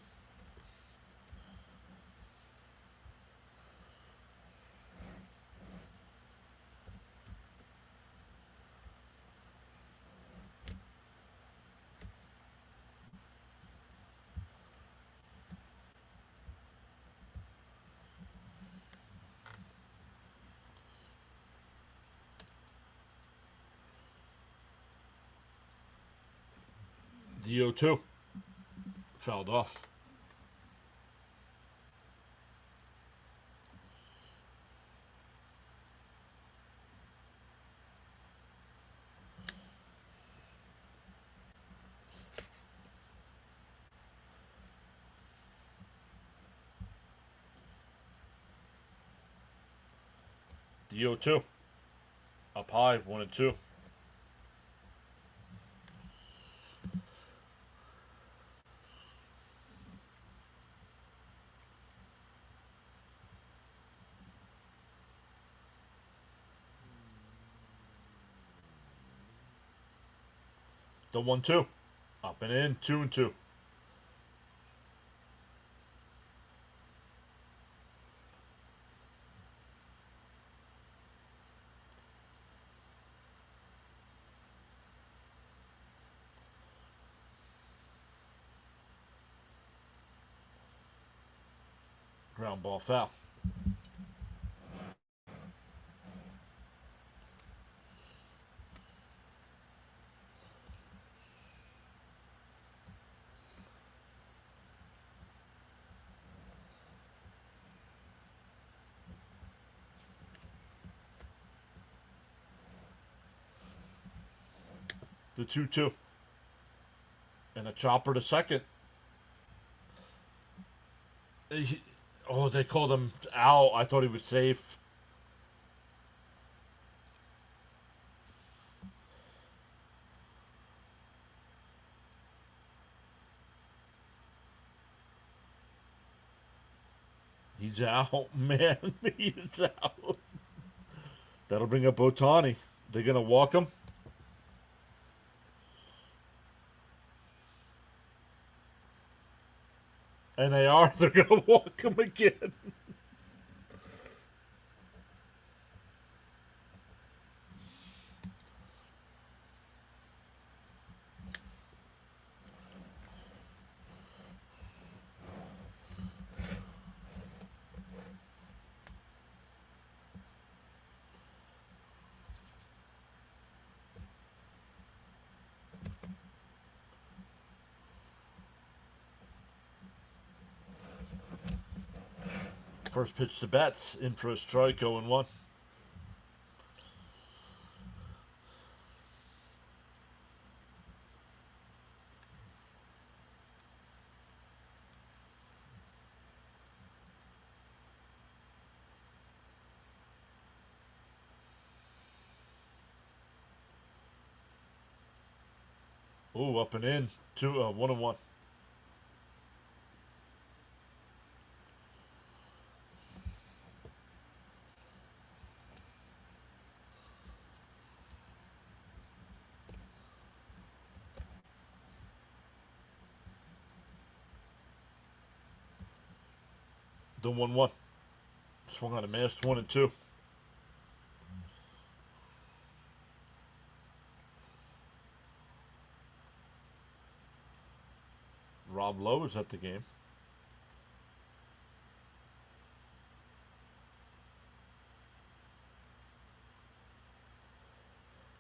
The 0-2. Fouled off. The 0-2. Up high, 1-2. The 1-2. Up and in, 2-2. Ground ball foul. The 2-2. And a chopper to second. Oh, they called him out. I thought he was safe. He's out, man. He's out. That'll bring up Otani. They're going to walk him. And they are. They're going to walk him again. First pitch to Betts, in for a strike, 0-1. Ooh, up and in, 1-1. The 1-1. Swung on a miss, 1-2. Rob Lowe is at the game.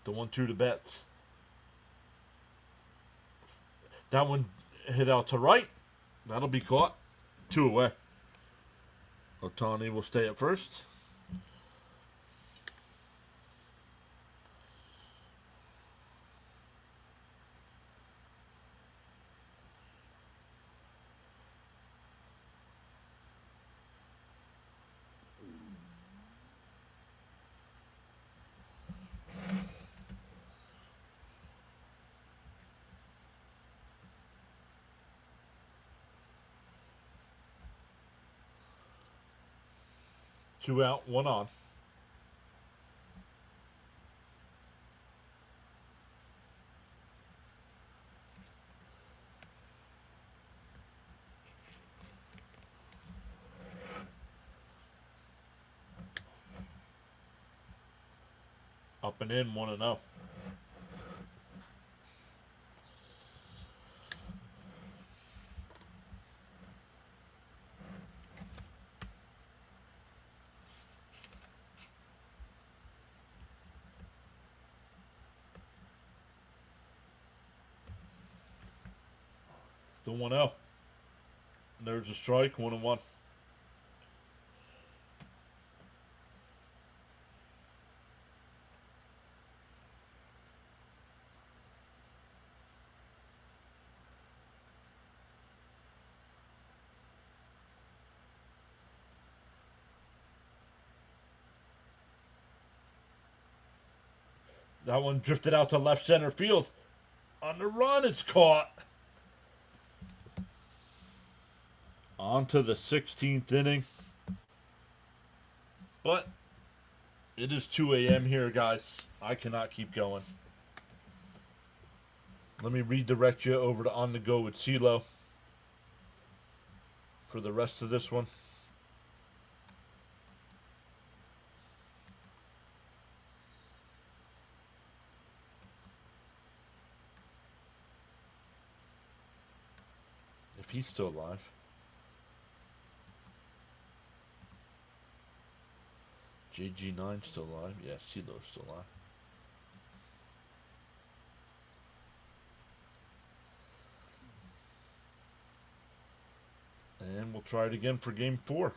The 1-2 to Betts. That one hit out to right. That'll be caught. 2 away. Otani will stay at first. Two out, one on. Up and in, 1-0. The 1-0. There's a strike, 1-1. That one drifted out to left center field. On the run, it's caught. On to the 16th inning. But it is 2 a.m. here, guys. I cannot keep going. Let me redirect you over to On the Go with CeeLo for the rest of this one. If he's still alive. JG9 still alive. Yeah, CeeLo's still alive. And we'll try it again for game 4.